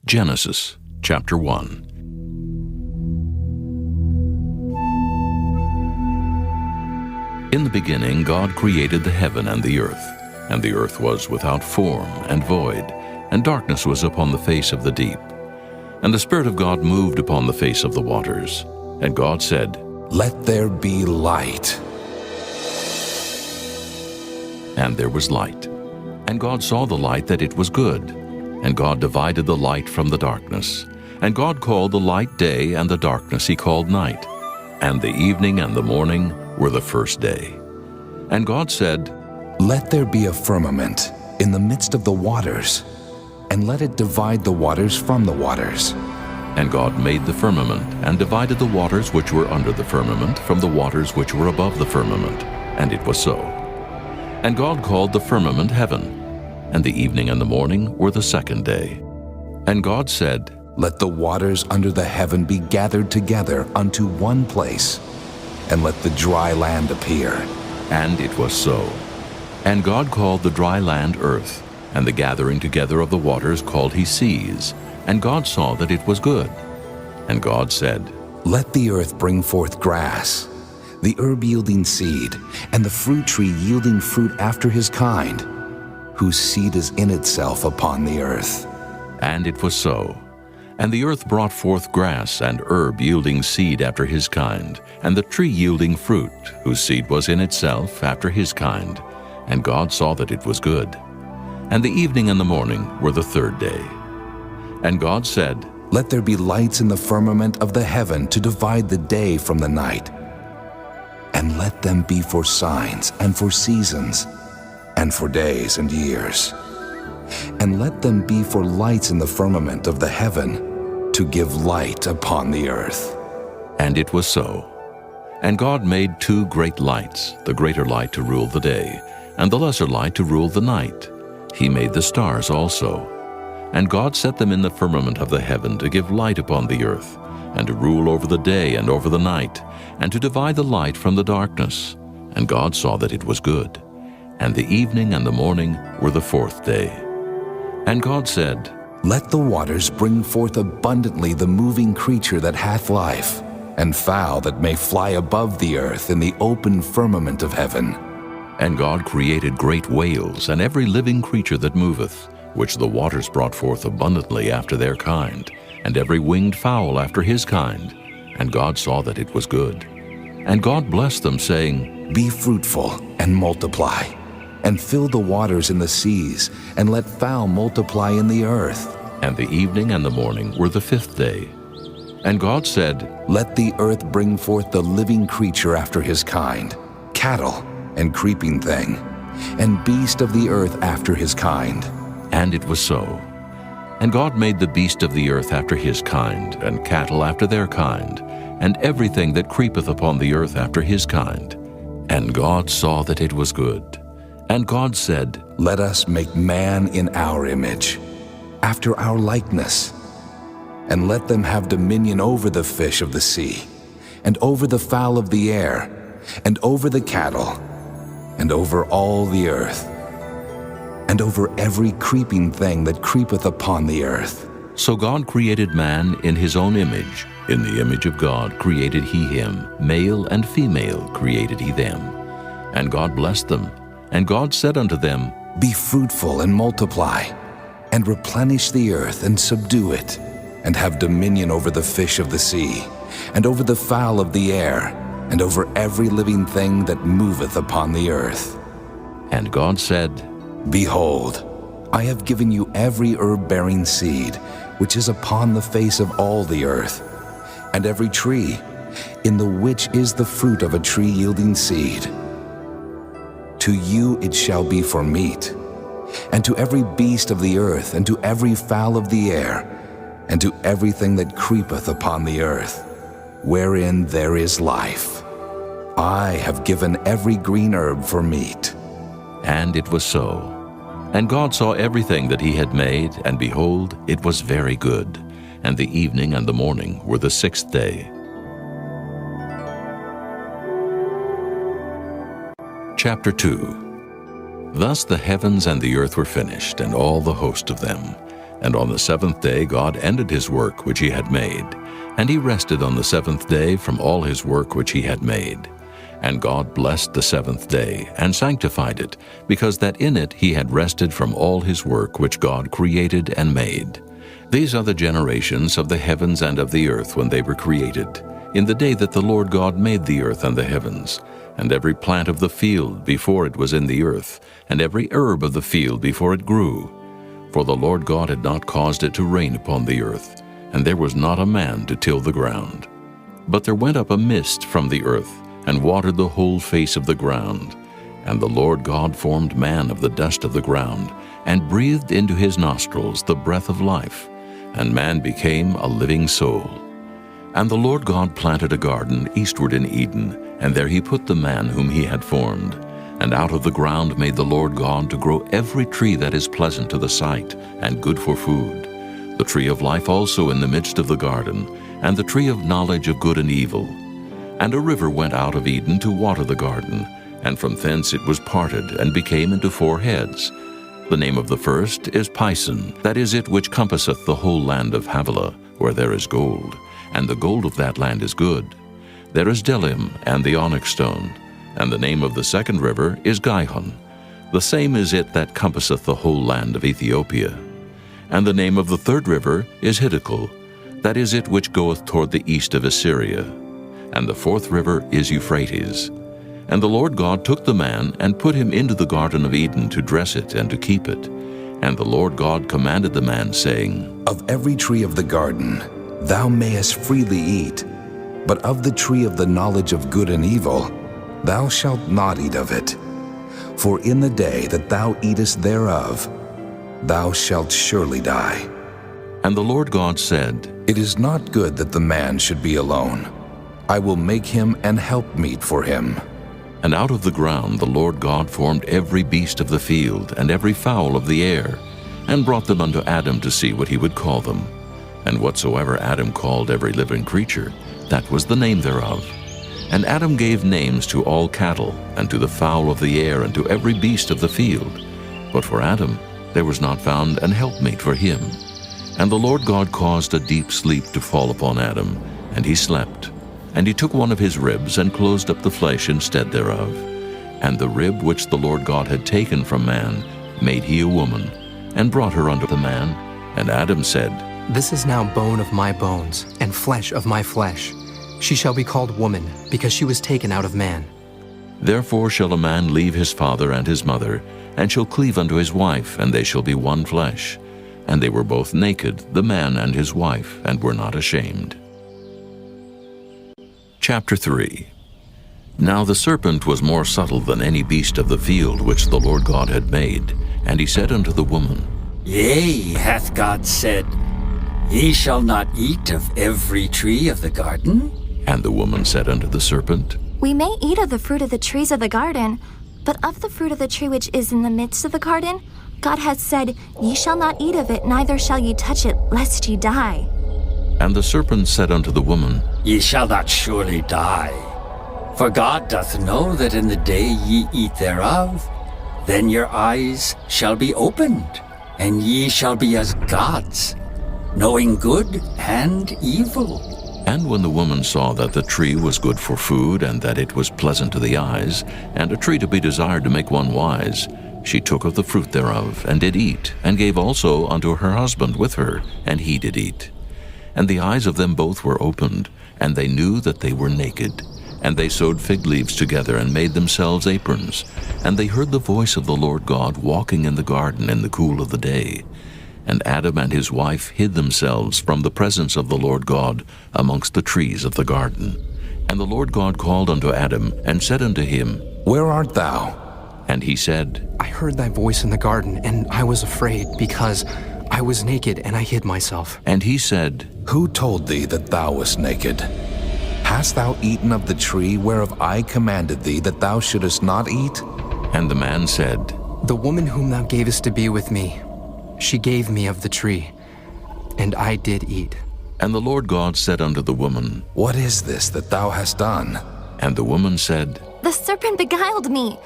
Genesis chapter 1. In the beginning God created the heaven and the earth was without form and void, and darkness was upon the face of the deep. And the Spirit of God moved upon the face of the waters. And God said, "Let there be light." And there was light. And God saw the light that it was good. And God divided the light from the darkness. And God called the light day, and the darkness he called night. And the evening and the morning were the first day. And God said, "Let there be a firmament in the midst of the waters, and let it divide the waters from the waters." And God made the firmament, and divided the waters which were under the firmament from the waters which were above the firmament. And it was so. And God called the firmament heaven. And the evening and the morning were the second day. And God said, "Let the waters under the heaven be gathered together unto one place, and let the dry land appear." And it was so. And God called the dry land earth, and the gathering together of the waters called he seas. And God saw that it was good. And God said, "Let the earth bring forth grass, the herb yielding seed, and the fruit tree yielding fruit after his kind, whose seed is in itself upon the earth." And it was so. And the earth brought forth grass and herb yielding seed after his kind, and the tree yielding fruit, whose seed was in itself after his kind. And God saw that it was good. And the evening and the morning were the third day. And God said, "Let there be lights in the firmament of the heaven to divide the day from the night, and let them be for signs and for seasons, and for days and years. And let them be for lights in the firmament of the heaven, to give light upon the earth." And it was so. And God made two great lights, the greater light to rule the day, and the lesser light to rule the night. He made the stars also. And God set them in the firmament of the heaven to give light upon the earth, and to rule over the day and over the night, and to divide the light from the darkness. And God saw that it was good. And the evening and the morning were the fourth day. And God said, "Let the waters bring forth abundantly the moving creature that hath life, and fowl that may fly above the earth in the open firmament of heaven." And God created great whales, and every living creature that moveth, which the waters brought forth abundantly after their kind, and every winged fowl after his kind. And God saw that it was good. And God blessed them, saying, "Be fruitful and multiply, and fill the waters in the seas, and let fowl multiply in the earth." And the evening and the morning were the fifth day. And God said, "Let the earth bring forth the living creature after his kind, cattle and creeping thing, and beast of the earth after his kind." And it was so. And God made the beast of the earth after his kind, and cattle after their kind, and everything that creepeth upon the earth after his kind. And God saw that it was good. And God said, "Let us make man in our image, after our likeness, and let them have dominion over the fish of the sea, and over the fowl of the air, and over the cattle, and over all the earth, and over every creeping thing that creepeth upon the earth." So God created man in his own image. In the image of God created he him, male and female created he them. And God blessed them. And God said unto them, "Be fruitful and multiply, and replenish the earth and subdue it, and have dominion over the fish of the sea, and over the fowl of the air, and over every living thing that moveth upon the earth." And God said, "Behold, I have given you every herb-bearing seed, which is upon the face of all the earth, and every tree, in the which is the fruit of a tree yielding seed. To you it shall be for meat, and to every beast of the earth, and to every fowl of the air, and to everything that creepeth upon the earth, wherein there is life. I have given every green herb for meat." And it was so. And God saw everything that he had made, and behold, it was very good. And the evening and the morning were the sixth day. Chapter 2. Thus the heavens and the earth were finished, and all the host of them. And on the seventh day God ended his work which he had made, and he rested on the seventh day from all his work which he had made. And God blessed the seventh day, and sanctified it, because that in it he had rested from all his work which God created and made. These are the generations of the heavens and of the earth when they were created, in the day that the Lord God made the earth and the heavens, and every plant of the field before it was in the earth, and every herb of the field before it grew. For the Lord God had not caused it to rain upon the earth, and there was not a man to till the ground. But there went up a mist from the earth, and watered the whole face of the ground. And the Lord God formed man of the dust of the ground, and breathed into his nostrils the breath of life, and man became a living soul. And the Lord God planted a garden eastward in Eden, and there he put the man whom he had formed. And out of the ground made the Lord God to grow every tree that is pleasant to the sight, and good for food, the tree of life also in the midst of the garden, and the tree of knowledge of good and evil. And a river went out of Eden to water the garden, and from thence it was parted, and became into 4 heads. The name of the first is Pison, that is it which compasseth the whole land of Havilah, where there is gold, and the gold of that land is good. There is Delim, and the onyx stone. And the name of the second river is Gihon. The same is it that compasseth the whole land of Ethiopia. And the name of the third river is Hiddekel, that is it which goeth toward the east of Assyria. And the fourth river is Euphrates. And the Lord God took the man, and put him into the garden of Eden to dress it and to keep it. And the Lord God commanded the man, saying, Of every tree of the garden thou mayest freely eat, but of the tree of the knowledge of good and evil thou shalt not eat of it. For in the day that thou eatest thereof, thou shalt surely die. And the Lord God said, It is not good that the man should be alone. I will make him an helpmeet for him. And out of the ground the Lord God formed every beast of the field, and every fowl of the air, and brought them unto Adam to see what he would call them. And whatsoever Adam called every living creature, that was the name thereof. And Adam gave names to all cattle, and to the fowl of the air, and to every beast of the field. But for Adam there was not found an helpmate for him. And the Lord God caused a deep sleep to fall upon Adam, and he slept. And he took one of his ribs, and closed up the flesh instead thereof. And the rib which the Lord God had taken from man made he a woman, and brought her unto the man. And Adam said, This is now bone of my bones, and flesh of my flesh. She shall be called woman, because she was taken out of man. Therefore shall a man leave his father and his mother, and shall cleave unto his wife, and they shall be one flesh. And they were both naked, the man and his wife, and were not ashamed. Chapter 3. Now the serpent was more subtle than any beast of the field which the Lord God had made. And he said unto the woman, Yea, hath God said, Ye shall not eat of every tree of the garden? And the woman said unto the serpent, We may eat of the fruit of the trees of the garden, but of the fruit of the tree which is in the midst of the garden, God hath said, Ye shall not eat of it, neither shall ye touch it, lest ye die. And the serpent said unto the woman, Ye shall not surely die. For God doth know that in the day ye eat thereof, then your eyes shall be opened, and ye shall be as gods, knowing good and evil. And when the woman saw that the tree was good for food, and that it was pleasant to the eyes, and a tree to be desired to make one wise, she took of the fruit thereof, and did eat, and gave also unto her husband with her, and he did eat. And the eyes of them both were opened, and they knew that they were naked. And they sewed fig leaves together, and made themselves aprons. And they heard the voice of the Lord God walking in the garden in the cool of the day. And Adam and his wife hid themselves from the presence of the Lord God amongst the trees of the garden. And the Lord God called unto Adam, and said unto him, Where art thou? And he said, I heard thy voice in the garden, and I was afraid, because I was naked, and I hid myself. And he said, Who told thee that thou wast naked? Hast thou eaten of the tree whereof I commanded thee that thou shouldest not eat? And the man said, The woman whom thou gavest to be with me, she gave me of the tree, and I did eat. And the Lord God said unto the woman, What is this that thou hast done? And the woman said, The serpent beguiled me,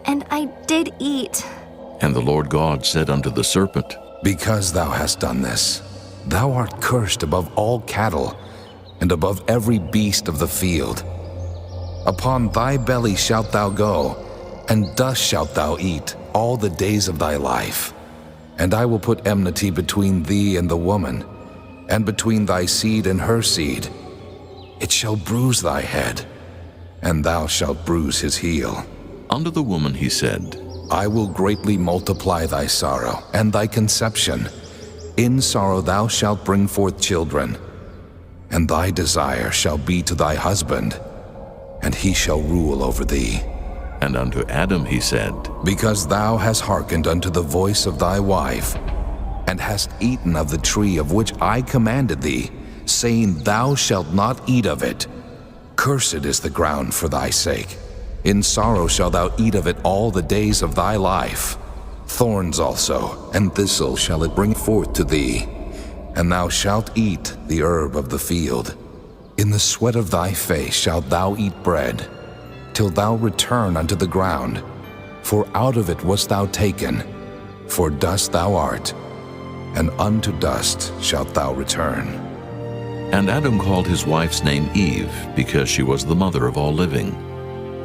and I did eat. And the Lord God said unto the serpent, Because thou hast done this, thou art cursed above all cattle, and above every beast of the field. Upon thy belly shalt thou go, and dust shalt thou eat all the days of thy life. And I will put enmity between thee and the woman, and between thy seed and her seed. It shall bruise thy head, and thou shalt bruise his heel. Unto the woman he said, I will greatly multiply thy sorrow and thy conception. In sorrow thou shalt bring forth children, and thy desire shall be to thy husband, and he shall rule over thee. And unto Adam he said, Because thou hast hearkened unto the voice of thy wife, and hast eaten of the tree of which I commanded thee, saying, Thou shalt not eat of it. Cursed is the ground for thy sake. In sorrow shalt thou eat of it all the days of thy life. Thorns also and thistles shall it bring forth to thee, and thou shalt eat the herb of the field. In the sweat of thy face shalt thou eat bread, till thou return unto the ground. For out of it wast thou taken, for dust thou art, and unto dust shalt thou return. And Adam called his wife's name Eve, because she was the mother of all living.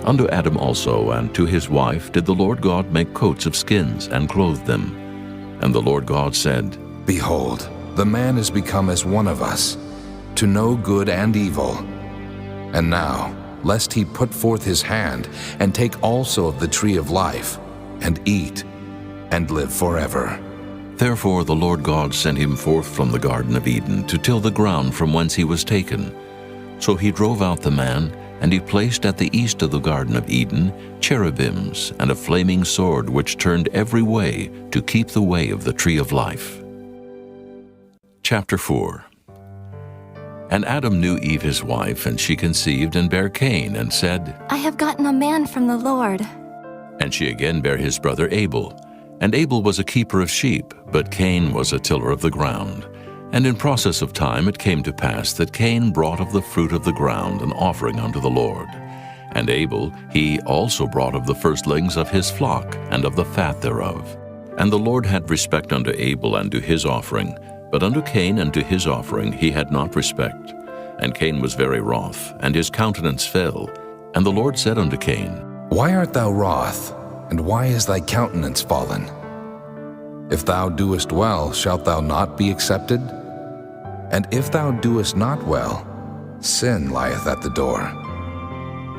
Unto Adam also and to his wife did the Lord God make coats of skins, and clothe them. And the Lord God said, Behold, the man is become as one of us, to know good and evil. And now, lest he put forth his hand, and take also of the tree of life, and eat, and live forever. Therefore the Lord God sent him forth from the Garden of Eden to till the ground from whence he was taken. So he drove out the man, and he placed at the east of the Garden of Eden cherubims and a flaming sword which turned every way to keep the way of the tree of life. Chapter 4. And Adam knew Eve his wife, and she conceived and bare Cain, and said, I have gotten a man from the Lord. And she again bare his brother Abel. And Abel was a keeper of sheep, but Cain was a tiller of the ground. And in process of time it came to pass that Cain brought of the fruit of the ground an offering unto the Lord. And Abel he also brought of the firstlings of his flock, and of the fat thereof. And the Lord had respect unto Abel and to his offering, but unto Cain and to his offering he had not respect. And Cain was very wroth, and his countenance fell. And the Lord said unto Cain, Why art thou wroth, and why is thy countenance fallen? If thou doest well, shalt thou not be accepted? And if thou doest not well, sin lieth at the door.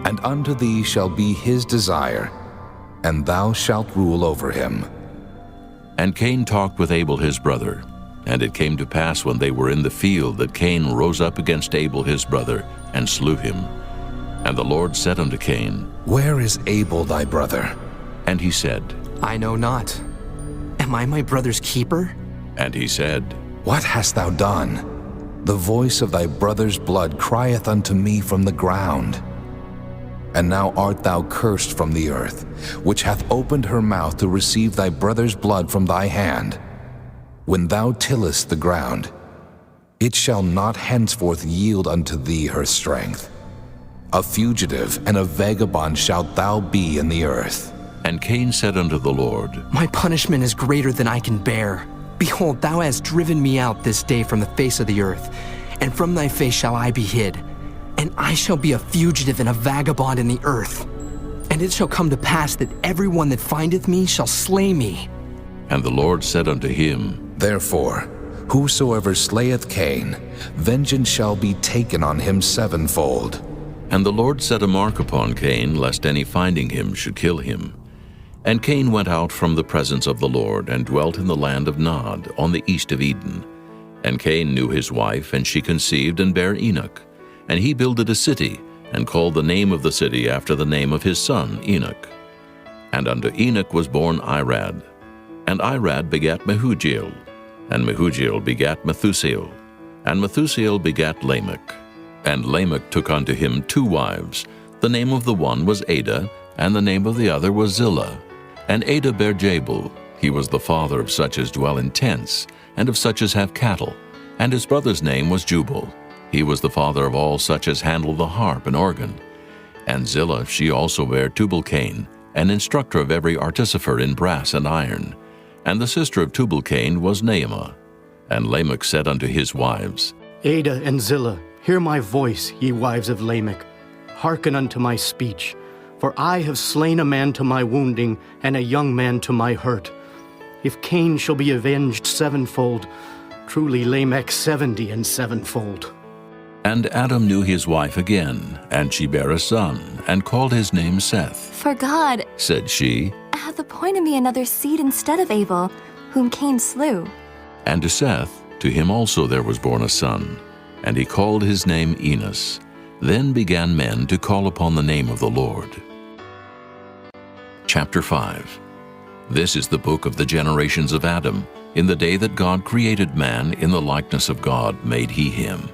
And unto thee shall be his desire, and thou shalt rule over him. And Cain talked with Abel his brother. And it came to pass when they were in the field that Cain rose up against Abel his brother, and slew him. And the Lord said unto Cain, Where is Abel thy brother? And he said, I know not. Am I my brother's keeper? And he said, What hast thou done? The voice of thy brother's blood crieth unto me from the ground. And now art thou cursed from the earth, which hath opened her mouth to receive thy brother's blood from thy hand. When thou tillest the ground, it shall not henceforth yield unto thee her strength. A fugitive and a vagabond shalt thou be in the earth. And Cain said unto the Lord, My punishment is greater than I can bear. Behold, thou hast driven me out this day from the face of the earth, and from thy face shall I be hid. And I shall be a fugitive and a vagabond in the earth. And it shall come to pass that every one that findeth me shall slay me. And the Lord said unto him, Therefore, whosoever slayeth Cain, vengeance shall be taken on him sevenfold. And the Lord set a mark upon Cain, lest any finding him should kill him. And Cain went out from the presence of the Lord, and dwelt in the land of Nod, on the east of Eden. And Cain knew his wife, and she conceived and bare Enoch. And he builded a city, and called the name of the city after the name of his son Enoch. And unto Enoch was born Irad. And Irad begat Mehujael. And Mehujael begat Methusael. And Methusael begat Lamech. And Lamech took unto him 2 wives. The name of the one was Ada, and the name of the other was Zillah. And Ada bare Jabal. He was the father of such as dwell in tents, and of such as have cattle. And his brother's name was Jubal. He was the father of all such as handle the harp and organ. And Zillah she also bare Tubal-Cain, an instructor of every artificer in brass and iron. And the sister of Tubal-Cain was Naamah. And Lamech said unto his wives, Ada and Zillah, hear my voice, ye wives of Lamech. Hearken unto my speech. For I have slain a man to my wounding, and a young man to my hurt. If Cain shall be avenged sevenfold, truly Lamech 70 and sevenfold. And Adam knew his wife again, and she bare a son, and called his name Seth. For God Said she, hath appointed me another seed instead of Abel, whom Cain slew. and to Seth, to him also there was born a son, and he called his name Enos. Then began men to call upon the name of the Lord. Chapter 5. This is the book of the generations of Adam. In the day that God created man, in the likeness of God made he him.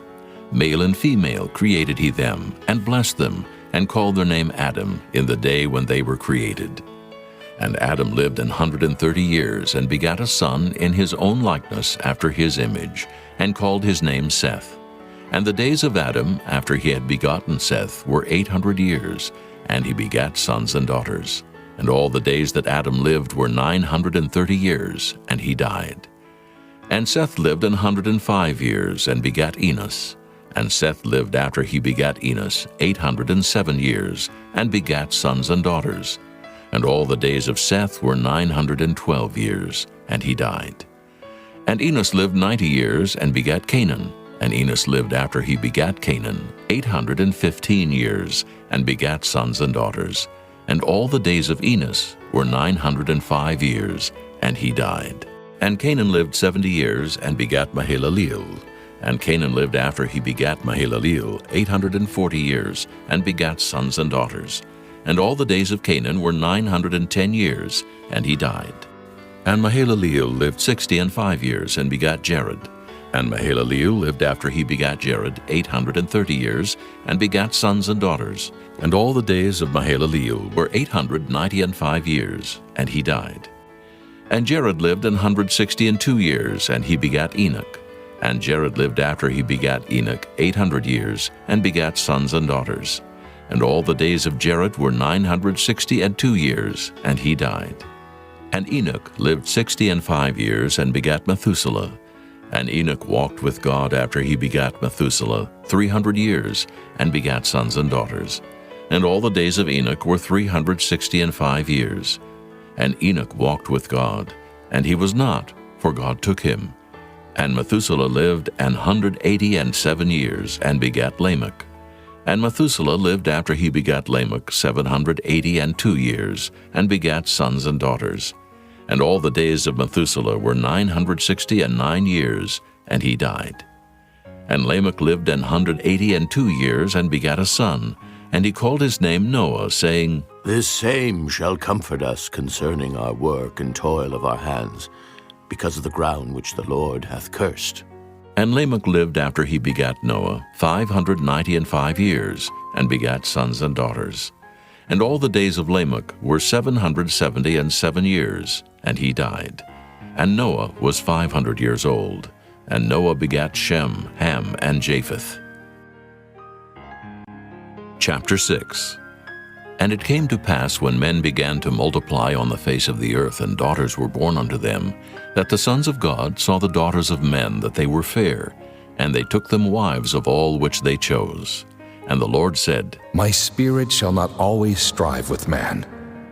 Male and female created he them, and blessed them, and called their name Adam in the day when they were created. And Adam lived 130 years, and begat a son in his own likeness after his image, and called his name Seth. And the days of Adam, after he had begotten Seth, were 800 years, and he begat sons and daughters. And all the days that Adam lived were 930 years, and he died. And Seth lived 105 years, and begat Enos. And Seth lived after he begat Enos 807 years, and begat sons and daughters. And all the days of Seth were 912 years, and he died. And Enos lived 90 years, and begat Canaan. And Enos lived after he begat Canaan 815 years, and begat sons and daughters. And all the days of Enos were 905 years, and he died. And Canaan lived 70 years, and begat Mahalaleel. And Canaan lived after he begat Mahalaleel 840 years, and begat sons and daughters. And all the days of Canaan were 910 years, and he died. And Mahalaleel lived 65 years, and begat Jared. And Mahalaleel lived after he begat Jared 830 years, and begat sons and daughters. And all the days of Mahalaleel were 895 years, and he died. And Jared lived 162 years, and he begat Enoch. And Jared lived after he begat Enoch 800 years, and begat sons and daughters. And all the days of Jared were 962 years, and he died. And Enoch lived 65 years, and begat Methuselah. And Enoch walked with God after he begat Methuselah 300 years, and begat sons and daughters. And all the days of Enoch were 365 years. And Enoch walked with God, and he was not, for God took him. And Methuselah lived 187 years, and begat Lamech. And Methuselah lived after he begat Lamech 782 years, and begat sons and daughters. And all the days of Methuselah were 969 years, and he died. And Lamech lived 182 years, and begat a son, and he called his name Noah, saying, This same shall comfort us concerning our work and toil of our hands, because of the ground which the Lord hath cursed. And Lamech lived after he begat Noah 595 years, and begat sons and daughters. And all the days of Lamech were 777 years, and he died. And Noah was 500 years old. And Noah begat Shem, Ham, and Japheth. Chapter 6. And it came to pass, when men began to multiply on the face of the earth, and daughters were born unto them, that the sons of God saw the daughters of men, that they were fair, and they took them wives of all which they chose. And the Lord said, My spirit shall not always strive with man,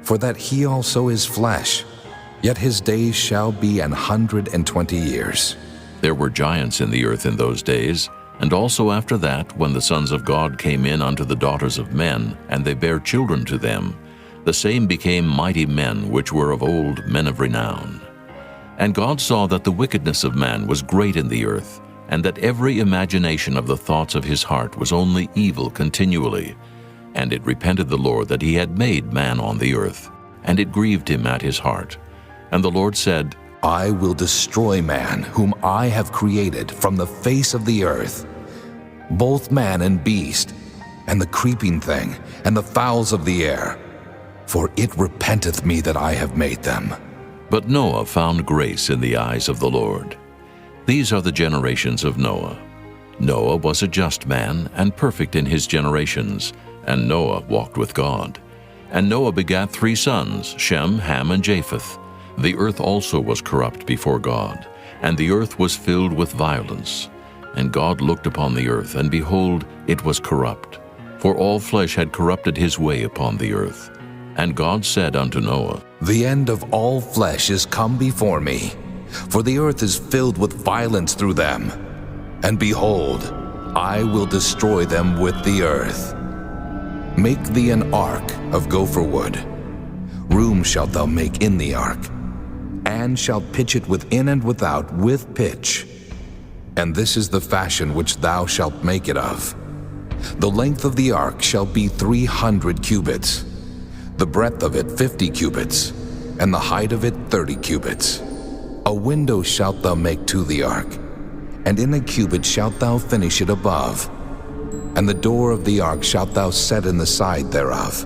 for that he also is flesh, yet his days shall be 120 years. There were giants in the earth in those days, and also after that, when the sons of God came in unto the daughters of men, and they bare children to them, the same became mighty men, which were of old, men of renown. And God saw that the wickedness of man was great in the earth, and that every imagination of the thoughts of his heart was only evil continually. And it repented the Lord that he had made man on the earth, and it grieved him at his heart. And the Lord said, I will destroy man, whom I have created from the face of the earth, both man and beast, and the creeping thing, and the fowls of the air, for it repenteth me that I have made them. But Noah found grace in the eyes of the Lord. These are the generations of Noah. Noah was a just man, and perfect in his generations, and Noah walked with God. And Noah begat 3 sons, Shem, Ham, and Japheth. The earth also was corrupt before God, and the earth was filled with violence. And God looked upon the earth, and behold, it was corrupt, for all flesh had corrupted his way upon the earth. And God said unto Noah, The end of all flesh is come before me, for the earth is filled with violence through them. And behold, I will destroy them with the earth. Make thee an ark of gopher wood. Room shalt thou make in the ark, and shalt pitch it within and without with pitch. And this is the fashion which thou shalt make it of. The length of the ark shall be 300 cubits, the breadth of it 50 cubits, and the height of it 30 cubits. A window shalt thou make to the ark, and in a cubit shalt thou finish it above. And the door of the ark shalt thou set in the side thereof.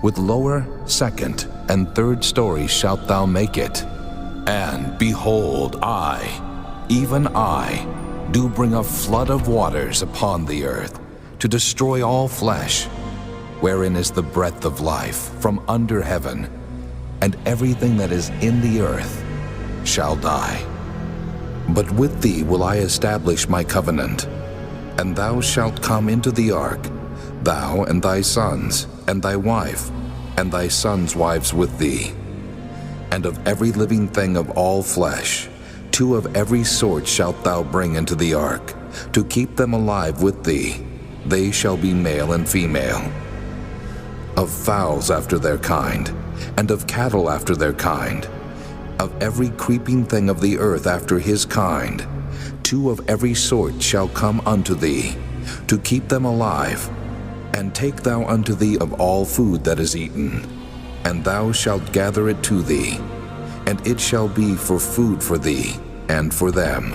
With lower, second, and third stories shalt thou make it. And behold, I, even I, do bring a flood of waters upon the earth, to destroy all flesh, wherein is the breath of life from under heaven, and everything that is in the earth shall die. But with thee will I establish my covenant, and thou shalt come into the ark, thou and thy sons, and thy wife, and thy sons' wives with thee. And of every living thing of all flesh, 2 of every sort shalt thou bring into the ark, to keep them alive with thee. They shall be male and female. Of fowls after their kind, and of cattle after their kind, of every creeping thing of the earth after his kind, 2 of every sort shall come unto thee, to keep them alive. And take thou unto thee of all food that is eaten, and thou shalt gather it to thee, and it shall be for food for thee and for them.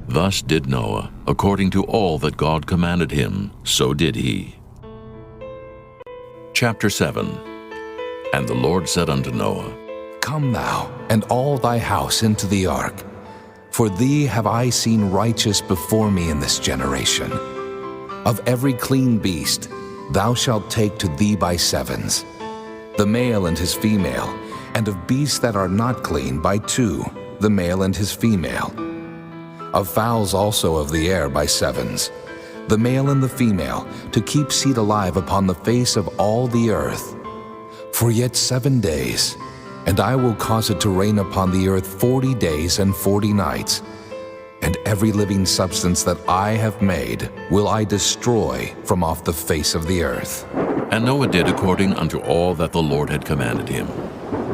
Thus did Noah, according to all that God commanded him, so did he. Chapter 7. And the Lord said unto Noah, Come thou, and all thy house into the ark, for thee have I seen righteous before me in this generation. Of every clean beast thou shalt take to thee by sevens, the male and his female, and of beasts that are not clean by 2, the male and his female. Of fowls also of the air by sevens, the male and the female, to keep seed alive upon the face of all the earth. For yet 7 days, and I will cause it to rain upon the earth 40 days and 40 nights, and every living substance that I have made will I destroy from off the face of the earth. And Noah did according unto all that the Lord had commanded him.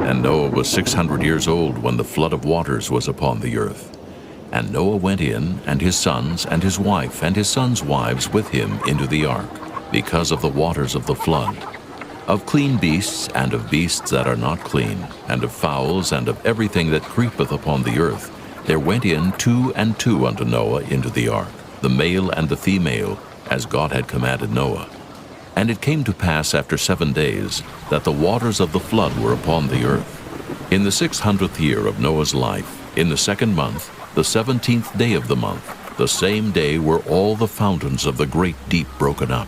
And Noah was 600 years old when the flood of waters was upon the earth. And Noah went in, and his sons, and his wife, and his sons' wives with him into the ark, because of the waters of the flood. Of clean beasts, and of beasts that are not clean, and of fowls, and of everything that creepeth upon the earth, there went in 2 and 2 unto Noah into the ark, the male and the female, as God had commanded Noah. And it came to pass after 7 days, that the waters of the flood were upon the earth. In the 600th year of Noah's life, in the 2nd month, the 17th day of the month, the same day were all the fountains of the great deep broken up,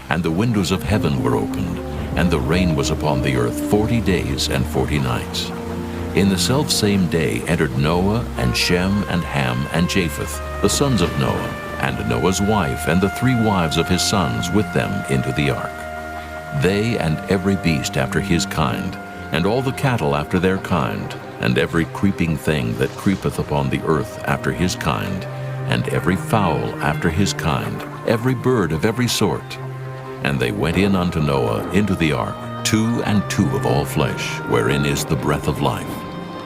and the windows of heaven were opened, and the rain was upon the earth 40 days and 40 nights. In the selfsame day entered Noah, and Shem, and Ham, and Japheth, the sons of Noah, and Noah's wife, and the 3 wives of his sons with them into the ark. They and every beast after his kind, and all the cattle after their kind, and every creeping thing that creepeth upon the earth after his kind, and every fowl after his kind, every bird of every sort. And they went in unto Noah into the ark, 2 and 2 of all flesh, wherein is the breath of life.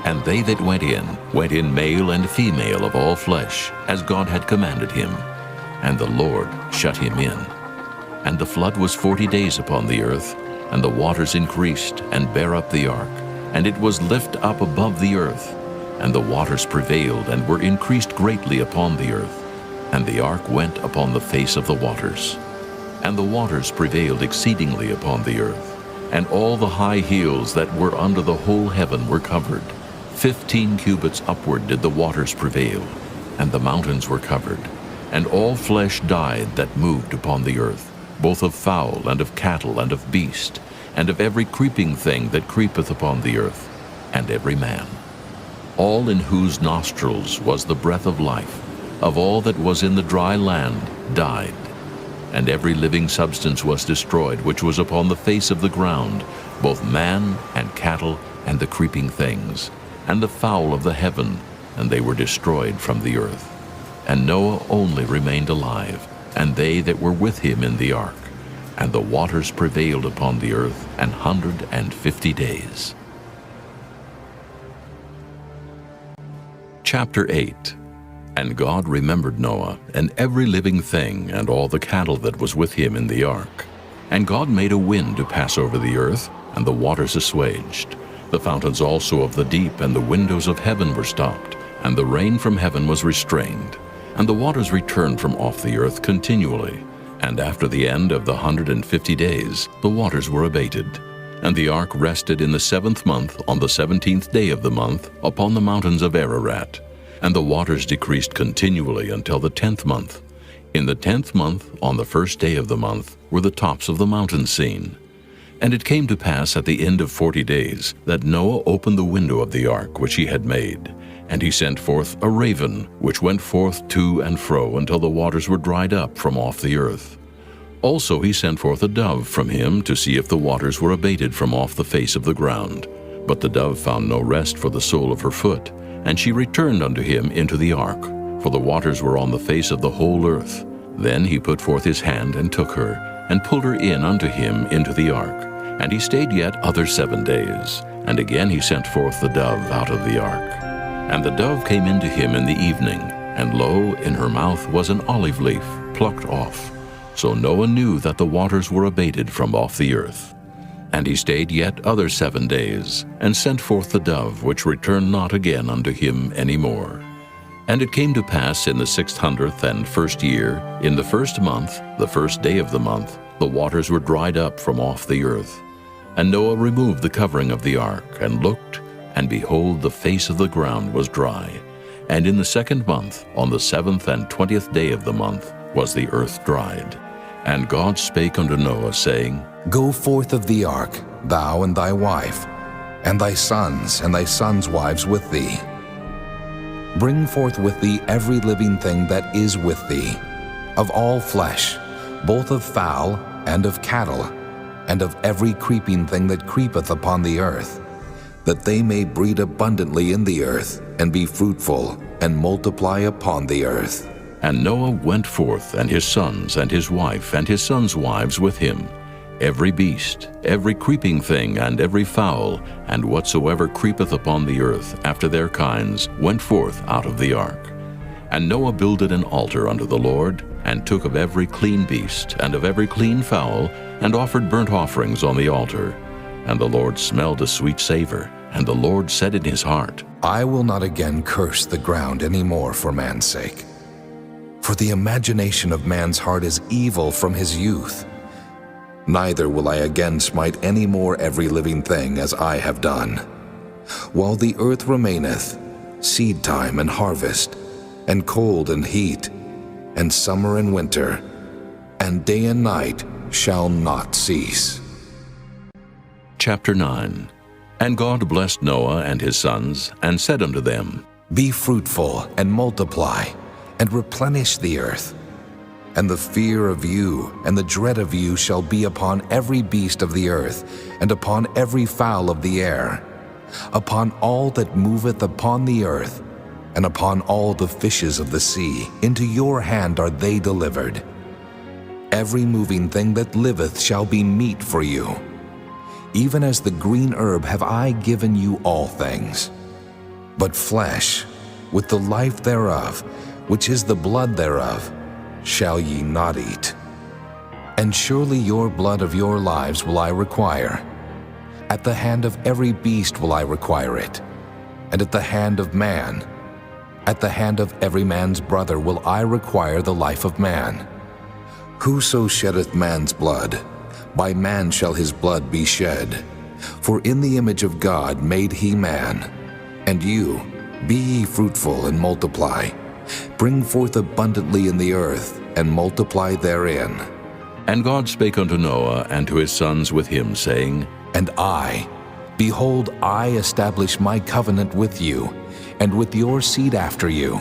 And they that went in male and female of all flesh, as God had commanded him. And the Lord shut him in. And the flood was 40 days upon the earth, and the waters increased, and bare up the ark, and it was lift up above the earth. And the waters prevailed, and were increased greatly upon the earth. And the ark went upon the face of the waters. And the waters prevailed exceedingly upon the earth, and all the high hills that were under the whole heaven were covered. 15 cubits upward did the waters prevail, and the mountains were covered. And all flesh died that moved upon the earth, both of fowl, and of cattle, and of beast, and of every creeping thing that creepeth upon the earth. and every man. All in whose nostrils was the breath of life, of all that was in the dry land, died. And every living substance was destroyed which was upon the face of the ground, both man and cattle and the creeping things, and the fowl of the heaven, and they were destroyed from the earth. And Noah only remained alive, and they that were with him in the ark. And the waters prevailed upon the earth 150 days. Chapter 8. And God remembered Noah, and every living thing, and all the cattle that was with him in the ark. And God made a wind to pass over the earth, and the waters assuaged. The fountains also of the deep and the windows of heaven were stopped, and the rain from heaven was restrained. And the waters returned from off the earth continually. And after the end of the 150 days, the waters were abated. And the ark rested in the 7th month, on the 17th day of the month, upon the mountains of Ararat. And the waters decreased continually until the 10th month. In the 10th month, on the 1st day of the month, were the tops of the mountains seen. And it came to pass at the end of 40 days that Noah opened the window of the ark which he had made. And he sent forth a raven, which went forth to and fro until the waters were dried up from off the earth. Also he sent forth a dove from him to see if the waters were abated from off the face of the ground. But the dove found no rest for the sole of her foot, and she returned unto him into the ark, for the waters were on the face of the whole earth. Then he put forth his hand and took her, and pulled her in unto him into the ark. And he stayed yet other 7 days, and again he sent forth the dove out of the ark. And the dove came into him in the evening, and lo, in her mouth was an olive leaf, plucked off. So Noah knew that the waters were abated from off the earth. And he stayed yet other 7 days, and sent forth the dove, which returned not again unto him any more. And it came to pass in the 601st year, in the 1st month, the 1st day of the month, the waters were dried up from off the earth. And Noah removed the covering of the ark, and looked, and behold, the face of the ground was dry. And in the 2nd month, on the 7th and 20th day of the month, was the earth dried. And God spake unto Noah, saying, Go forth of the ark, thou and thy wife, and thy sons wives with thee. Bring forth with thee every living thing that is with thee, of all flesh, both of fowl and of cattle, and of every creeping thing that creepeth upon the earth, that they may breed abundantly in the earth, and be fruitful, and multiply upon the earth. And Noah went forth, and his sons, and his wife, and his sons' wives with him. Every beast, every creeping thing, and every fowl, and whatsoever creepeth upon the earth after their kinds, went forth out of the ark. And Noah builded an altar unto the Lord, and took of every clean beast, and of every clean fowl, and offered burnt offerings on the altar. And the Lord smelled a sweet savor, and the Lord said in his heart, I will not again curse the ground any more for man's sake. For the imagination of man's heart is evil from his youth. Neither will I again smite any more every living thing as I have done. While the earth remaineth, seed time and harvest, and cold and heat, and summer and winter, and day and night shall not cease. Chapter 9. And God blessed Noah and his sons, and said unto them, Be fruitful and multiply, and replenish the earth. And the fear of you and the dread of you shall be upon every beast of the earth, and upon every fowl of the air, upon all that moveth upon the earth, and upon all the fishes of the sea. Into your hand are they delivered. Every moving thing that liveth shall be meat for you. Even as the green herb have I given you all things. But flesh, with the life thereof, which is the blood thereof, shall ye not eat. And surely your blood of your lives will I require. At the hand of every beast will I require it, and at the hand of man, at the hand of every man's brother will I require the life of man. Whoso sheddeth man's blood, by man shall his blood be shed. For in the image of God made he man. And you, be ye fruitful and multiply. Bring forth abundantly in the earth, and multiply therein. And God spake unto Noah and to his sons with him, saying, And I, Behold, I establish my covenant with you, and with your seed after you,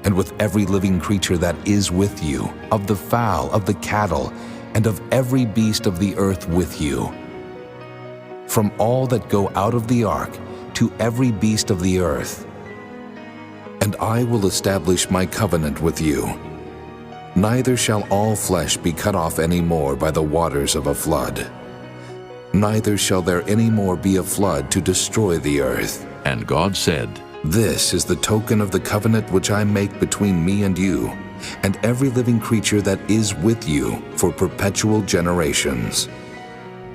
and with every living creature that is with you, of the fowl, of the cattle, and of every beast of the earth with you. From all that go out of the ark, to every beast of the earth. And I will establish my covenant with you. Neither shall all flesh be cut off any more by the waters of a flood. Neither shall there any more be a flood to destroy the earth. And God said, This is the token of the covenant which I make between me and you, and every living creature that is with you for perpetual generations.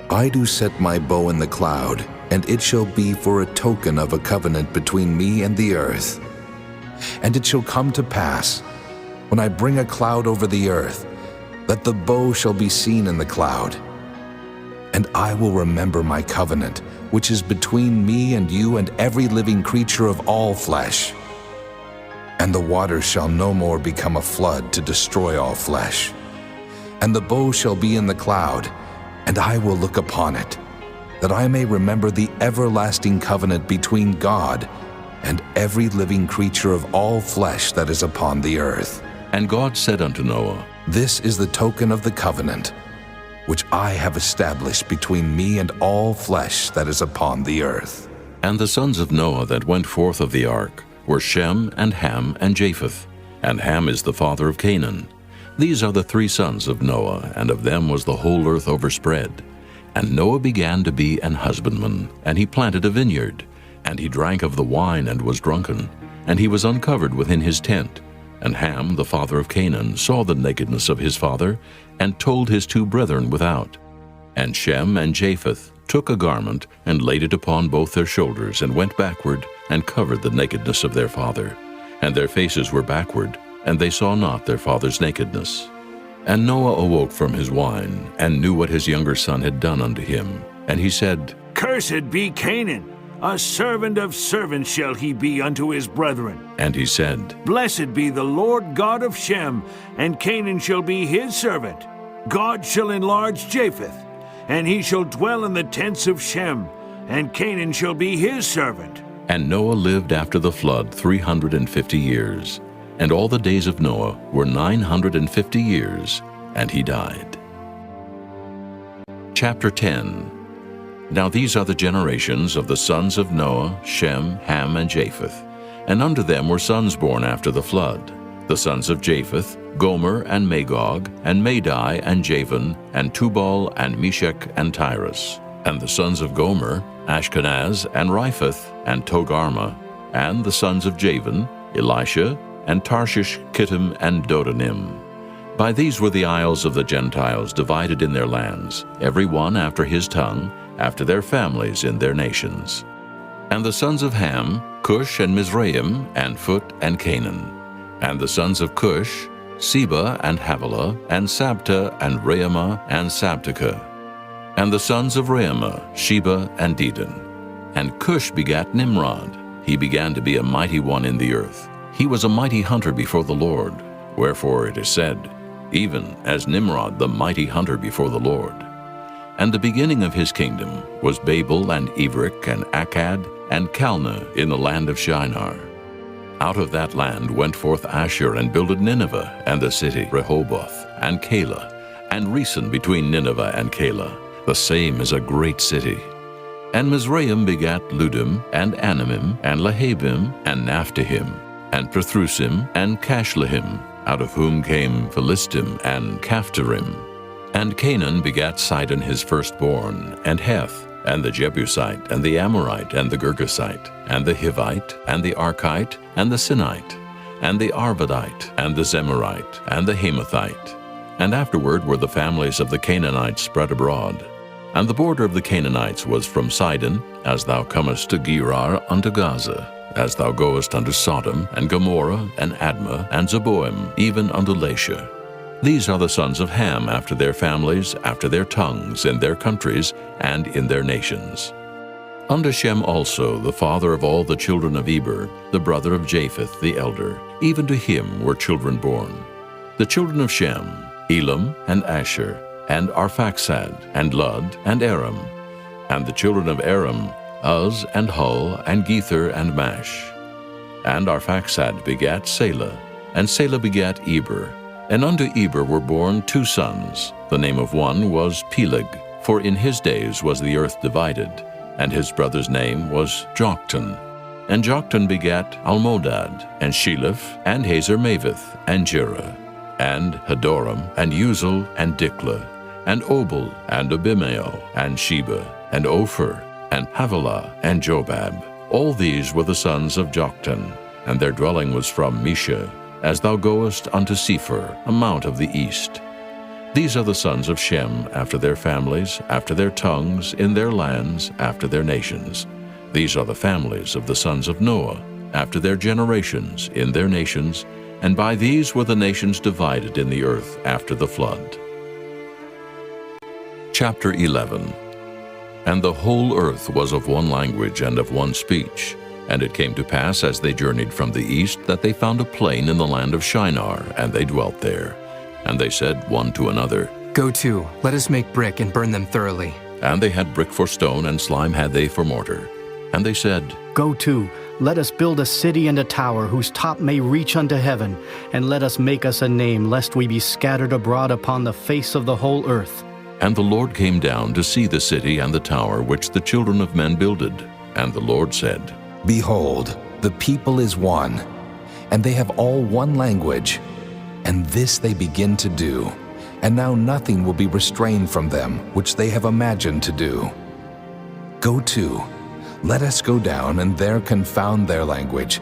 I do set my bow in the cloud, and it shall be for a token of a covenant between me and the earth. And it shall come to pass, when I bring a cloud over the earth, that the bow shall be seen in the cloud. And I will remember my covenant, which is between me and you and every living creature of all flesh. And the waters shall no more become a flood to destroy all flesh. And the bow shall be in the cloud, and I will look upon it, that I may remember the everlasting covenant between God and every living creature of all flesh that is upon the earth. And God said unto Noah, This is the token of the covenant, which I have established between me and all flesh that is upon the earth. And the sons of Noah that went forth of the ark were Shem, and Ham, and Japheth. And Ham is the father of Canaan. These are the three sons of Noah, and of them was the whole earth overspread. And Noah began to be an husbandman, and he planted a vineyard. And he drank of the wine and was drunken, and he was uncovered within his tent. And Ham, the father of Canaan, saw the nakedness of his father, and told his two brethren without. And Shem and Japheth took a garment, and laid it upon both their shoulders, and went backward, and covered the nakedness of their father. And their faces were backward, and they saw not their father's nakedness. And Noah awoke from his wine, and knew what his younger son had done unto him. And he said, Cursed be Canaan, a servant of servants shall he be unto his brethren. And he said, Blessed be the Lord God of Shem, and Canaan shall be his servant. God shall enlarge Japheth, and he shall dwell in the tents of Shem, and Canaan shall be his servant. And Noah lived after the flood 350 years. And all the days of Noah were 950 years, and he died. Chapter 10. Now these are the generations of the sons of Noah, Shem, Ham, and Japheth. And unto them were sons born after the flood. The sons of Japheth, Gomer, and Magog, and Madai, and Javan, and Tubal, and Meshech, and Tyrus. And the sons of Gomer, Ashkenaz, and Riphath, and Togarmah. And the sons of Javan, Elisha, and Tarshish, Kittim, and Dodanim. By these were the isles of the Gentiles divided in their lands, every one after his tongue, after their families in their nations. And the sons of Ham, Cush, and Mizraim, and Phut, and Canaan. And the sons of Cush, Seba, and Havilah, and Sabta, and Reumah, and Sabteka. And the sons of Reumah, Sheba, and Dedan. And Cush begat Nimrod. He began to be a mighty one in the earth. He was a mighty hunter before the Lord. Wherefore it is said, even as Nimrod the mighty hunter before the Lord. And the beginning of his kingdom was Babel, and Erech, and Akkad, and Calneh in the land of Shinar. Out of that land went forth Ashur, and builded Nineveh, and the city Rehoboth, and Calah, and Resen between Nineveh and Calah. The same is a great city. And Mizraim begat Ludim, and Anamim, and Lehabim, and Naphtahim, and Pathrusim, and Cashlehim, out of whom came Philistim, and Caphtorim. And Canaan begat Sidon his firstborn, and Heth, and the Jebusite, and the Amorite, and the Girgasite, and the Hivite, and the Archite, and the Sinite, and the Arvadite, and the Zemarite, and the Hamathite. And afterward were the families of the Canaanites spread abroad. And the border of the Canaanites was from Sidon, as thou comest to Gerar unto Gaza, as thou goest unto Sodom, and Gomorrah, and Admah, and Zeboim, even unto Lasha. These are the sons of Ham after their families, after their tongues, in their countries, and in their nations. Unto Shem also, the father of all the children of Eber, the brother of Japheth the elder, even to him were children born. The children of Shem, Elam, and Asher, and Arphaxad, and Lud, and Aram. And the children of Aram, Uz, and Hul, and Gether, and Mash. And Arphaxad begat Salah, and Salah begat Eber. And unto Eber were born 2 sons. The name of one was Peleg, for in his days was the earth divided, and his brother's name was Joktan. And Joktan begat Almodad, and Sheleph, and Hazarmaveth, and Jerah, and Hadoram, and Uzal, and Diklah, and Obal, and Abimael, and Sheba, and Ophir, and Havilah, and Jobab. All these were the sons of Joktan, and their dwelling was from Mesha, as thou goest unto Sephir, a mount of the east. These are the sons of Shem, after their families, after their tongues, in their lands, after their nations. These are the families of the sons of Noah, after their generations, in their nations, and by these were the nations divided in the earth after the flood. Chapter 11. And the whole earth was of one language and of one speech. And it came to pass, as they journeyed from the east, that they found a plain in the land of Shinar, and they dwelt there. And they said one to another, Go to, let us make brick and burn them thoroughly. And they had brick for stone, and slime had they for mortar. And they said, Go to, let us build a city and a tower whose top may reach unto heaven, and let us make us a name, lest we be scattered abroad upon the face of the whole earth. And the Lord came down to see the city and the tower which the children of men builded. And the Lord said, Behold, the people is one, and they have all one language. And this they begin to do, and now nothing will be restrained from them which they have imagined to do. Go to, let us go down and there confound their language,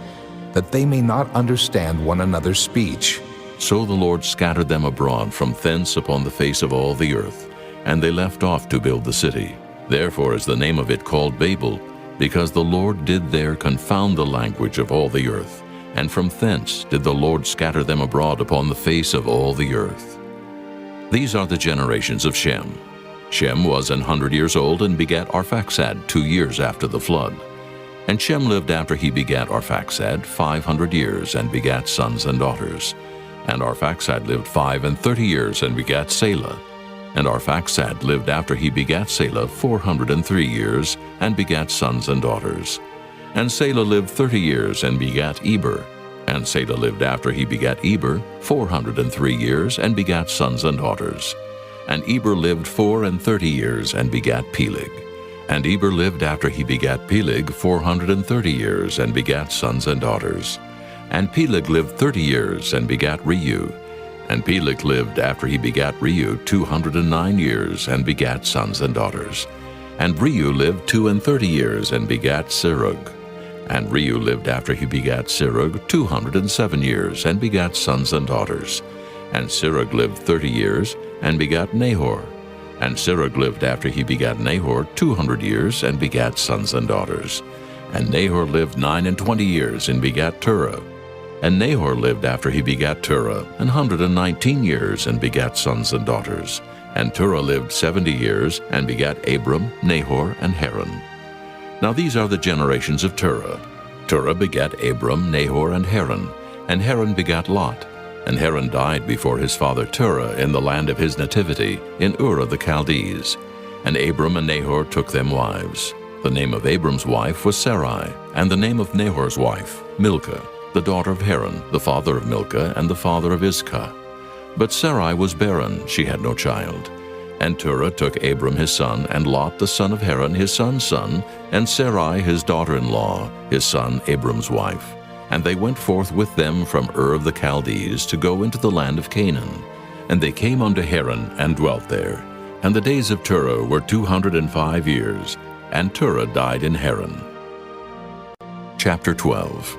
that they may not understand one another's speech. So the Lord scattered them abroad from thence upon the face of all the earth, and they left off to build the city. Therefore is the name of it called Babel, because the Lord did there confound the language of all the earth, and from thence did the Lord scatter them abroad upon the face of all the earth. These are the generations of Shem. Shem was 100 years old and begat Arphaxad 2 years after the flood. And Shem lived after he begat Arphaxad 500 years, and begat sons and daughters. And Arphaxad lived 35 years, and begat Salah. And Arphaxad lived after he begat Salah 403 years, and begat sons and daughters. And Salah lived 30 years, and begat Eber. And Salah lived after he begat Eber 403 years, and begat sons and daughters. And Eber lived 34 years, and begat Peleg. And Eber lived after he begat Peleg 430 years, and begat sons and daughters. And Peleg lived 30 years, and begat Reu. And Peleg lived after he begat Reu 209 years, and begat sons and daughters. And Reu lived 32 years, and begat Serug. And Reu lived after he begat Serug 207 years, and begat sons and daughters. And Serug lived 30 years, and begat Nahor. And Serug lived after he begat Nahor 200 years, and begat sons and daughters. And Nahor lived 29 years, and begat Terah. And Nahor lived after he begat Terah 119 years, and begat sons and daughters. And Terah lived 70 years, and begat Abram, Nahor, and Haran. Now these are the generations of Terah. Terah begat Abram, Nahor, and Haran. And Haran begat Lot. And Haran died before his father Terah in the land of his nativity, in Ur of the Chaldees. And Abram and Nahor took them wives. The name of Abram's wife was Sarai, and the name of Nahor's wife, Milcah, the daughter of Haran, the father of Milcah, and the father of Iscah. But Sarai was barren, she had no child. And Terah took Abram his son, and Lot the son of Haran his son's son, and Sarai his daughter-in-law, his son Abram's wife. And they went forth with them from Ur of the Chaldees to go into the land of Canaan. And they came unto Haran, and dwelt there. And the days of Terah were 205 years, and Terah died in Haran. Chapter 12.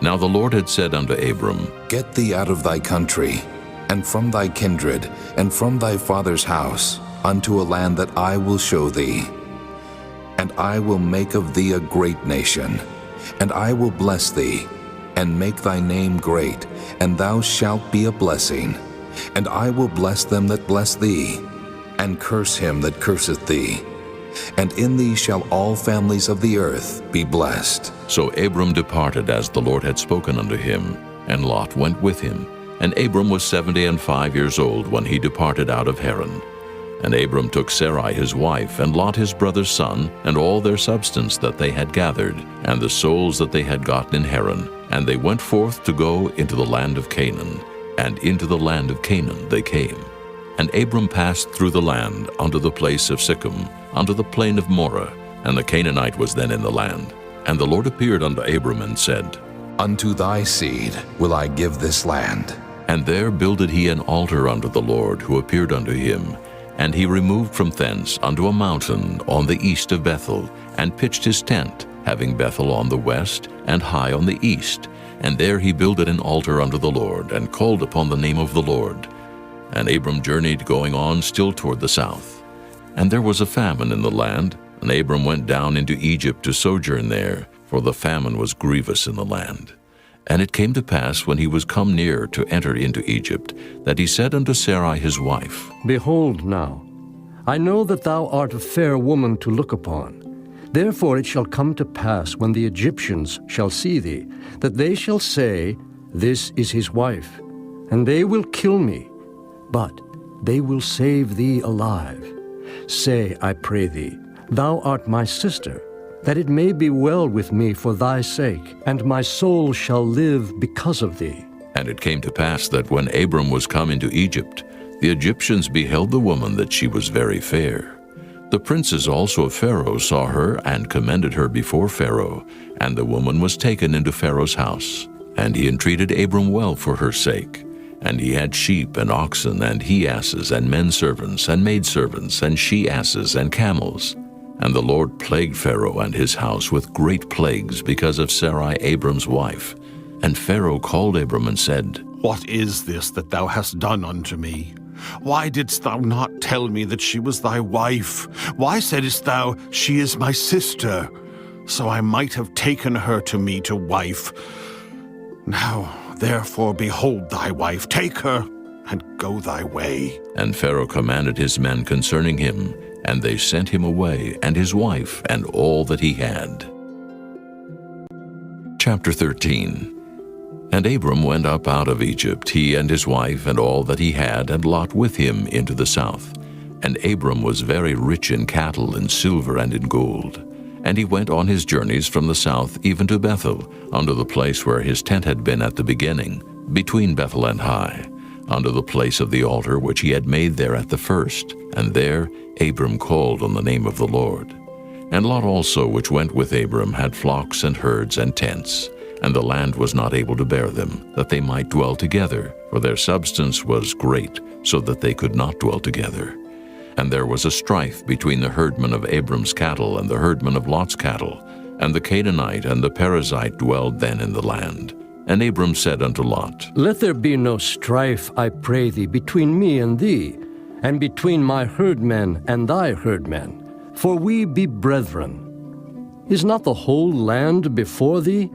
Now the Lord had said unto Abram, Get thee out of thy country, and from thy kindred, and from thy father's house, unto a land that I will show thee. And I will make of thee a great nation, and I will bless thee, and make thy name great, and thou shalt be a blessing. And I will bless them that bless thee, and curse him that curseth thee. And in thee shall all families of the earth be blessed. So Abram departed as the Lord had spoken unto him, and Lot went with him. And Abram was 75 years old when he departed out of Haran. And Abram took Sarai his wife, and Lot his brother's son, and all their substance that they had gathered, and the souls that they had gotten in Haran. And they went forth to go into the land of Canaan. And into the land of Canaan they came. And Abram passed through the land unto the place of Sichem, unto the plain of Moreh, and the Canaanite was then in the land. And the Lord appeared unto Abram and said, Unto thy seed will I give this land. And there builded he an altar unto the Lord, who appeared unto him. And he removed from thence unto a mountain on the east of Bethel, and pitched his tent, having Bethel on the west, and Hai on the east. And there he builded an altar unto the Lord, and called upon the name of the Lord. And Abram journeyed, going on still toward the south. And there was a famine in the land, and Abram went down into Egypt to sojourn there, for the famine was grievous in the land. And it came to pass, when he was come near to enter into Egypt, that he said unto Sarai his wife, Behold now, I know that thou art a fair woman to look upon. Therefore it shall come to pass, when the Egyptians shall see thee, that they shall say, This is his wife. And they will kill me, but they will save thee alive. Say, I pray thee, Thou art my sister, that it may be well with me for thy sake, and my soul shall live because of thee. And it came to pass that when Abram was come into Egypt, the Egyptians beheld the woman that she was very fair. The princes also of Pharaoh saw her, and commended her before Pharaoh, and the woman was taken into Pharaoh's house. And he entreated Abram well for her sake. And he had sheep and oxen, and he-asses, and men-servants, and maidservants, and she-asses, and camels. And the Lord plagued Pharaoh and his house with great plagues because of Sarai Abram's wife. And Pharaoh called Abram and said, What is this that thou hast done unto me? Why didst thou not tell me that she was thy wife? Why saidst thou, She is my sister? So I might have taken her to me to wife. Now, therefore, behold thy wife, take her, and go thy way. And Pharaoh commanded his men concerning him, and they sent him away, and his wife, and all that he had. Chapter 13. And Abram went up out of Egypt, he and his wife, and all that he had, and Lot with him into the south. And Abram was very rich in cattle, in silver, and in gold. And he went on his journeys from the south even to Bethel, unto the place where his tent had been at the beginning, between Bethel and Hai, unto the place of the altar which he had made there at the first. And there Abram called on the name of the Lord. And Lot also, which went with Abram, had flocks and herds and tents. And the land was not able to bear them, that they might dwell together, for their substance was great, so that they could not dwell together. And there was a strife between the herdmen of Abram's cattle and the herdmen of Lot's cattle. And the Canaanite and the Perizzite dwelled then in the land. And Abram said unto Lot, Let there be no strife, I pray thee, between me and thee, and between my herdmen and thy herdmen, for we be brethren. Is not the whole land before thee?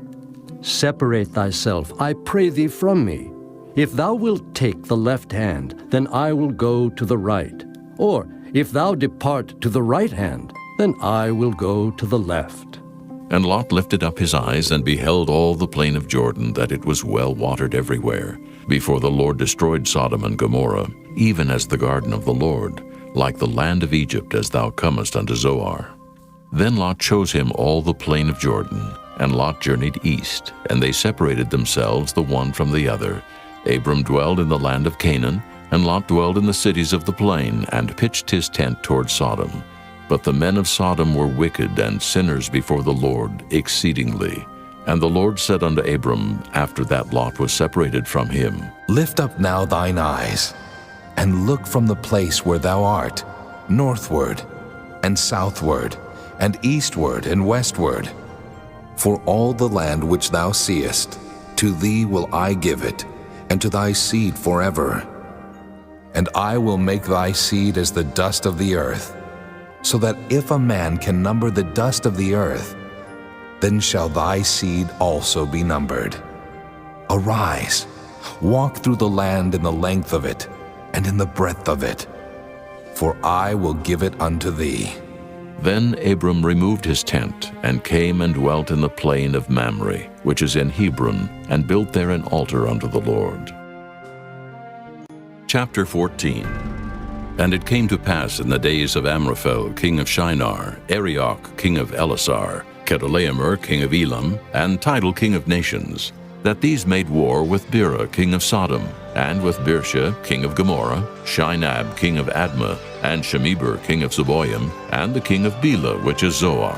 Separate thyself, I pray thee, from me. If thou wilt take the left hand, then I will go to the right. Or if thou depart to the right hand, then I will go to the left. And Lot lifted up his eyes, and beheld all the plain of Jordan, that it was well watered everywhere, before the Lord destroyed Sodom and Gomorrah, even as the garden of the Lord, like the land of Egypt, as thou comest unto Zoar. Then Lot chose him all the plain of Jordan, and Lot journeyed east, and they separated themselves the one from the other. Abram dwelled in the land of Canaan, and Lot dwelled in the cities of the plain, and pitched his tent toward Sodom. But the men of Sodom were wicked and sinners before the Lord exceedingly. And the Lord said unto Abram, after that Lot was separated from him, Lift up now thine eyes, and look from the place where thou art, northward, and southward, and eastward, and westward. For all the land which thou seest, to thee will I give it, and to thy seed forever. And I will make thy seed as the dust of the earth, so that if a man can number the dust of the earth, then shall thy seed also be numbered. Arise, walk through the land in the length of it, and in the breadth of it, for I will give it unto thee. Then Abram removed his tent, and came and dwelt in the plain of Mamre, which is in Hebron, and built there an altar unto the Lord. Chapter 14. And it came to pass in the days of Amraphel, king of Shinar, Arioch, king of Elasar, Chedorlaomer, king of Elam, and Tidal, king of nations, that these made war with Bera, king of Sodom, and with Birsha, king of Gomorrah, Shinab, king of Admah, and Shemeber, king of Zeboim, and the king of Bela, which is Zoar.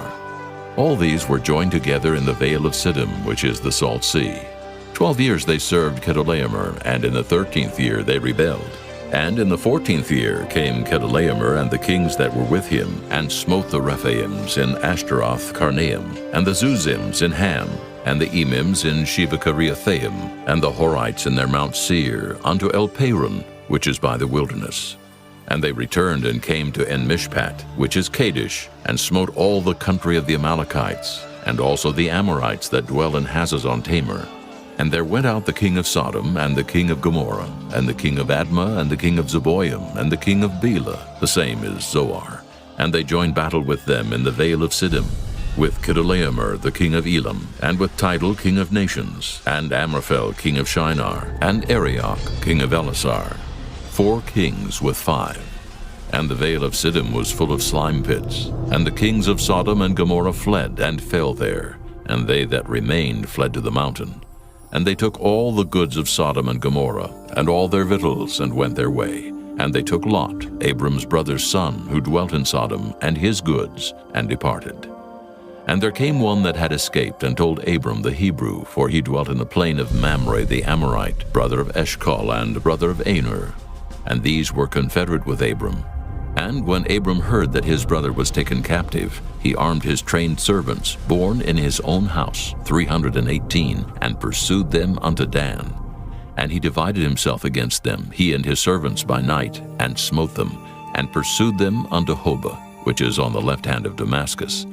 All these were joined together in the vale of Siddim, which is the Salt Sea. 12 years they served Chedorlaomer, and in the 13th year they rebelled. And in the 14th year came Chedorlaomer and the kings that were with him, and smote the Rephaims in Ashtaroth Karnaim, and the Zuzims in Ham, and the Emims in Shebekiriathaim, and the Horites in their Mount Seir, unto El Paran, which is by the wilderness. And they returned and came to En-Mishpat, which is Kadesh, and smote all the country of the Amalekites, and also the Amorites that dwell in Hazazon-Tamar. And there went out the king of Sodom, and the king of Gomorrah, and the king of Admah, and the king of Zeboim, and the king of Bela, the same is Zoar. And they joined battle with them in the vale of Siddim, with Chedorlaomer the king of Elam, and with Tidal king of nations, and Amraphel king of Shinar, and Arioch king of Elasar, 4 kings with 5. And the vale of Siddim was full of slime pits, and the kings of Sodom and Gomorrah fled and fell there, and they that remained fled to the mountain. And they took all the goods of Sodom and Gomorrah, and all their victuals, and went their way. And they took Lot, Abram's brother's son, who dwelt in Sodom, and his goods, and departed. And there came one that had escaped, and told Abram the Hebrew, for he dwelt in the plain of Mamre the Amorite, brother of Eshcol, and brother of Aner. And these were confederate with Abram. And when Abram heard that his brother was taken captive, he armed his trained servants, born in his own house, 318, and pursued them unto Dan. And he divided himself against them, he and his servants by night, and smote them, and pursued them unto Hobah, which is on the left hand of Damascus.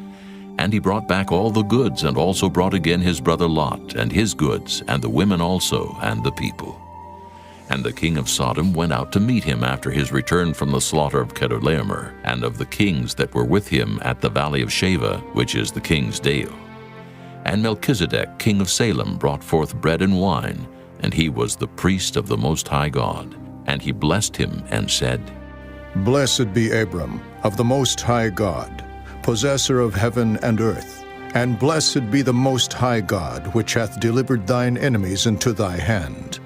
And he brought back all the goods, and also brought again his brother Lot, and his goods, and the women also, and the people. And the king of Sodom went out to meet him after his return from the slaughter of Chedorlaomer, and of the kings that were with him at the valley of Shaveh, which is the king's dale. And Melchizedek, king of Salem, brought forth bread and wine, and he was the priest of the Most High God. And he blessed him and said, Blessed be Abram, of the Most High God, possessor of heaven and earth, and blessed be the Most High God, which hath delivered thine enemies into thy hand.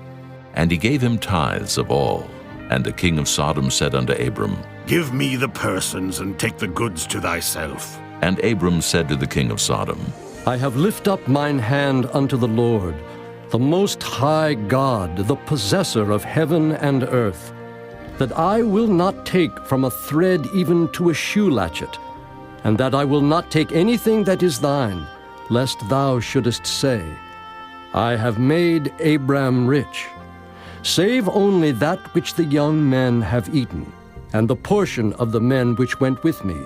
And he gave him tithes of all. And the king of Sodom said unto Abram, Give me the persons, and take the goods to thyself. And Abram said to the king of Sodom, I have lift up mine hand unto the Lord, the Most High God, the possessor of heaven and earth, that I will not take from a thread even to a shoe latchet, and that I will not take anything that is thine, lest thou shouldest say, I have made Abram rich, save only that which the young men have eaten, and the portion of the men which went with me,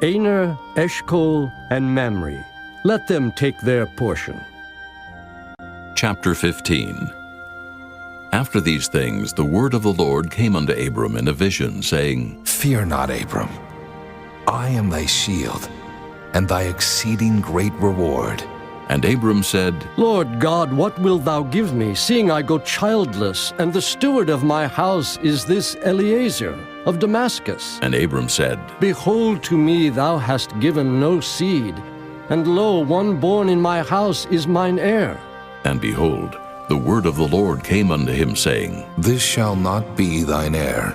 Aner, Eshcol, and Mamre. Let them take their portion. Chapter 15. After these things the word of the Lord came unto Abram in a vision, saying, Fear not, Abram. I am thy shield, and thy exceeding great reward. And Abram said, Lord God, what wilt thou give me, seeing I go childless, and the steward of my house is this Eliezer of Damascus? And Abram said, Behold, to me thou hast given no seed, and lo, one born in my house is mine heir. And behold, the word of the Lord came unto him, saying, This shall not be thine heir,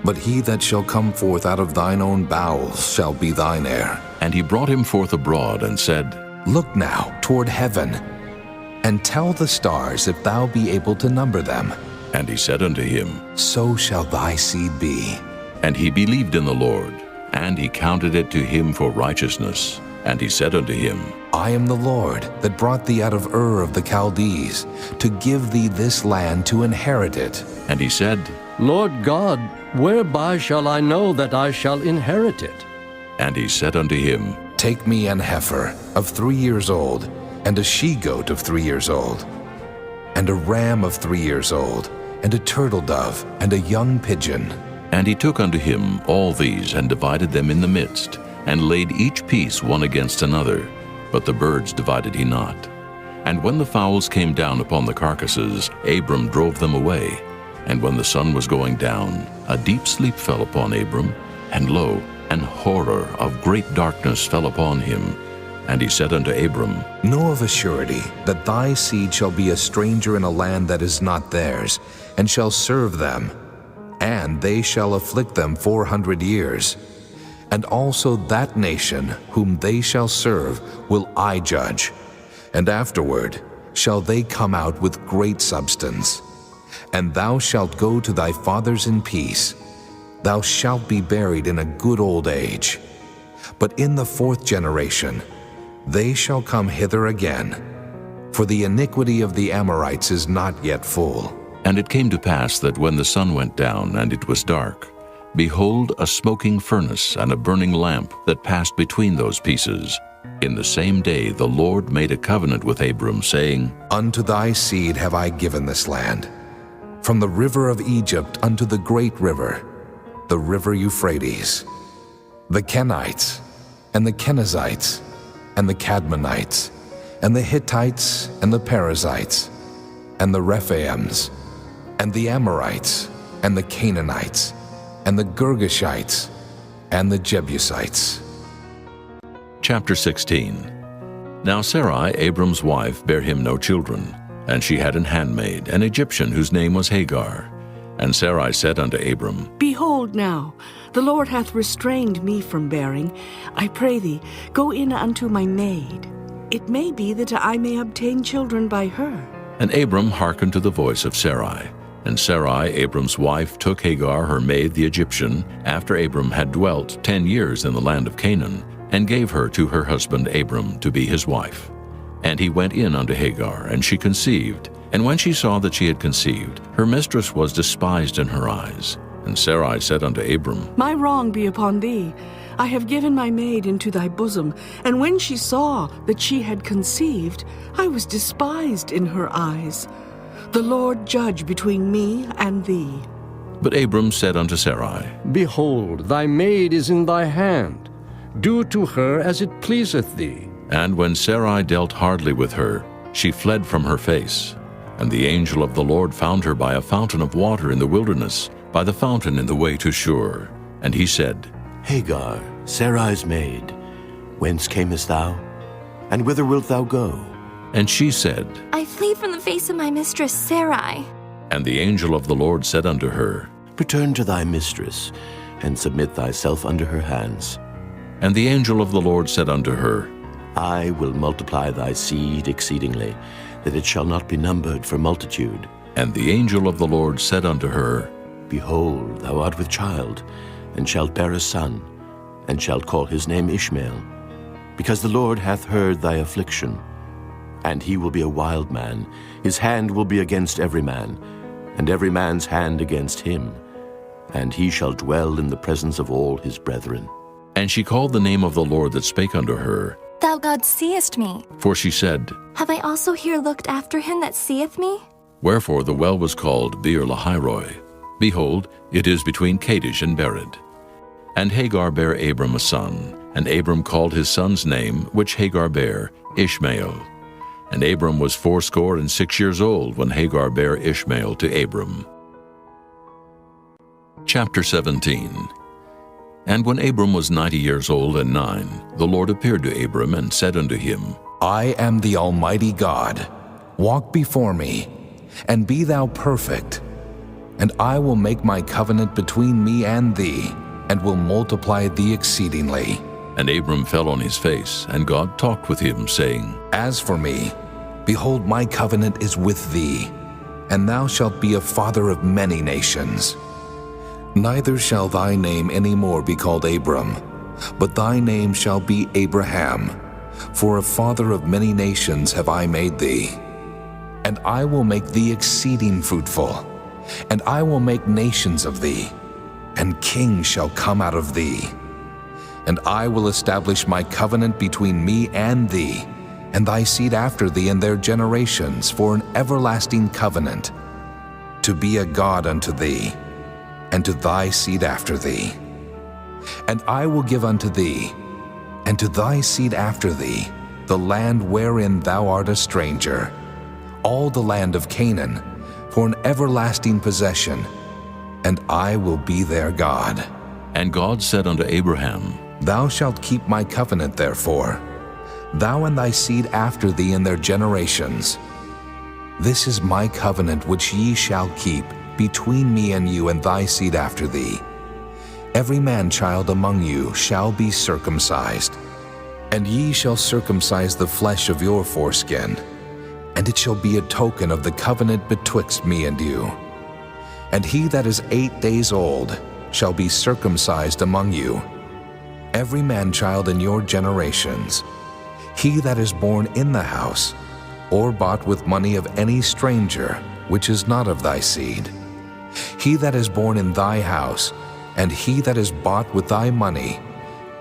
but he that shall come forth out of thine own bowels shall be thine heir. And he brought him forth abroad, and said, Look now toward heaven, and tell the stars if thou be able to number them. And he said unto him, So shall thy seed be. And he believed in the Lord, and he counted it to him for righteousness. And he said unto him, I am the Lord that brought thee out of Ur of the Chaldees, to give thee this land to inherit it. And he said, Lord God, whereby shall I know that I shall inherit it? And he said unto him, Take me an heifer of 3 years old, and a she-goat of 3 years old, and a ram of 3 years old, and a turtle dove, and a young pigeon. And he took unto him all these, and divided them in the midst, and laid each piece one against another, but the birds divided he not. And when the fowls came down upon the carcasses, Abram drove them away. And when the sun was going down, a deep sleep fell upon Abram, and lo, an horror of great darkness fell upon him. And he said unto Abram, Know of a surety that thy seed shall be a stranger in a land that is not theirs, and shall serve them, and they shall afflict them 400 years. And also that nation whom they shall serve will I judge, and afterward shall they come out with great substance. And thou shalt go to thy fathers in peace. Thou shalt be buried in a good old age. But in the 4th generation they shall come hither again, for the iniquity of the Amorites is not yet full. And it came to pass that when the sun went down and it was dark, behold, a smoking furnace and a burning lamp that passed between those pieces. In the same day the Lord made a covenant with Abram, saying, Unto thy seed have I given this land, from the river of Egypt unto the great river, the river Euphrates, the Kenites, and the Kenizzites, and the Cadmonites, and the Hittites, and the Perizzites, and the Rephaims, and the Amorites, and the Canaanites, and the Girgashites, and the Jebusites. Chapter 16. Now Sarai, Abram's wife, bare him no children, and she had an handmaid, an Egyptian, whose name was Hagar. And Sarai said unto Abram, Behold now, the Lord hath restrained me from bearing. I pray thee, go in unto my maid. It may be that I may obtain children by her. And Abram hearkened to the voice of Sarai. And Sarai, Abram's wife, took Hagar, her maid, the Egyptian, after Abram had dwelt 10 years in the land of Canaan, and gave her to her husband Abram to be his wife. And he went in unto Hagar, and she conceived. And when she saw that she had conceived, her mistress was despised in her eyes. And Sarai said unto Abram, My wrong be upon thee. I have given my maid into thy bosom. And when she saw that she had conceived, I was despised in her eyes. The Lord judge between me and thee. But Abram said unto Sarai, Behold, thy maid is in thy hand. Do to her as it pleaseth thee. And when Sarai dealt hardly with her, she fled from her face. And the angel of the Lord found her by a fountain of water in the wilderness, by the fountain in the way to Shur. And he said, Hagar, Sarai's maid, whence camest thou? And whither wilt thou go? And she said, I flee from the face of my mistress Sarai. And the angel of the Lord said unto her, Return to thy mistress, and submit thyself under her hands. And the angel of the Lord said unto her, I will multiply thy seed exceedingly, that it shall not be numbered for multitude. And the angel of the Lord said unto her, Behold, thou art with child, and shalt bear a son, and shalt call his name Ishmael, because the Lord hath heard thy affliction. And he will be a wild man, his hand will be against every man, and every man's hand against him, and he shall dwell in the presence of all his brethren. And she called the name of the Lord that spake unto her, Thou God seest me. for she said, Have I also here looked after him that seeth me? Wherefore the well was called Beer-lahai-roi. Behold, it is between Kadesh and Bered. And Hagar bare Abram a son, and Abram called his son's name, which Hagar bare, Ishmael. And Abram was 86 years old when Hagar bare Ishmael to Abram. Chapter 17. And when Abram was 90 years old and 9, the Lord appeared to Abram and said unto him, I am the Almighty God. Walk before me, and be thou perfect. And I will make my covenant between me and thee, and will multiply thee exceedingly. And Abram fell on his face, and God talked with him, saying, As for me, behold, my covenant is with thee, and thou shalt be a father of many nations. Neither shall thy name any more be called Abram, but thy name shall be Abraham, for a father of many nations have I made thee. And I will make thee exceeding fruitful, and I will make nations of thee, and kings shall come out of thee. And I will establish my covenant between me and thee, and thy seed after thee and their generations, for an everlasting covenant, to be a God unto thee, and to thy seed after thee. And I will give unto thee, and to thy seed after thee, the land wherein thou art a stranger, all the land of Canaan, for an everlasting possession, and I will be their God. And God said unto Abraham, Thou shalt keep my covenant therefore, thou and thy seed after thee in their generations. This is my covenant which ye shall keep between me and you and thy seed after thee. Every man-child among you shall be circumcised, and ye shall circumcise the flesh of your foreskin, and it shall be a token of the covenant betwixt me and you. And he that is 8 days old shall be circumcised among you, every man-child in your generations. He that is born in the house, or bought with money of any stranger, which is not of thy seed. He that is born in thy house, and he that is bought with thy money,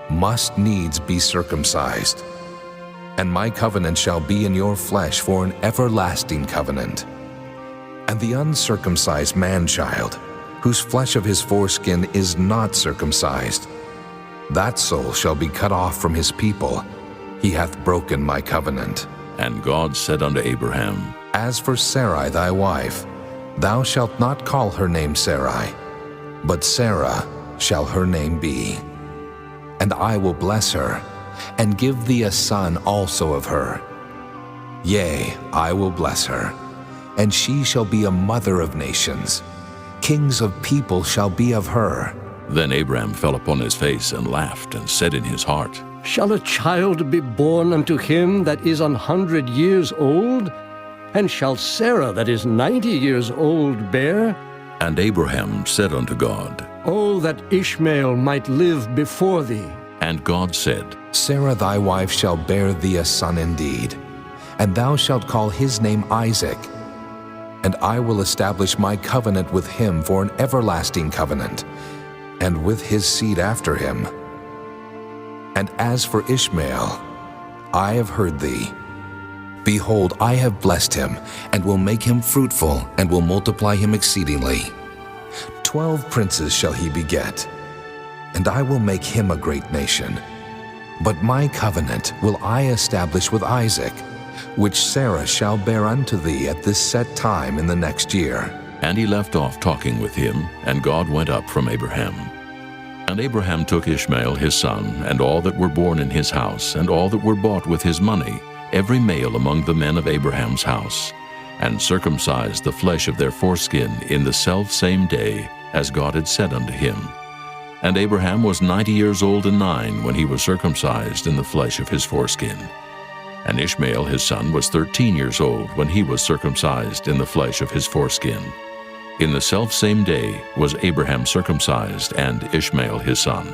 must needs be circumcised. And my covenant shall be in your flesh for an everlasting covenant. And the uncircumcised man-child, whose flesh of his foreskin is not circumcised, that soul shall be cut off from his people. He hath broken my covenant. And God said unto Abraham, As for Sarai thy wife, thou shalt not call her name Sarai, but Sarah shall her name be. And I will bless her, and give thee a son also of her. Yea, I will bless her, and she shall be a mother of nations. Kings of people shall be of her. Then Abraham fell upon his face and laughed, and said in his heart, Shall a child be born unto him that is 100 years old? And shall Sarah that is 90 years old bear? And Abraham said unto God, Oh, that Ishmael might live before thee. And God said, Sarah thy wife shall bear thee a son indeed, and thou shalt call his name Isaac. And I will establish my covenant with him for an everlasting covenant, and with his seed after him. And as for Ishmael, I have heard thee. Behold, I have blessed him, and will make him fruitful, and will multiply him exceedingly. 12 princes shall he beget, and I will make him a great nation. But my covenant will I establish with Isaac, which Sarah shall bear unto thee at this set time in the next year. And he left off talking with him, and God went up from Abraham. And Abraham took Ishmael his son, and all that were born in his house, and all that were bought with his money, every male among the men of Abraham's house, and circumcised the flesh of their foreskin in the selfsame day, as God had said unto him. And Abraham was 90 years old and 9 when he was circumcised in the flesh of his foreskin. And Ishmael his son was 13 years old when he was circumcised in the flesh of his foreskin. In the selfsame day was Abraham circumcised, and Ishmael his son.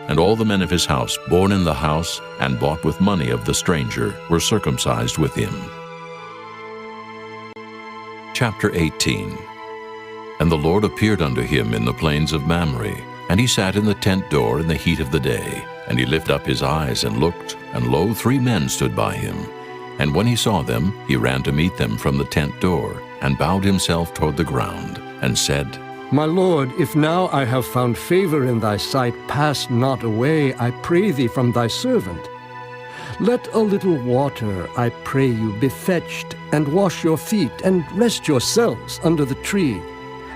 And all the men of his house, born in the house, and bought with money of the stranger, were circumcised with him. Chapter 18. And the Lord appeared unto him in the plains of Mamre, and he sat in the tent door in the heat of the day. And he lifted up his eyes and looked, and lo, 3 men stood by him. And when he saw them, he ran to meet them from the tent door, and bowed himself toward the ground, and said, My Lord, if now I have found favor in thy sight, pass not away, I pray thee, from thy servant. Let a little water, I pray you, be fetched, and wash your feet, and rest yourselves under the tree.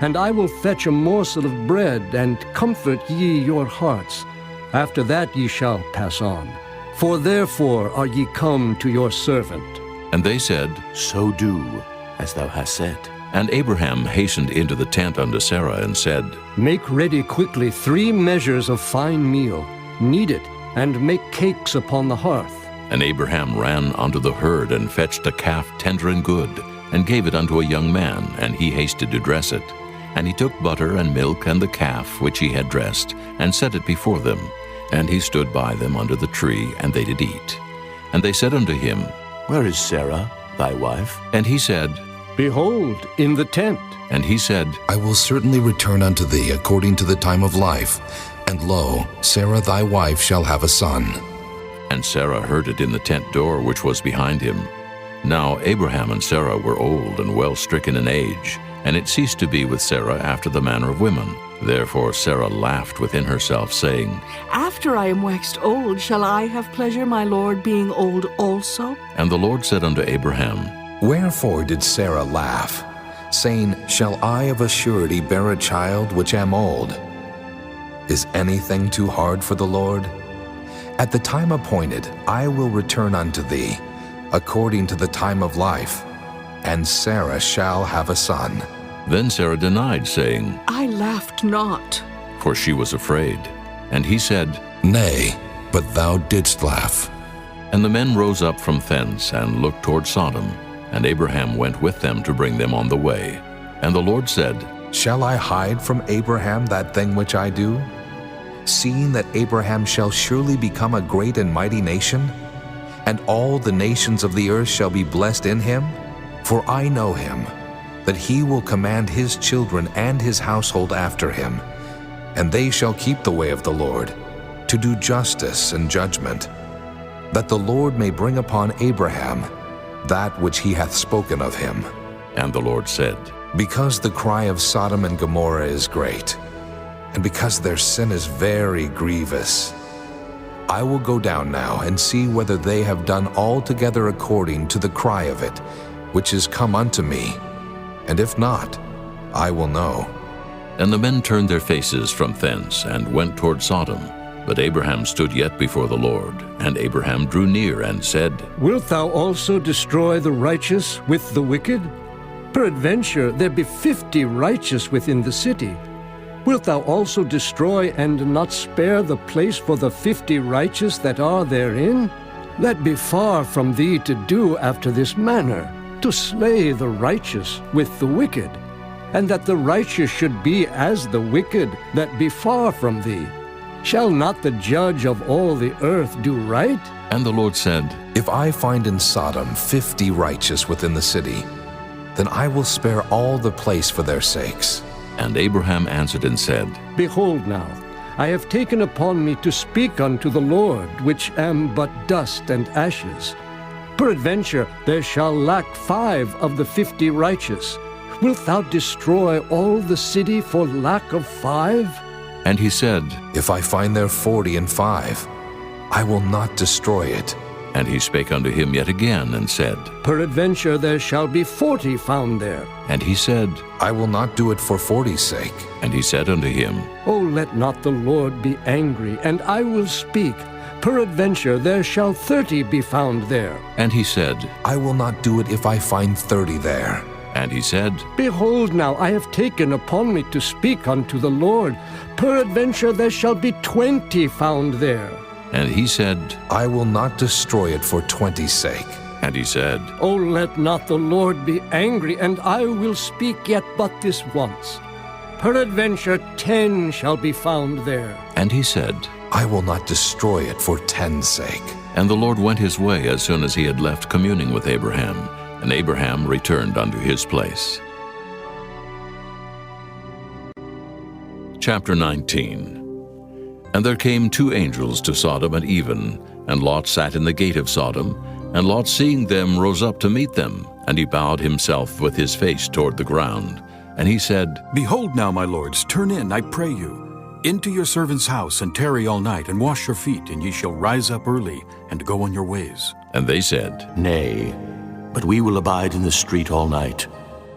And I will fetch a morsel of bread, and comfort ye your hearts. After that ye shall pass on. For therefore are ye come to your servant. And they said, So do as thou hast said. And Abraham hastened into the tent unto Sarah, and said, Make ready quickly 3 measures of fine meal, knead it, and make cakes upon the hearth. And Abraham ran unto the herd, and fetched a calf tender and good, and gave it unto a young man, and he hasted to dress it. And he took butter and milk and the calf which he had dressed, and set it before them. And he stood by them under the tree, and they did eat. And they said unto him, Where is Sarah, thy wife? And he said, Behold, in the tent. And he said, I will certainly return unto thee according to the time of life, and lo, Sarah thy wife shall have a son. And Sarah heard it in the tent door which was behind him. Now Abraham and Sarah were old and well stricken in age, and it ceased to be with Sarah after the manner of women. Therefore Sarah laughed within herself, saying, After I am waxed old, shall I have pleasure, my Lord, being old also? And the Lord said unto Abraham, Wherefore did Sarah laugh? saying, Shall I of a surety bear a child which am old? Is anything too hard for the Lord? At the time appointed I will return unto thee, according to the time of life, and Sarah shall have a son. Then Sarah denied, saying, I laughed not. for she was afraid. And he said, Nay, but thou didst laugh. And the men rose up from thence and looked toward Sodom, and Abraham went with them to bring them on the way. And the Lord said, Shall I hide from Abraham that thing which I do? Seeing that Abraham shall surely become a great and mighty nation, and all the nations of the earth shall be blessed in him? For I know him, that he will command his children and his household after him, and they shall keep the way of the Lord, to do justice and judgment, that the Lord may bring upon Abraham that which he hath spoken of him. And the Lord said, Because the cry of Sodom and Gomorrah is great, and because their sin is very grievous, I will go down now and see whether they have done altogether according to the cry of it, which is come unto me, and if not, I will know. And the men turned their faces from thence and went toward Sodom. But Abraham stood yet before the Lord, and Abraham drew near and said, Wilt thou also destroy the righteous with the wicked? Peradventure there be 50 righteous within the city. Wilt thou also destroy and not spare the place for the 50 righteous that are therein? That be far from thee to do after this manner, to slay the righteous with the wicked, and that the righteous should be as the wicked that be far from thee. Shall not the judge of all the earth do right? And the Lord said, If I find in Sodom 50 righteous within the city, then I will spare all the place for their sakes. And Abraham answered and said, Behold now, I have taken upon me to speak unto the Lord, which am but dust and ashes. Peradventure there shall lack 5 of the 50 righteous. Wilt thou destroy all the city for lack of 5? And he said, If I find there 45, I will not destroy it. And he spake unto him yet again, and said, Peradventure there shall be 40 found there. And he said, I will not do it for 40's sake. And he said unto him, O let not the Lord be angry, and I will speak. Peradventure there shall 30 be found there. And he said, I will not do it if I find 30 there. And he said, Behold now, I have taken upon me to speak unto the Lord. Peradventure there shall be 20 found there. And he said, I will not destroy it for 20's sake. And he said, O let not the Lord be angry, and I will speak yet but this once. Peradventure 10 shall be found there. And he said, I will not destroy it for 10's sake. And the Lord went his way as soon as he had left communing with Abraham. And Abraham returned unto his place. Chapter 19. And there came 2 angels to Sodom at even, and Lot sat in the gate of Sodom. And Lot, seeing them, rose up to meet them, and he bowed himself with his face toward the ground. And he said, Behold now, my lords, turn in, I pray you, into your servant's house, and tarry all night, and wash your feet, and ye shall rise up early, and go on your ways. And they said, Nay, but we will abide in the street all night.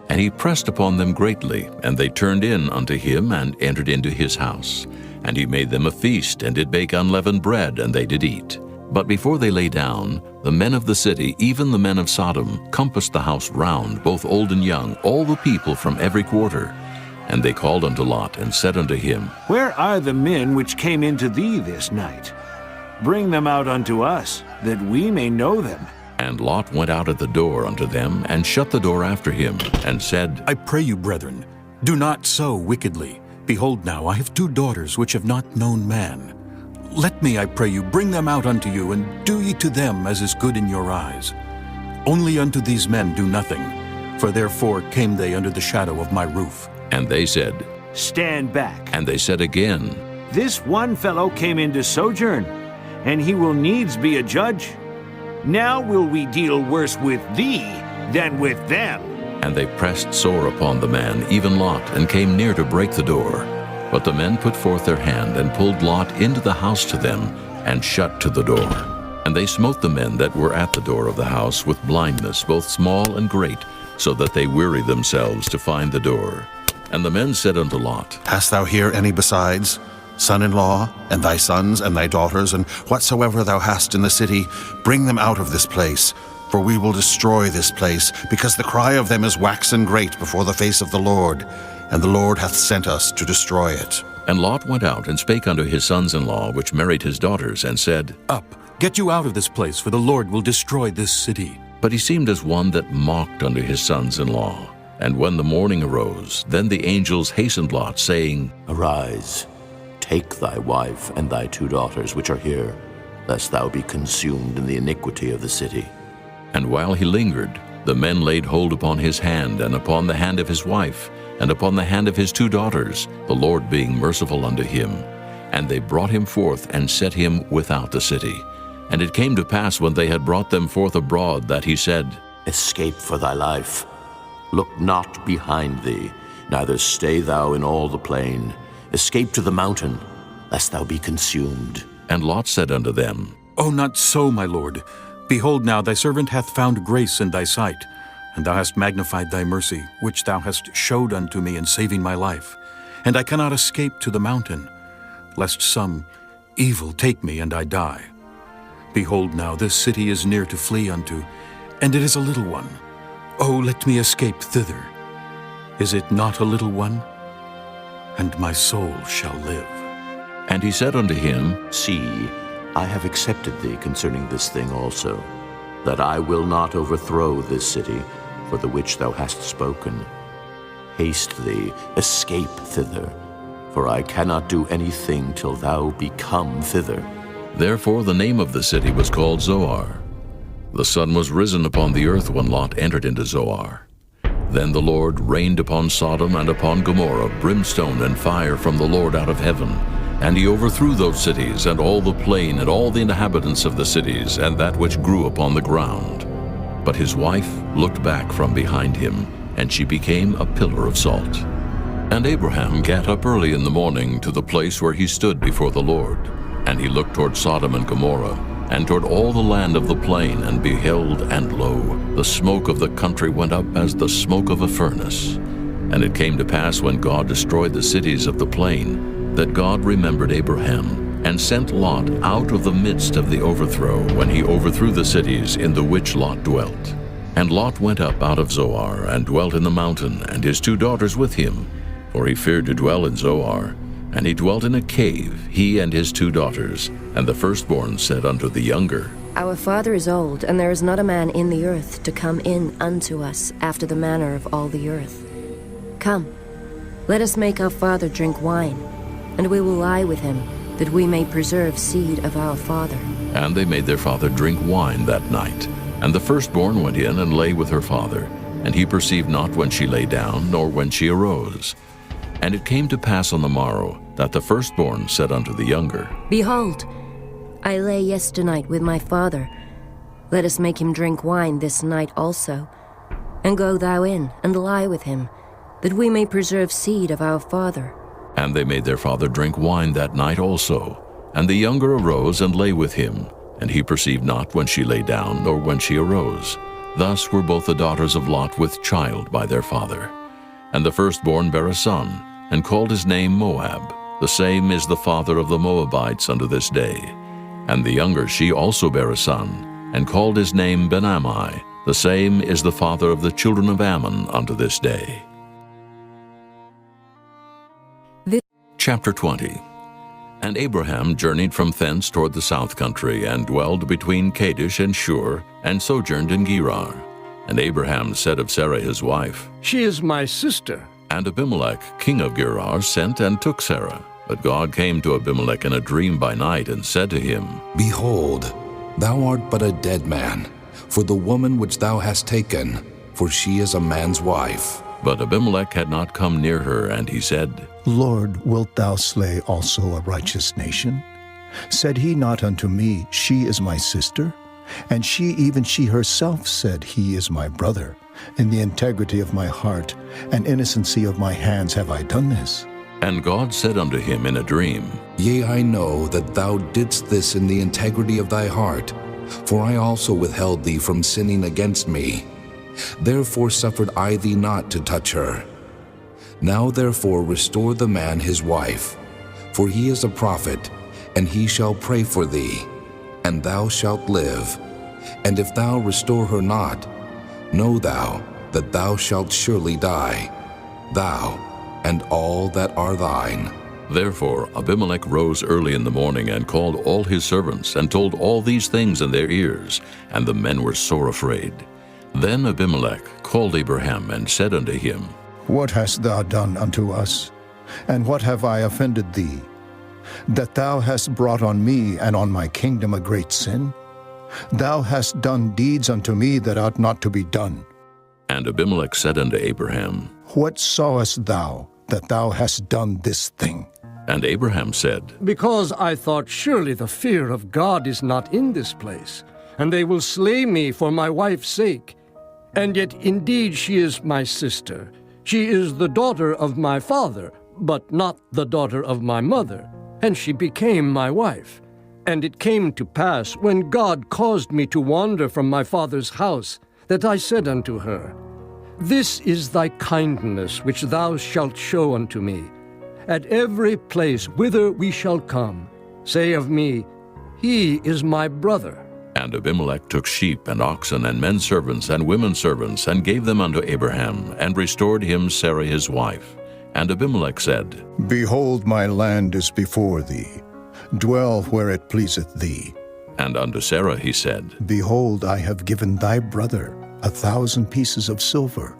And he pressed upon them greatly, and they turned in unto him, and entered into his house. And he made them a feast, and did bake unleavened bread, and they did eat. But before they lay down, the men of the city, even the men of Sodom, compassed the house round, both old and young, all the people from every quarter. And they called unto Lot, and said unto him, Where are the men which came into thee this night? Bring them out unto us, that we may know them. And Lot went out at the door unto them, and shut the door after him, and said, I pray you, brethren, do not so wickedly. Behold now, I have 2 daughters which have not known man. Let me, I pray you, bring them out unto you, and do ye to them as is good in your eyes. Only unto these men do nothing, for therefore came they under the shadow of my roof. And they said, Stand back. And they said again, This one fellow came in to sojourn, and he will needs be a judge. Now will we deal worse with thee than with them. And they pressed sore upon the man, even Lot, and came near to break the door. But the men put forth their hand, and pulled Lot into the house to them, and shut to the door. And they smote the men that were at the door of the house with blindness, both small and great, so that they weary themselves to find the door. And the men said unto Lot, Hast thou here any besides, son-in-law, and thy sons and thy daughters, and whatsoever thou hast in the city, bring them out of this place, for we will destroy this place, because the cry of them is waxen great before the face of the Lord, and the Lord hath sent us to destroy it. And Lot went out and spake unto his sons-in-law, which married his daughters, and said, Up, get you out of this place, for the Lord will destroy this city. But he seemed as one that mocked unto his sons-in-law. And when the morning arose, then the angels hastened Lot, saying, Arise, take thy wife and thy 2 daughters which are here, lest thou be consumed in the iniquity of the city. And while he lingered, the men laid hold upon his hand, and upon the hand of his wife, and upon the hand of his 2 daughters, the Lord being merciful unto him. And they brought him forth, and set him without the city. And it came to pass, when they had brought them forth abroad, that he said, Escape for thy life. Look not behind thee, neither stay thou in all the plain. Escape to the mountain, lest thou be consumed. And Lot said unto them, Oh, not so, my lord. Behold now, thy servant hath found grace in thy sight, and thou hast magnified thy mercy, which thou hast showed unto me in saving my life. And I cannot escape to the mountain, lest some evil take me and I die. Behold now, this city is near to flee unto, and it is a little one. Oh, let me escape thither. Is it not a little one? And my soul shall live. And he said unto him, See, I have accepted thee concerning this thing also, that I will not overthrow this city, for the which thou hast spoken. Haste thee, escape thither, for I cannot do anything till thou be come thither. Therefore the name of the city was called Zoar. The sun was risen upon the earth when Lot entered into Zoar. Then the Lord rained upon Sodom and upon Gomorrah brimstone and fire from the Lord out of heaven. And he overthrew those cities, and all the plain, and all the inhabitants of the cities, and that which grew upon the ground. But his wife looked back from behind him, and she became a pillar of salt. And Abraham gat up early in the morning to the place where he stood before the Lord. And he looked toward Sodom and Gomorrah, and toward all the land of the plain, and beheld, and lo, the smoke of the country went up as the smoke of a furnace. And it came to pass, when God destroyed the cities of the plain, that God remembered Abraham, and sent Lot out of the midst of the overthrow, when he overthrew the cities in the which Lot dwelt. And Lot went up out of Zoar, and dwelt in the mountain, and his 2 daughters with him, for he feared to dwell in Zoar. And he dwelt in a cave, he and his 2 daughters. And the firstborn said unto the younger, Our father is old, and there is not a man in the earth to come in unto us after the manner of all the earth. Come, let us make our father drink wine, and we will lie with him, that we may preserve seed of our father. And they made their father drink wine that night. And the firstborn went in and lay with her father, and he perceived not when she lay down, nor when she arose. And it came to pass on the morrow, that the firstborn said unto the younger, Behold, I lay yesternight with my father. Let us make him drink wine this night also. And go thou in, and lie with him, that we may preserve seed of our father. And they made their father drink wine that night also. And the younger arose and lay with him, and he perceived not when she lay down, nor when she arose. Thus were both the daughters of Lot with child by their father. And the firstborn bare a son, and called his name Moab. The same is the father of the Moabites unto this day. And the younger she also bare a son, and called his name Ben-Ammi. The same is the father of the children of Ammon unto this day. Chapter 20. And Abraham journeyed from thence toward the south country, and dwelled between Kadesh and Shur, and sojourned in Gerar. And Abraham said of Sarah his wife, She is my sister. And Abimelech king of Gerar sent and took Sarah. But God came to Abimelech in a dream by night, and said to him, Behold, thou art but a dead man, for the woman which thou hast taken, for she is a man's wife. But Abimelech had not come near her, and he said, Lord, wilt thou slay also a righteous nation? Said he not unto me, She is my sister? And even she herself said, He is my brother. In the integrity of my heart and innocency of my hands have I done this. And God said unto him in a dream, Yea, I know that thou didst this in the integrity of thy heart, for I also withheld thee from sinning against me. Therefore suffered I thee not to touch her. Now therefore restore the man his wife, for he is a prophet, and he shall pray for thee, and thou shalt live. And if thou restore her not, know thou that thou shalt surely die, thou and all that are thine. Therefore Abimelech rose early in the morning and called all his servants and told all these things in their ears, and the men were sore afraid. Then Abimelech called Abraham and said unto him, What hast thou done unto us? And what have I offended thee, that thou hast brought on me and on my kingdom a great sin? Thou hast done deeds unto me that ought not to be done. And Abimelech said unto Abraham, What sawest thou that thou hast done this thing? And Abraham said, Because I thought, surely the fear of God is not in this place, and they will slay me for my wife's sake. And yet indeed she is my sister. She is the daughter of my father, but not the daughter of my mother, and she became my wife. And it came to pass, when God caused me to wander from my father's house, that I said unto her, This is thy kindness which thou shalt show unto me. At every place whither we shall come, say of me, He is my brother. And Abimelech took sheep and oxen and men servants and women servants, and gave them unto Abraham, and restored him Sarah his wife. And Abimelech said, Behold, my land is before thee. Dwell where it pleaseth thee. And unto Sarah he said, Behold, I have given thy brother 1,000 pieces of silver.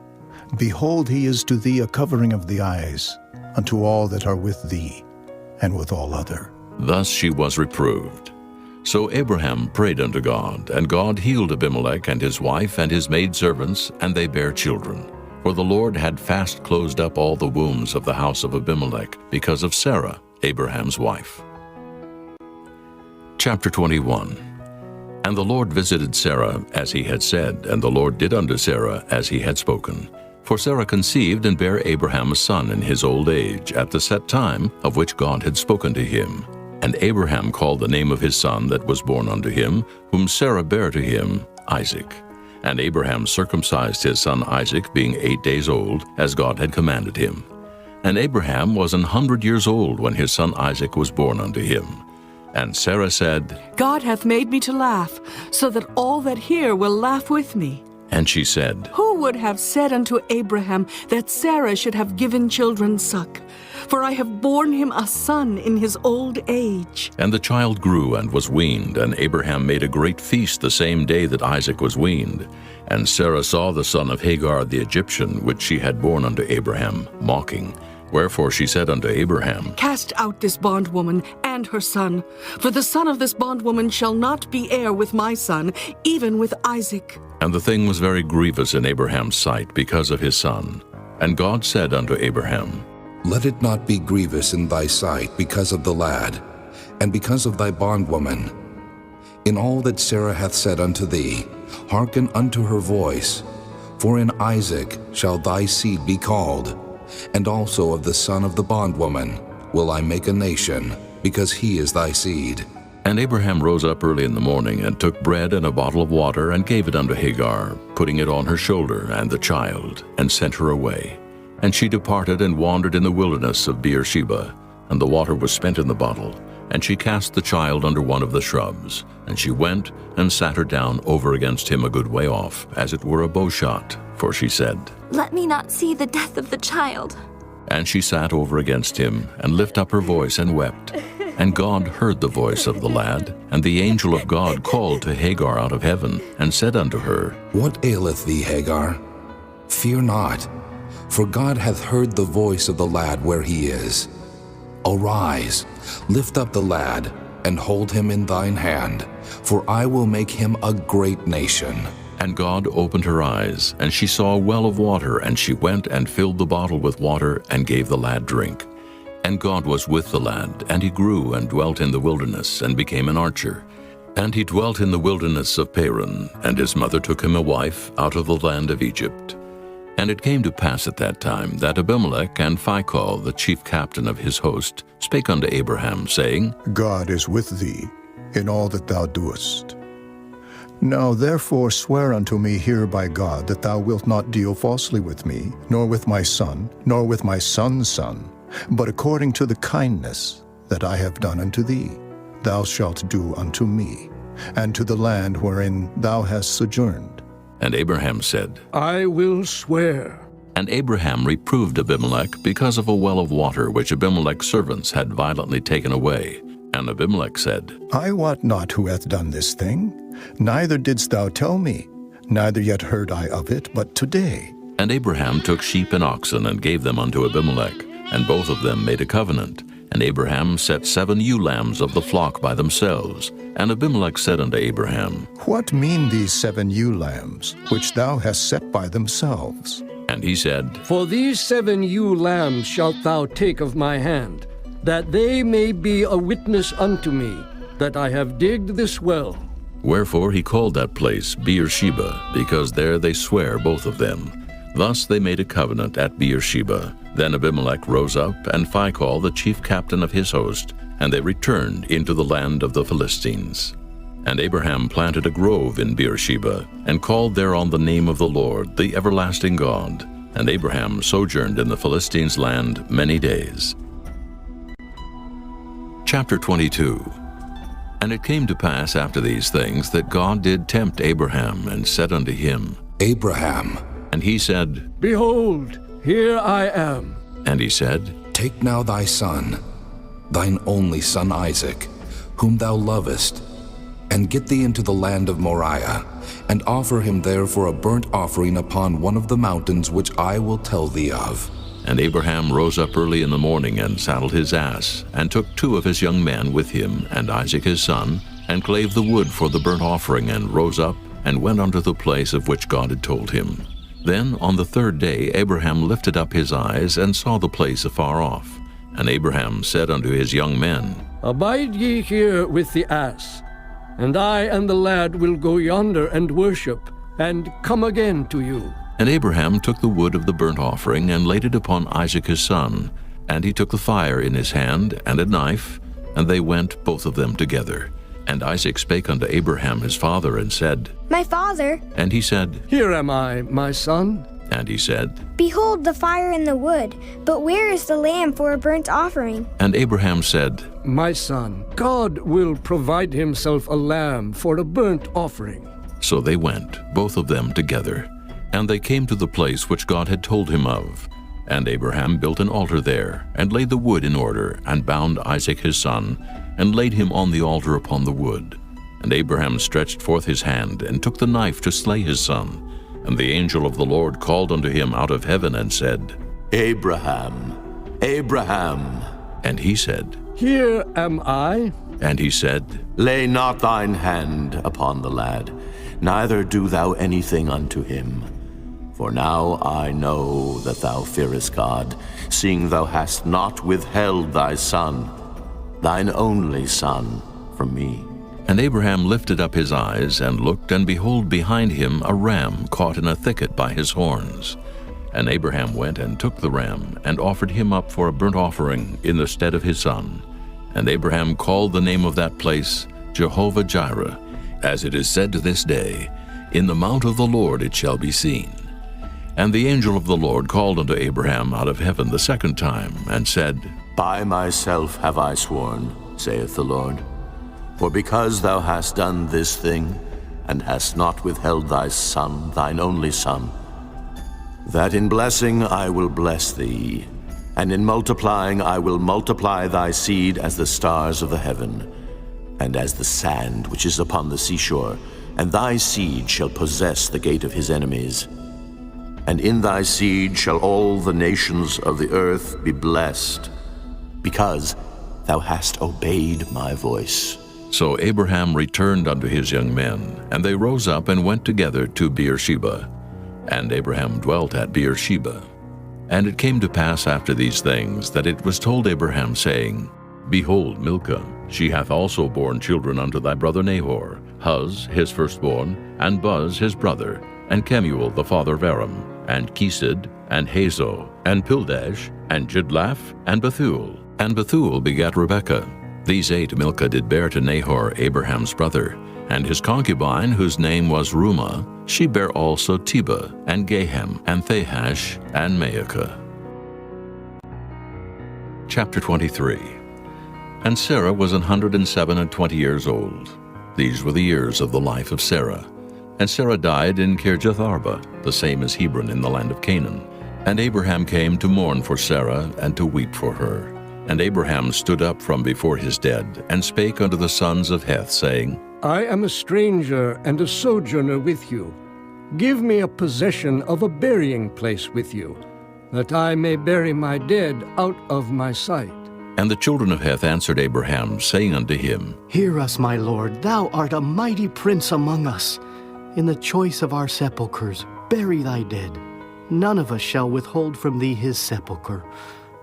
Behold, he is to thee a covering of the eyes, unto all that are with thee, and with all other. Thus she was reproved. So Abraham prayed unto God, and God healed Abimelech and his wife and his maidservants, and they bare children. For the Lord had fast closed up all the wombs of the house of Abimelech, because of Sarah, Abraham's wife. Chapter 21. And the Lord visited Sarah as he had said, and the Lord did unto Sarah as he had spoken. For Sarah conceived and bare Abraham a son in his old age, at the set time of which God had spoken to him. And Abraham called the name of his son that was born unto him, whom Sarah bare to him, Isaac. And Abraham circumcised his son Isaac, being 8 days old, as God had commanded him. And Abraham was 100 years old when his son Isaac was born unto him. And Sarah said, God hath made me to laugh, so that all that hear will laugh with me. And she said, Who would have said unto Abraham that Sarah should have given children suck? For I have borne him a son in his old age. And the child grew and was weaned, and Abraham made a great feast the same day that Isaac was weaned. And Sarah saw the son of Hagar the Egyptian, which she had borne unto Abraham, mocking. Wherefore she said unto Abraham, Cast out this bondwoman and her son, for the son of this bondwoman shall not be heir with my son, even with Isaac. And the thing was very grievous in Abraham's sight because of his son. And God said unto Abraham, Let it not be grievous in thy sight because of the lad, and because of thy bondwoman. In all that Sarah hath said unto thee, hearken unto her voice. For in Isaac shall thy seed be called, and also of the son of the bondwoman will I make a nation, because he is thy seed. And Abraham rose up early in the morning, and took bread and a bottle of water, and gave it unto Hagar, putting it on her shoulder and the child, and sent her away. And she departed and wandered in the wilderness of Beersheba, and the water was spent in the bottle. And she cast the child under one of the shrubs. And she went and sat her down over against him a good way off, as it were a bowshot. For she said, Let me not see the death of the child. And she sat over against him, and lifted up her voice and wept. And God heard the voice of the lad. And the angel of God called to Hagar out of heaven, and said unto her, What aileth thee, Hagar? Fear not, for God hath heard the voice of the lad where he is. Arise, lift up the lad, and hold him in thine hand, for I will make him a great nation. And God opened her eyes, and she saw a well of water, and she went and filled the bottle with water, and gave the lad drink. And God was with the lad, and he grew and dwelt in the wilderness, and became an archer. And he dwelt in the wilderness of Paran, and his mother took him a wife out of the land of Egypt. And it came to pass at that time that Abimelech and Phicol, the chief captain of his host, spake unto Abraham, saying, God is with thee in all that thou doest. Now therefore swear unto me here by God that thou wilt not deal falsely with me, nor with my son, nor with my son's son, but according to the kindness that I have done unto thee, thou shalt do unto me, and to the land wherein thou hast sojourned. And Abraham said, I will swear. And Abraham reproved Abimelech because of a well of water which Abimelech's servants had violently taken away. And Abimelech said, I wot not who hath done this thing, neither didst thou tell me, neither yet heard I of it, but today. And Abraham took sheep and oxen and gave them unto Abimelech, and both of them made a covenant. And Abraham set 7 ewe lambs of the flock by themselves. And Abimelech said unto Abraham, What mean these 7 ewe lambs, which thou hast set by themselves? And he said, For these 7 ewe lambs shalt thou take of my hand, that they may be a witness unto me, that I have digged this well. Wherefore he called that place Beersheba, because there they sware both of them. Thus they made a covenant at Beersheba. Then Abimelech rose up, and Phicol the chief captain of his host, and they returned into the land of the Philistines. And Abraham planted a grove in Beersheba, and called thereon the name of the Lord, the everlasting God. And Abraham sojourned in the Philistines' land many days. Chapter 22. And it came to pass after these things that God did tempt Abraham, and said unto him, Abraham. And he said, Behold, here I am. And he said, Take now thy son, thine only son Isaac, whom thou lovest, and get thee into the land of Moriah, and offer him there for a burnt offering upon one of the mountains which I will tell thee of. And Abraham rose up early in the morning, and saddled his ass, and took 2 of his young men with him, and Isaac his son, and clave the wood for the burnt offering, and rose up, and went unto the place of which God had told him. Then on the 3rd day Abraham lifted up his eyes, and saw the place afar off. And Abraham said unto his young men, Abide ye here with the ass, and I and the lad will go yonder and worship, and come again to you. And Abraham took the wood of the burnt offering, and laid it upon Isaac his son. And he took the fire in his hand, and a knife, and they went both of them together. And Isaac spake unto Abraham his father, and said, My father. And he said, Here am I, my son. And he said, Behold the fire and the wood, but where is the lamb for a burnt offering? And Abraham said, My son, God will provide himself a lamb for a burnt offering. So they went, both of them together. And they came to the place which God had told him of. And Abraham built an altar there, and laid the wood in order, and bound Isaac his son, and laid him on the altar upon the wood. And Abraham stretched forth his hand, and took the knife to slay his son. And the angel of the Lord called unto him out of heaven, and said, Abraham, Abraham. And he said, Here am I. And he said, Lay not thine hand upon the lad, neither do thou anything unto him. For now I know that thou fearest God, seeing thou hast not withheld thy son, thine only son, from me. And Abraham lifted up his eyes, and looked, and behold behind him a ram caught in a thicket by his horns. And Abraham went and took the ram, and offered him up for a burnt offering in the stead of his son. And Abraham called the name of that place Jehovah-Jireh, as it is said to this day, In the mount of the Lord it shall be seen. And the angel of the Lord called unto Abraham out of heaven the 2nd time, and said, By myself have I sworn, saith the Lord, for because thou hast done this thing, and hast not withheld thy son, thine only son, that in blessing I will bless thee, and in multiplying I will multiply thy seed as the stars of the heaven, and as the sand which is upon the seashore, and thy seed shall possess the gate of his enemies. And in thy seed shall all the nations of the earth be blessed, because thou hast obeyed my voice. So Abraham returned unto his young men, and they rose up and went together to Beersheba. And Abraham dwelt at Beersheba. And it came to pass after these things, that it was told Abraham, saying, Behold, Milcah, she hath also borne children unto thy brother Nahor, Huz his firstborn, and Buz his brother, and Kemuel the father of Aram, and Kesed, and Hazo, and Pildash, and Jidlaph, and Bethuel. And Bethuel begat Rebekah. These 8 Milcah did bear to Nahor, Abraham's brother. And his concubine, whose name was Rumah, she bare also Teba, and Gahem, and Thahash, and Maacah. Chapter 23. And Sarah was 127 years old. These were the years of the life of Sarah. And Sarah died in Kirjath-arba, the same as Hebron in the land of Canaan. And Abraham came to mourn for Sarah, and to weep for her. And Abraham stood up from before his dead, and spake unto the sons of Heth, saying, I am a stranger and a sojourner with you. Give me a possession of a burying place with you, that I may bury my dead out of my sight. And the children of Heth answered Abraham, saying unto him, Hear us, my lord, thou art a mighty prince among us. In the choice of our sepulchres, bury thy dead. None of us shall withhold from thee his sepulchre,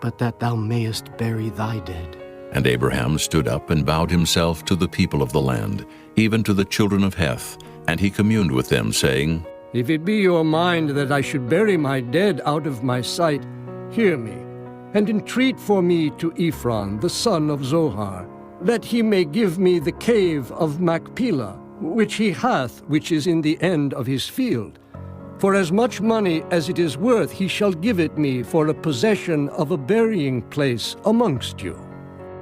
but that thou mayest bury thy dead. And Abraham stood up and bowed himself to the people of the land, even to the children of Heth, and he communed with them, saying, If it be your mind that I should bury my dead out of my sight, hear me, and entreat for me to Ephron, the son of Zohar, that he may give me the cave of Machpelah, which he hath, which is in the end of his field. For as much money as it is worth he shall give it me for a possession of a burying place amongst you.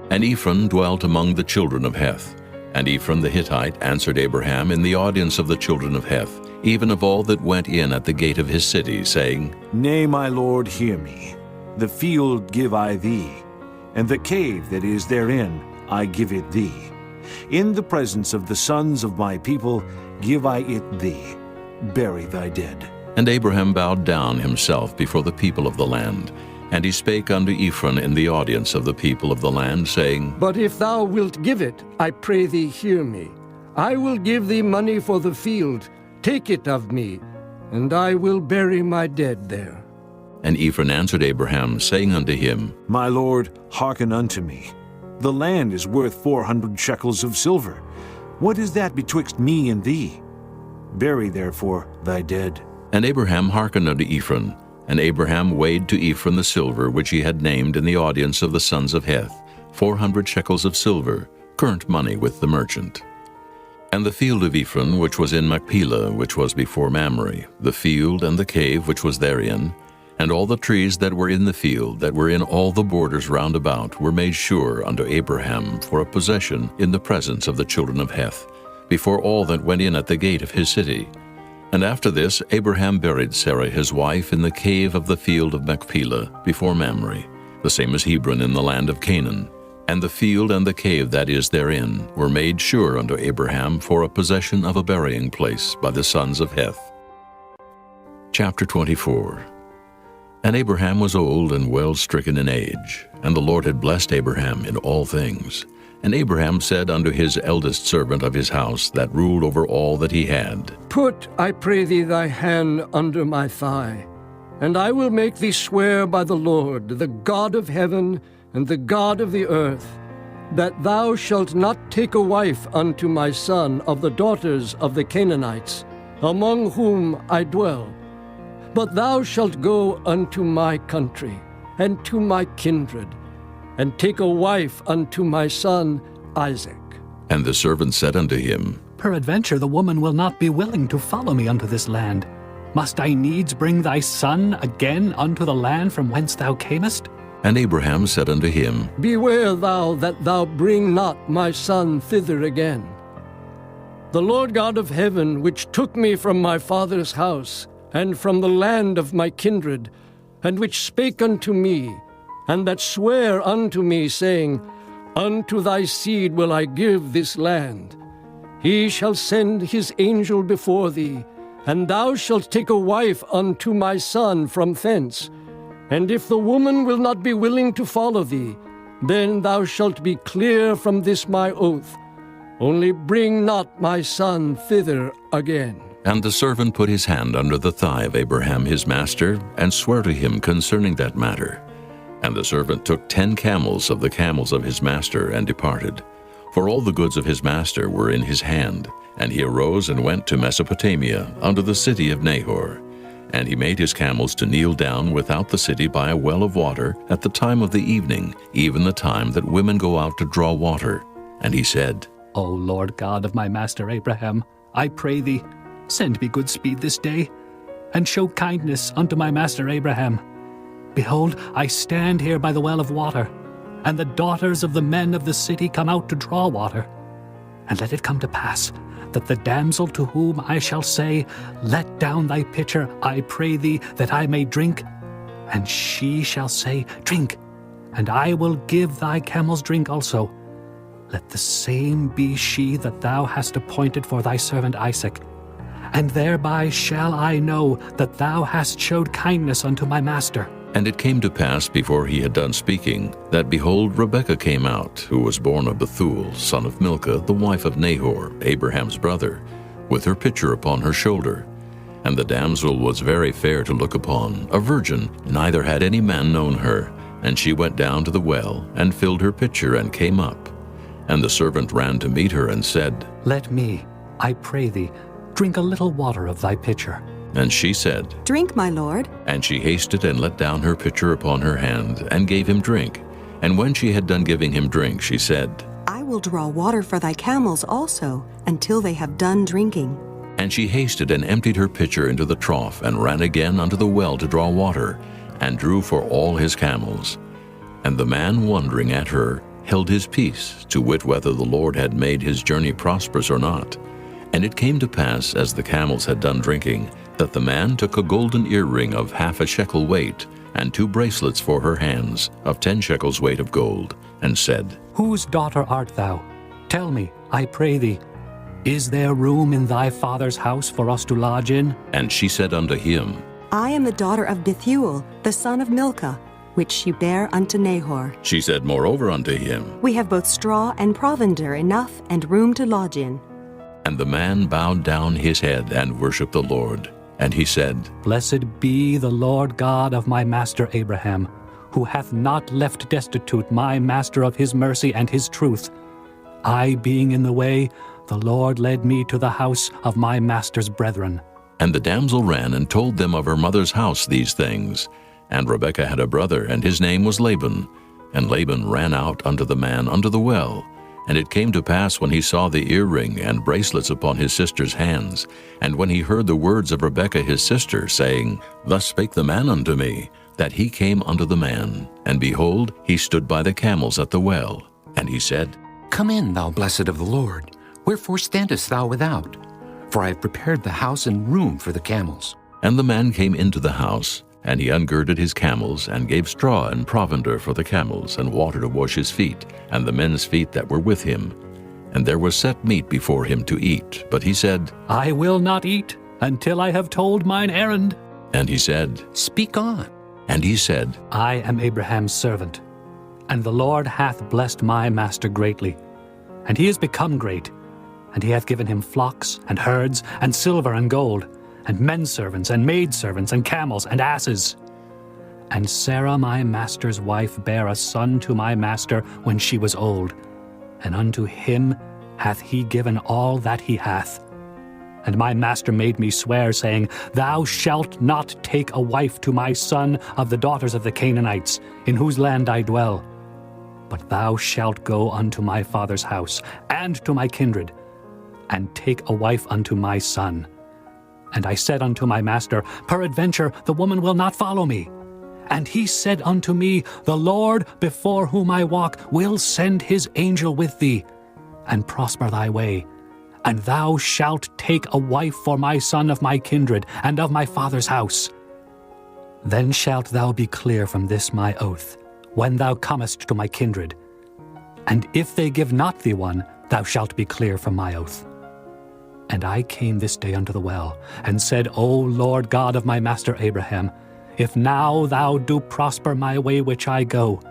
And Ephron dwelt among the children of Heth. And Ephron the Hittite answered Abraham in the audience of the children of Heth, even of all that went in at the gate of his city, saying, Nay, my lord, hear me. The field give I thee, and the cave that is therein I give it thee. In the presence of the sons of my people give I it thee. Bury thy dead. And Abraham bowed down himself before the people of the land. And he spake unto Ephron in the audience of the people of the land, saying, But if thou wilt give it, I pray thee hear me. I will give thee money for the field. Take it of me, and I will bury my dead there. And Ephron answered Abraham, saying unto him, My lord, hearken unto me. The land is worth 400 shekels of silver. What is that betwixt me and thee? Bury therefore thy dead. And Abraham hearkened unto Ephron. And Abraham weighed to Ephron the silver which he had named in the audience of the sons of Heth, 400 shekels of silver, current money with the merchant. And the field of Ephron which was in Machpelah, which was before Mamre, the field and the cave which was therein, and all the trees that were in the field, that were in all the borders round about, were made sure unto Abraham for a possession in the presence of the children of Heth, before all that went in at the gate of his city. And after this Abraham buried Sarah his wife in the cave of the field of Machpelah before Mamre, the same as Hebron in the land of Canaan. And the field and the cave that is therein were made sure unto Abraham for a possession of a burying place by the sons of Heth. Chapter 24. And Abraham was old and well stricken in age, and the Lord had blessed Abraham in all things. And Abraham said unto his eldest servant of his house, that ruled over all that he had, Put, I pray thee, thy hand under my thigh, and I will make thee swear by the Lord, the God of heaven and the God of the earth, that thou shalt not take a wife unto my son of the daughters of the Canaanites, among whom I dwell. But thou shalt go unto my country, and to my kindred, and take a wife unto my son Isaac. And the servant said unto him, Peradventure the woman will not be willing to follow me unto this land. Must I needs bring thy son again unto the land from whence thou camest? And Abraham said unto him, Beware thou that thou bring not my son thither again. The Lord God of heaven, which took me from my father's house, and from the land of my kindred, and which spake unto me, and that sware unto me, saying, Unto thy seed will I give this land. He shall send his angel before thee, and thou shalt take a wife unto my son from thence. And if the woman will not be willing to follow thee, then thou shalt be clear from this my oath. Only bring not my son thither again. And the servant put his hand under the thigh of Abraham his master, and sware to him concerning that matter. And the servant took 10 camels of the camels of his master, and departed. For all the goods of his master were in his hand. And he arose and went to Mesopotamia, unto the city of Nahor. And he made his camels to kneel down without the city by a well of water at the time of the evening, even the time that women go out to draw water. And he said, O Lord God of my master Abraham, I pray thee, send me good speed this day, and show kindness unto my master Abraham. Behold, I stand here by the well of water, and the daughters of the men of the city come out to draw water. And let it come to pass, that the damsel to whom I shall say, Let down thy pitcher, I pray thee, that I may drink, and she shall say, Drink, and I will give thy camels drink also. Let the same be she that thou hast appointed for thy servant Isaac. And thereby shall I know that thou hast showed kindness unto my master. And it came to pass, before he had done speaking, that, behold, Rebekah came out, who was born of Bethuel, son of Milcah, the wife of Nahor, Abraham's brother, with her pitcher upon her shoulder. And the damsel was very fair to look upon, a virgin, neither had any man known her. And she went down to the well, and filled her pitcher, and came up. And the servant ran to meet her, and said, Let me, I pray thee, drink a little water of thy pitcher. And she said, Drink, my lord. And she hasted and let down her pitcher upon her hand, and gave him drink. And when she had done giving him drink, she said, I will draw water for thy camels also, until they have done drinking. And she hasted and emptied her pitcher into the trough, and ran again unto the well to draw water, and drew for all his camels. And the man, wondering at her, held his peace, to wit whether the Lord had made his journey prosperous or not. And it came to pass, as the camels had done drinking, that the man took a golden earring of 1/2 shekel weight, and 2 bracelets for her hands, of 10 shekels weight of gold, and said, Whose daughter art thou? Tell me, I pray thee, is there room in thy father's house for us to lodge in? And she said unto him, I am the daughter of Bethuel, the son of Milcah, which she bare unto Nahor. She said moreover unto him, We have both straw and provender enough, and room to lodge in. And the man bowed down his head, and worshipped the Lord. And he said, Blessed be the Lord God of my master Abraham, who hath not left destitute my master of his mercy and his truth. I being in the way, the Lord led me to the house of my master's brethren. And the damsel ran and told them of her mother's house these things. And Rebekah had a brother, and his name was Laban. And Laban ran out unto the man unto the well. And it came to pass, when he saw the earring and bracelets upon his sister's hands, and when he heard the words of Rebekah his sister, saying, Thus spake the man unto me, that he came unto the man. And behold, he stood by the camels at the well. And he said, Come in, thou blessed of the Lord. Wherefore standest thou without? For I have prepared the house and room for the camels. And the man came into the house, and he ungirded his camels, and gave straw and provender for the camels, and water to wash his feet, and the men's feet that were with him. And there was set meat before him to eat. But he said, I will not eat until I have told mine errand. And he said, Speak on. And he said, I am Abraham's servant, and the Lord hath blessed my master greatly. And he is become great, and he hath given him flocks, and herds, and silver and gold, and menservants, and maidservants, and camels, and asses. And Sarah my master's wife bare a son to my master when she was old, and unto him hath he given all that he hath. And my master made me swear, saying, Thou shalt not take a wife to my son of the daughters of the Canaanites, in whose land I dwell. But thou shalt go unto my father's house, and to my kindred, and take a wife unto my son. And I said unto my master, Peradventure the woman will not follow me. And he said unto me, The Lord before whom I walk will send his angel with thee, and prosper thy way. And thou shalt take a wife for my son of my kindred, and of my father's house. Then shalt thou be clear from this my oath, when thou comest to my kindred. And if they give not thee one, thou shalt be clear from my oath. And I came this day unto the well, and said, O Lord God of my master Abraham, if now thou do prosper my way which I go,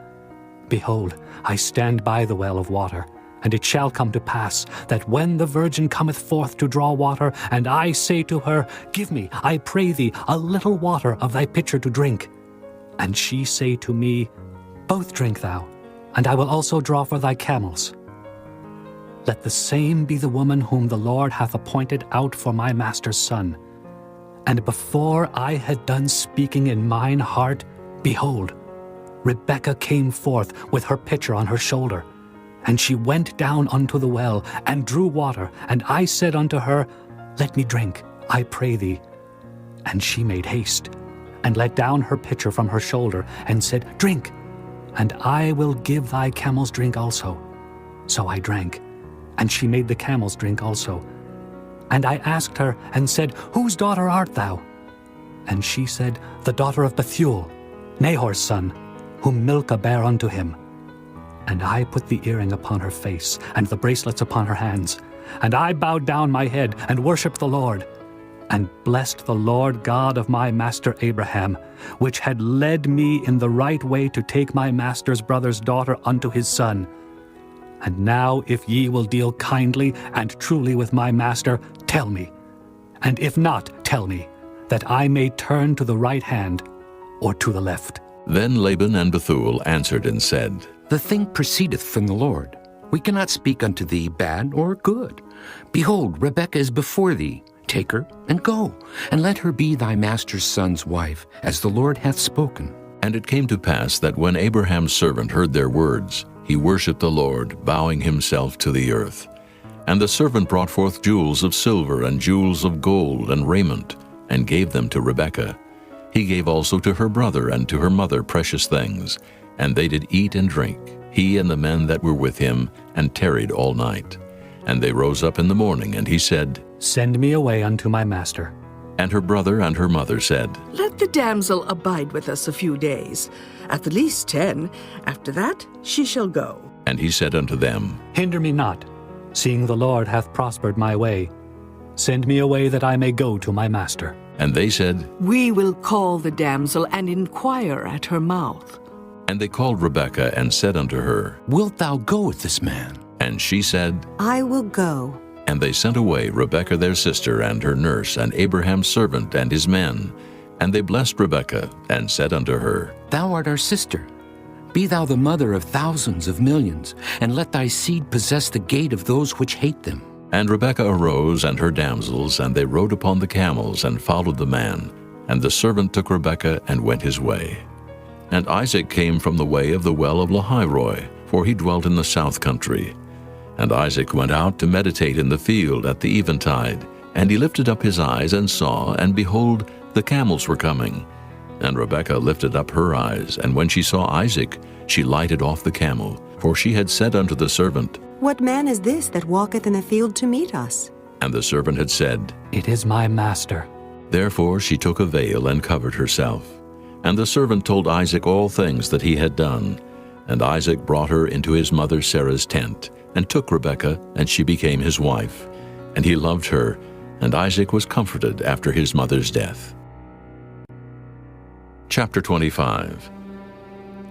behold, I stand by the well of water, and it shall come to pass, that when the virgin cometh forth to draw water, and I say to her, Give me, I pray thee, a little water of thy pitcher to drink, and she say to me, Both drink thou, and I will also draw for thy camels. Let the same be the woman whom the Lord hath appointed out for my master's son. And before I had done speaking in mine heart, behold, Rebekah came forth with her pitcher on her shoulder. And she went down unto the well, and drew water. And I said unto her, Let me drink, I pray thee. And she made haste, and let down her pitcher from her shoulder, and said, Drink, and I will give thy camels drink also. So I drank, and she made the camels drink also. And I asked her, and said, Whose daughter art thou? And she said, The daughter of Bethuel, Nahor's son, whom Milcah bare unto him. And I put the earring upon her face, and the bracelets upon her hands. And I bowed down my head, and worshipped the Lord, and blessed the Lord God of my master Abraham, which had led me in the right way to take my master's brother's daughter unto his son. And now if ye will deal kindly and truly with my master, tell me. And if not, tell me, that I may turn to the right hand or to the left. Then Laban and Bethuel answered and said, The thing proceedeth from the Lord. We cannot speak unto thee bad or good. Behold, Rebekah is before thee. Take her, and go, and let her be thy master's son's wife, as the Lord hath spoken. And it came to pass that when Abraham's servant heard their words, he worshipped the Lord, bowing himself to the earth. And the servant brought forth jewels of silver and jewels of gold and raiment, and gave them to Rebekah. He gave also to her brother and to her mother precious things, and they did eat and drink, he and the men that were with him, and tarried all night. And they rose up in the morning, and he said, Send me away unto my master. And her brother and her mother said, Let the damsel abide with us a few days, at the least 10. After that she shall go. And he said unto them, Hinder me not, seeing the Lord hath prospered my way. Send me away that I may go to my master. And they said, We will call the damsel and inquire at her mouth. And they called Rebekah and said unto her, Wilt thou go with this man? And she said, I will go. And they sent away Rebekah their sister and her nurse and Abraham's servant and his men. And they blessed Rebekah and said unto her, Thou art our sister. Be thou the mother of thousands of millions, and let thy seed possess the gate of those which hate them. And Rebekah arose and her damsels, and they rode upon the camels and followed the man. And the servant took Rebekah and went his way. And Isaac came from the way of the well of Lahairoi, for he dwelt in the south country. And Isaac went out to meditate in the field at the eventide. And he lifted up his eyes and saw, and behold, the camels were coming. And Rebekah lifted up her eyes, and when she saw Isaac, she lighted off the camel. For she had said unto the servant, What man is this that walketh in the field to meet us? And the servant had said, It is my master. Therefore she took a veil and covered herself. And the servant told Isaac all things that he had done. And Isaac brought her into his mother Sarah's tent, and took Rebekah, and she became his wife. And he loved her, and Isaac was comforted after his mother's death. Chapter 25.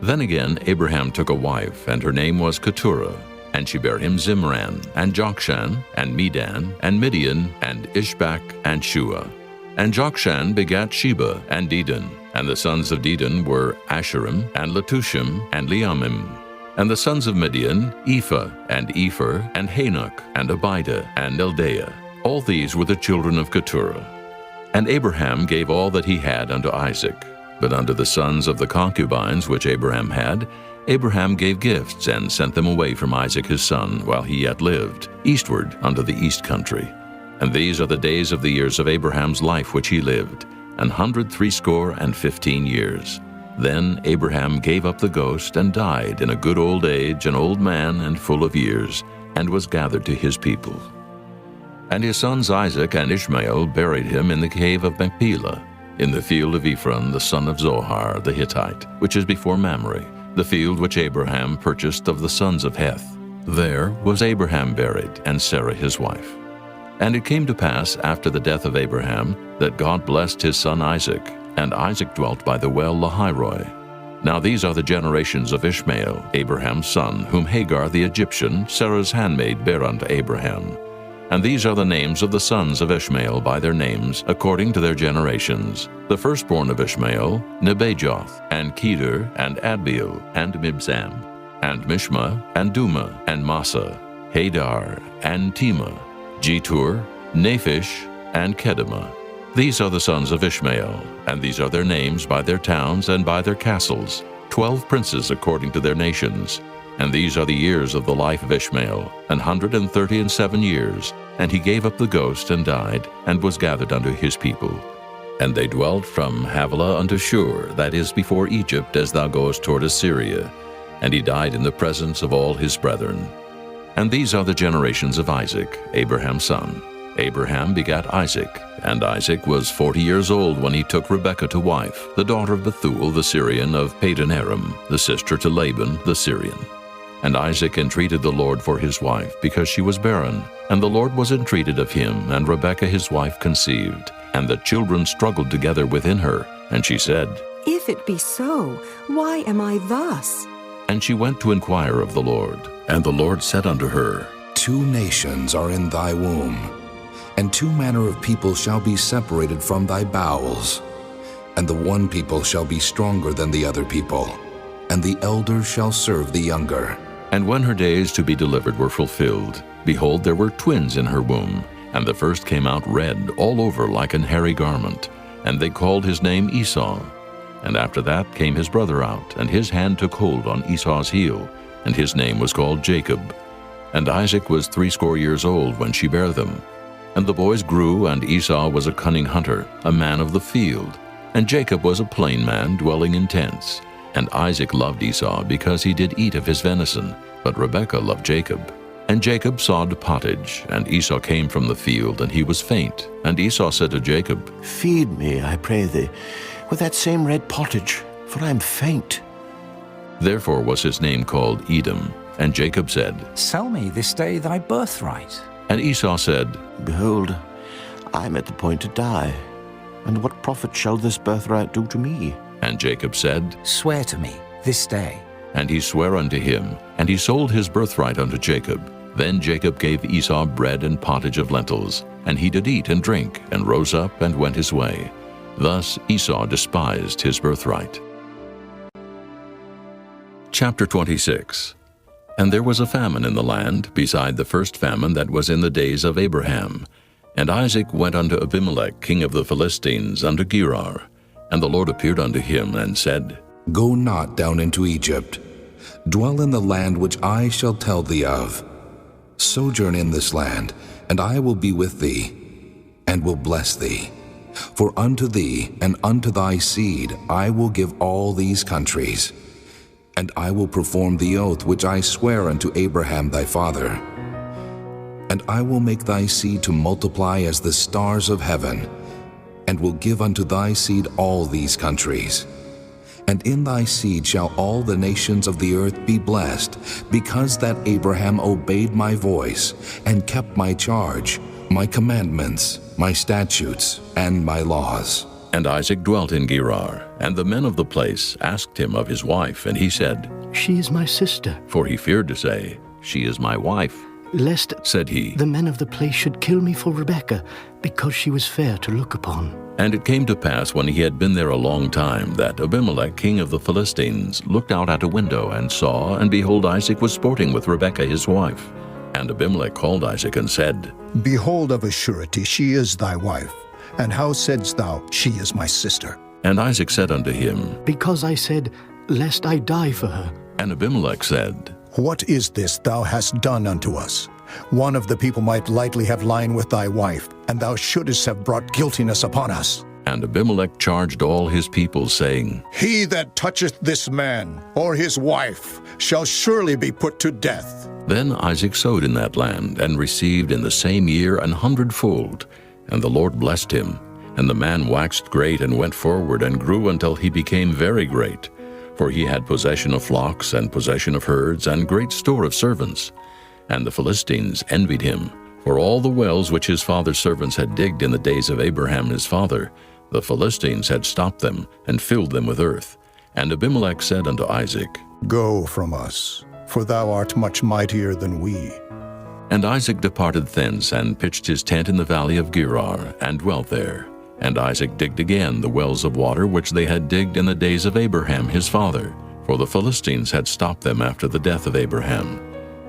Then again Abraham took a wife, and her name was Keturah. And she bare him Zimran, and Jokshan, and Medan, and Midian, and Ishbak, and Shua. And Jokshan begat Sheba, and Dedan. And the sons of Dedan were Asherim, and Letushim, and Leamim. And the sons of Midian, Ephah, and Epher, and Hanok, and Abida, and Eldaah. All these were the children of Keturah. And Abraham gave all that he had unto Isaac. But unto the sons of the concubines which Abraham had, Abraham gave gifts, and sent them away from Isaac his son, while he yet lived, eastward unto the east country. And these are the days of the years of Abraham's life which he lived, 160 years. Then Abraham gave up the ghost, and died in a good old age, an old man and full of years, and was gathered to his people. And his sons Isaac and Ishmael buried him in the cave of Machpelah, in the field of Ephron the son of Zohar the Hittite, which is before Mamre, the field which Abraham purchased of the sons of Heth. There was Abraham buried, and Sarah his wife. And it came to pass after the death of Abraham, that God blessed his son Isaac, and Isaac dwelt by the well Lahairoi. Now these are the generations of Ishmael, Abraham's son, whom Hagar the Egyptian, Sarah's handmaid, bare unto Abraham. And these are the names of the sons of Ishmael by their names, according to their generations. The firstborn of Ishmael, Nebajoth, and Kedar, and Adbeel, and Mibsam, and Mishma, and Duma, and Massa, Hadar, and Tema, Jetur, Naphish, and Kedemah. These are the sons of Ishmael, and these are their names by their towns and by their castles, 12 princes according to their nations. And these are the years of the life of Ishmael, 137 years. And he gave up the ghost and died, and was gathered unto his people. And they dwelt from Havilah unto Shur, that is before Egypt, as thou goest toward Assyria. And he died in the presence of all his brethren. And these are the generations of Isaac, Abraham's son. Abraham begat Isaac, and Isaac was 40 years old when he took Rebekah to wife, the daughter of Bethuel the Syrian of Padan Aram, the sister to Laban the Syrian. And Isaac entreated the Lord for his wife, because she was barren. And the Lord was entreated of him, and Rebekah his wife conceived. And the children struggled together within her. And she said, If it be so, why am I thus? And she went to inquire of the Lord. And the Lord said unto her, 2 nations are in thy womb, and 2 manner of people shall be separated from thy bowels. And the one people shall be stronger than the other people, and the elder shall serve the younger. And when her days to be delivered were fulfilled, behold, there were twins in her womb. And the first came out red all over like an hairy garment. And they called his name Esau. And after that came his brother out, and his hand took hold on Esau's heel, and his name was called Jacob. And Isaac was 80 years old when she bare them. And the boys grew, and Esau was a cunning hunter, a man of the field. And Jacob was a plain man, dwelling in tents. And Isaac loved Esau, because he did eat of his venison, but Rebekah loved Jacob. And Jacob sawed pottage, and Esau came from the field, and he was faint. And Esau said to Jacob, Feed me, I pray thee, with that same red pottage, for I am faint. Therefore was his name called Edom. And Jacob said, Sell me this day thy birthright. And Esau said, Behold, I am at the point to die, and what profit shall this birthright do to me? And Jacob said, Swear to me this day. And he sware unto him, and he sold his birthright unto Jacob. Then Jacob gave Esau bread and pottage of lentils, and he did eat and drink, and rose up and went his way. Thus Esau despised his birthright. Chapter 26. And there was a famine in the land, beside the first famine that was in the days of Abraham. And Isaac went unto Abimelech king of the Philistines unto Gerar. And the Lord appeared unto him, and said, Go not down into Egypt. Dwell in the land which I shall tell thee of. Sojourn in this land, and I will be with thee, and will bless thee. For unto thee and unto thy seed I will give all these countries. And I will perform the oath which I swear unto Abraham thy father. And I will make thy seed to multiply as the stars of heaven, and will give unto thy seed all these countries. And in thy seed shall all the nations of the earth be blessed, because that Abraham obeyed my voice, and kept my charge, my commandments, my statutes, and my laws. And Isaac dwelt in Gerar, and the men of the place asked him of his wife, and he said, She is my sister. For he feared to say, She is my wife. Lest, said he, the men of the place should kill me for Rebekah, because she was fair to look upon. And it came to pass, when he had been there a long time, that Abimelech king of the Philistines looked out at a window, and saw, and behold, Isaac was sporting with Rebekah his wife. And Abimelech called Isaac and said, Behold, of a surety she is thy wife. And how saidst thou, She is my sister? And Isaac said unto him, Because I said, Lest I die for her. And Abimelech said, What is this thou hast done unto us? One of the people might lightly have lain with thy wife, and thou shouldest have brought guiltiness upon us. And Abimelech charged all his people, saying, He that toucheth this man, or his wife, shall surely be put to death. Then Isaac sowed in that land, and received in the same year 100-fold. And the Lord blessed him. And the man waxed great, and went forward, and grew until he became very great. For he had possession of flocks, and possession of herds, and great store of servants. And the Philistines envied him, for all the wells which his father's servants had digged in the days of Abraham his father, the Philistines had stopped them, and filled them with earth. And Abimelech said unto Isaac, Go from us, for thou art much mightier than we. And Isaac departed thence, and pitched his tent in the valley of Gerar, and dwelt there. And Isaac digged again the wells of water which they had digged in the days of Abraham his father, for the Philistines had stopped them after the death of Abraham.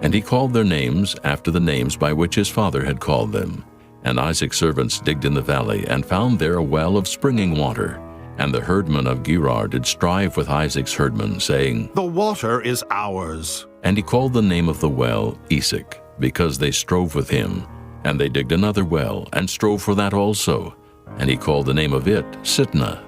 And he called their names after the names by which his father had called them. And Isaac's servants digged in the valley, and found there a well of springing water. And the herdmen of Gerar did strive with Isaac's herdmen, saying, The water is ours. And he called the name of the well Esek, because they strove with him. And they digged another well, and strove for that also. And he called the name of it Sitnah.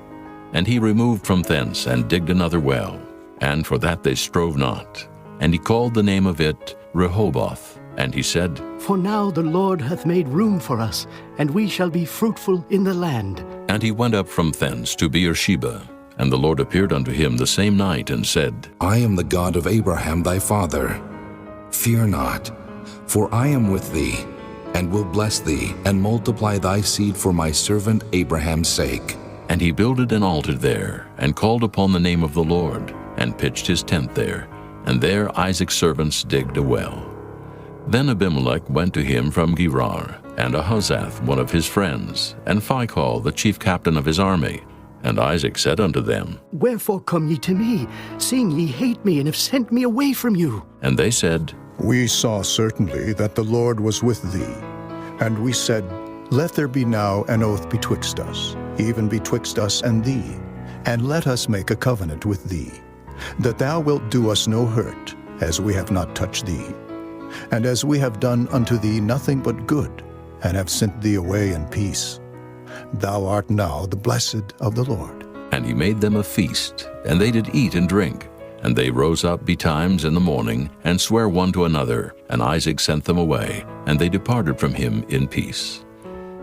And he removed from thence, and digged another well, and for that they strove not. And he called the name of it Rehoboth. And he said, For now the Lord hath made room for us, and we shall be fruitful in the land. And he went up from thence to Beersheba. And the Lord appeared unto him the same night, and said, I am the God of Abraham thy father. Fear not, for I am with thee, and will bless thee, and multiply thy seed for my servant Abraham's sake. And he builded an altar there, and called upon the name of the Lord, and pitched his tent there. And there Isaac's servants digged a well. Then Abimelech went to him from Gerar, and Ahuzzath one of his friends, and Phicol the chief captain of his army. And Isaac said unto them, Wherefore come ye to me, seeing ye hate me, and have sent me away from you? And they said, We saw certainly that the Lord was with thee. And we said, Let there be now an oath betwixt us, even betwixt us and thee, and let us make a covenant with thee, that thou wilt do us no hurt, as we have not touched thee, and as we have done unto thee nothing but good, and have sent thee away in peace. Thou art now the blessed of the Lord. And he made them a feast, and they did eat and drink. And they rose up betimes in the morning, and sware one to another. And Isaac sent them away, and they departed from him in peace.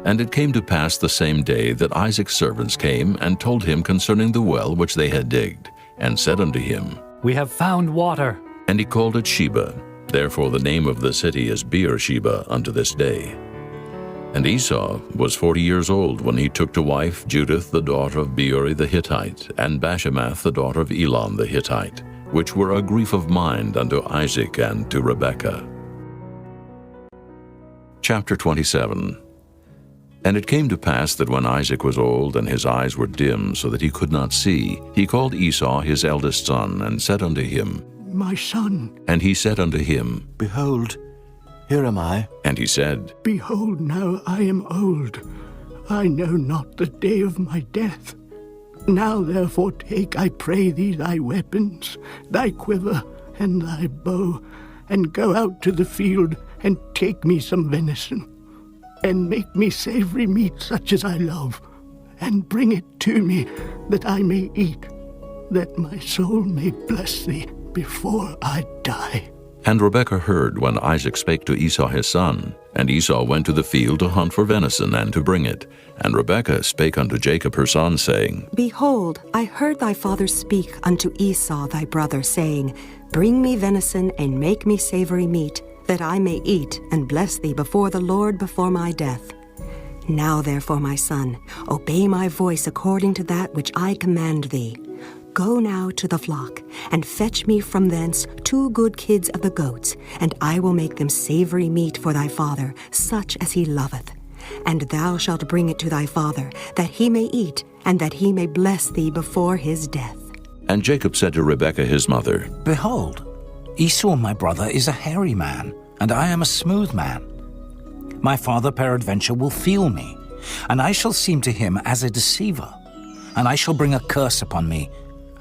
And it came to pass the same day that Isaac's servants came, and told him concerning the well which they had digged, and said unto him, We have found water. And he called it Sheba. Therefore the name of the city is Beersheba unto this day. And Esau was 40 years old when he took to wife Judith the daughter of Beeri the Hittite, and Bashemath the daughter of Elon the Hittite, which were a grief of mind unto Isaac and to Rebekah. Chapter 27. And it came to pass that when Isaac was old, and his eyes were dim, so that he could not see, he called Esau his eldest son, and said unto him, My son. And he said unto him, Behold, here am I. And he said, Behold, now I am old. I know not the day of my death. Now therefore take, I pray thee, thy weapons, thy quiver, and thy bow, and go out to the field, and take me some venison, and make me savory meat such as I love, and bring it to me, that I may eat, that my soul may bless thee before I die. And Rebekah heard when Isaac spake to Esau his son. And Esau went to the field to hunt for venison, and to bring it. And Rebekah spake unto Jacob her son, saying, Behold, I heard thy father speak unto Esau thy brother, saying, Bring me venison, and make me savory meat, that I may eat, and bless thee before the Lord before my death. Now therefore, my son, obey my voice according to that which I command thee. Go now to the flock, and fetch me from thence 2 good kids of the goats, and I will make them savory meat for thy father, such as he loveth. And thou shalt bring it to thy father, that he may eat, and that he may bless thee before his death. And Jacob said to Rebekah his mother, Behold, Esau my brother is a hairy man, and I am a smooth man. My father peradventure will feel me, and I shall seem to him as a deceiver, and I shall bring a curse upon me,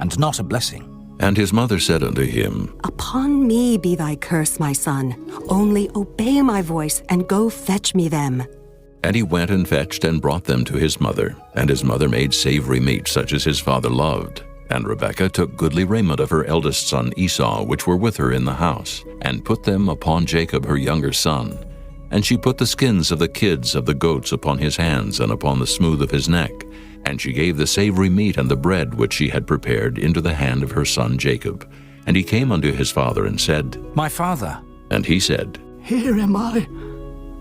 and not a blessing. And his mother said unto him, Upon me be thy curse, my son. Only obey my voice, and go fetch me them. And he went and fetched and brought them to his mother. And his mother made savory meat such as his father loved. And Rebekah took goodly raiment of her eldest son Esau, which were with her in the house, and put them upon Jacob her younger son. And she put the skins of the kids of the goats upon his hands, and upon the smooth of his neck. And she gave the savory meat and the bread which she had prepared into the hand of her son Jacob. And he came unto his father and said, My father. And he said, Here am I.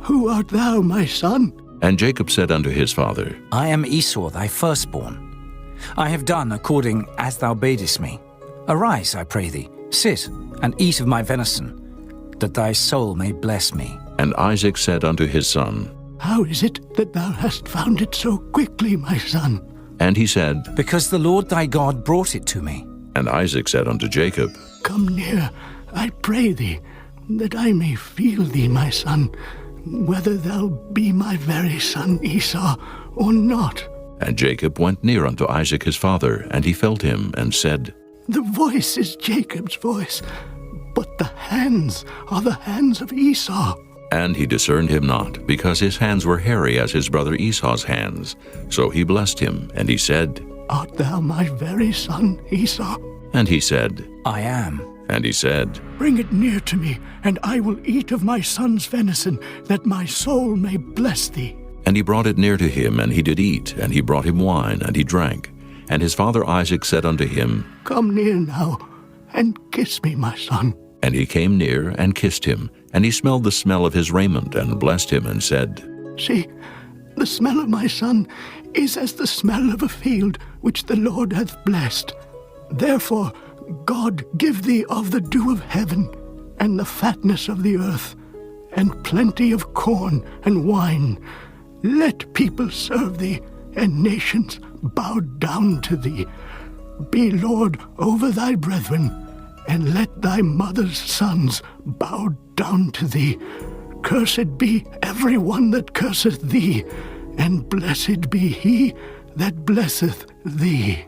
Who art thou, my son? And Jacob said unto his father, I am Esau thy firstborn. I have done according as thou badest me. Arise, I pray thee, sit, and eat of my venison, that thy soul may bless me. And Isaac said unto his son, How is it that thou hast found it so quickly, my son? And he said, Because the Lord thy God brought it to me. And Isaac said unto Jacob, Come near, I pray thee, that I may feel thee, my son, whether thou be my very son Esau or not. And Jacob went near unto Isaac his father, and he felt him, and said, The voice is Jacob's voice, but the hands are the hands of Esau. And he discerned him not, because his hands were hairy as his brother Esau's hands. So he blessed him, and he said, Art thou my very son, Esau? And he said, I am. And he said, Bring it near to me, and I will eat of my son's venison, that my soul may bless thee. And he brought it near to him, and he did eat, and he brought him wine, and he drank. And his father Isaac said unto him, Come near now, and kiss me, my son. And he came near, and kissed him. And he smelled the smell of his raiment, and blessed him, and said, See, the smell of my son is as the smell of a field which the Lord hath blessed. Therefore God give thee of the dew of heaven, and the fatness of the earth, and plenty of corn and wine. Let people serve thee, and nations bow down to thee. Be Lord over thy brethren, and let thy mother's sons bow down to thee. Cursed be every one that curseth thee, and blessed be he that blesseth thee.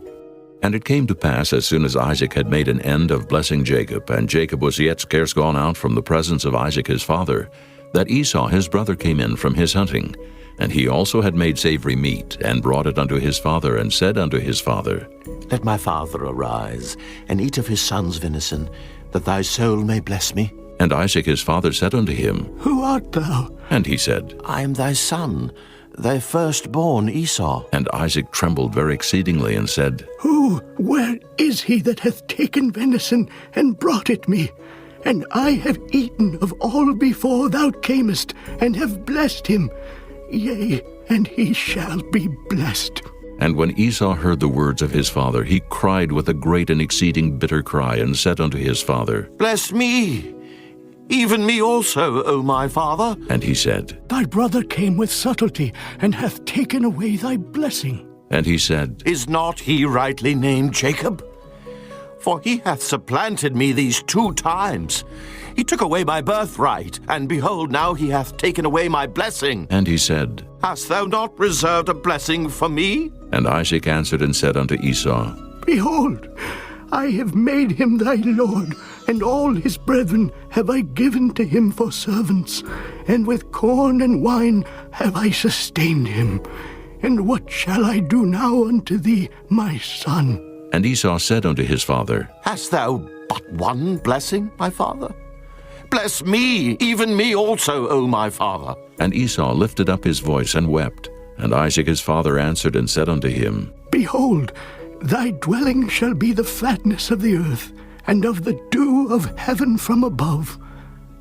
And it came to pass, as soon as Isaac had made an end of blessing Jacob, and Jacob was yet scarce gone out from the presence of Isaac his father, that Esau his brother came in from his hunting. And he also had made savory meat, and brought it unto his father, and said unto his father, Let my father arise, and eat of his son's venison, that thy soul may bless me. And Isaac his father said unto him, Who art thou? And he said, I am thy son, thy firstborn Esau. And Isaac trembled very exceedingly, and said, Where is he that hath taken venison, and brought it me? And I have eaten of all before thou camest, and have blessed him. Yea, and he shall be blessed. And when Esau heard the words of his father, he cried with a great and exceeding bitter cry, and said unto his father, Bless me, even me also, O my father. And he said, Thy brother came with subtlety, and hath taken away thy blessing. And he said, Is not he rightly named Jacob? For he hath supplanted me these 2 times. He took away my birthright, and behold, now he hath taken away my blessing. And he said, Hast thou not reserved a blessing for me? And Isaac answered and said unto Esau, Behold, I have made him thy lord, and all his brethren have I given to him for servants, and with corn and wine have I sustained him. And what shall I do now unto thee, my son? And Esau said unto his father, Hast thou but one blessing, my father? Bless me, even me also, O my father. And Esau lifted up his voice and wept. And Isaac his father answered and said unto him, Behold, thy dwelling shall be the fatness of the earth, and of the dew of heaven from above.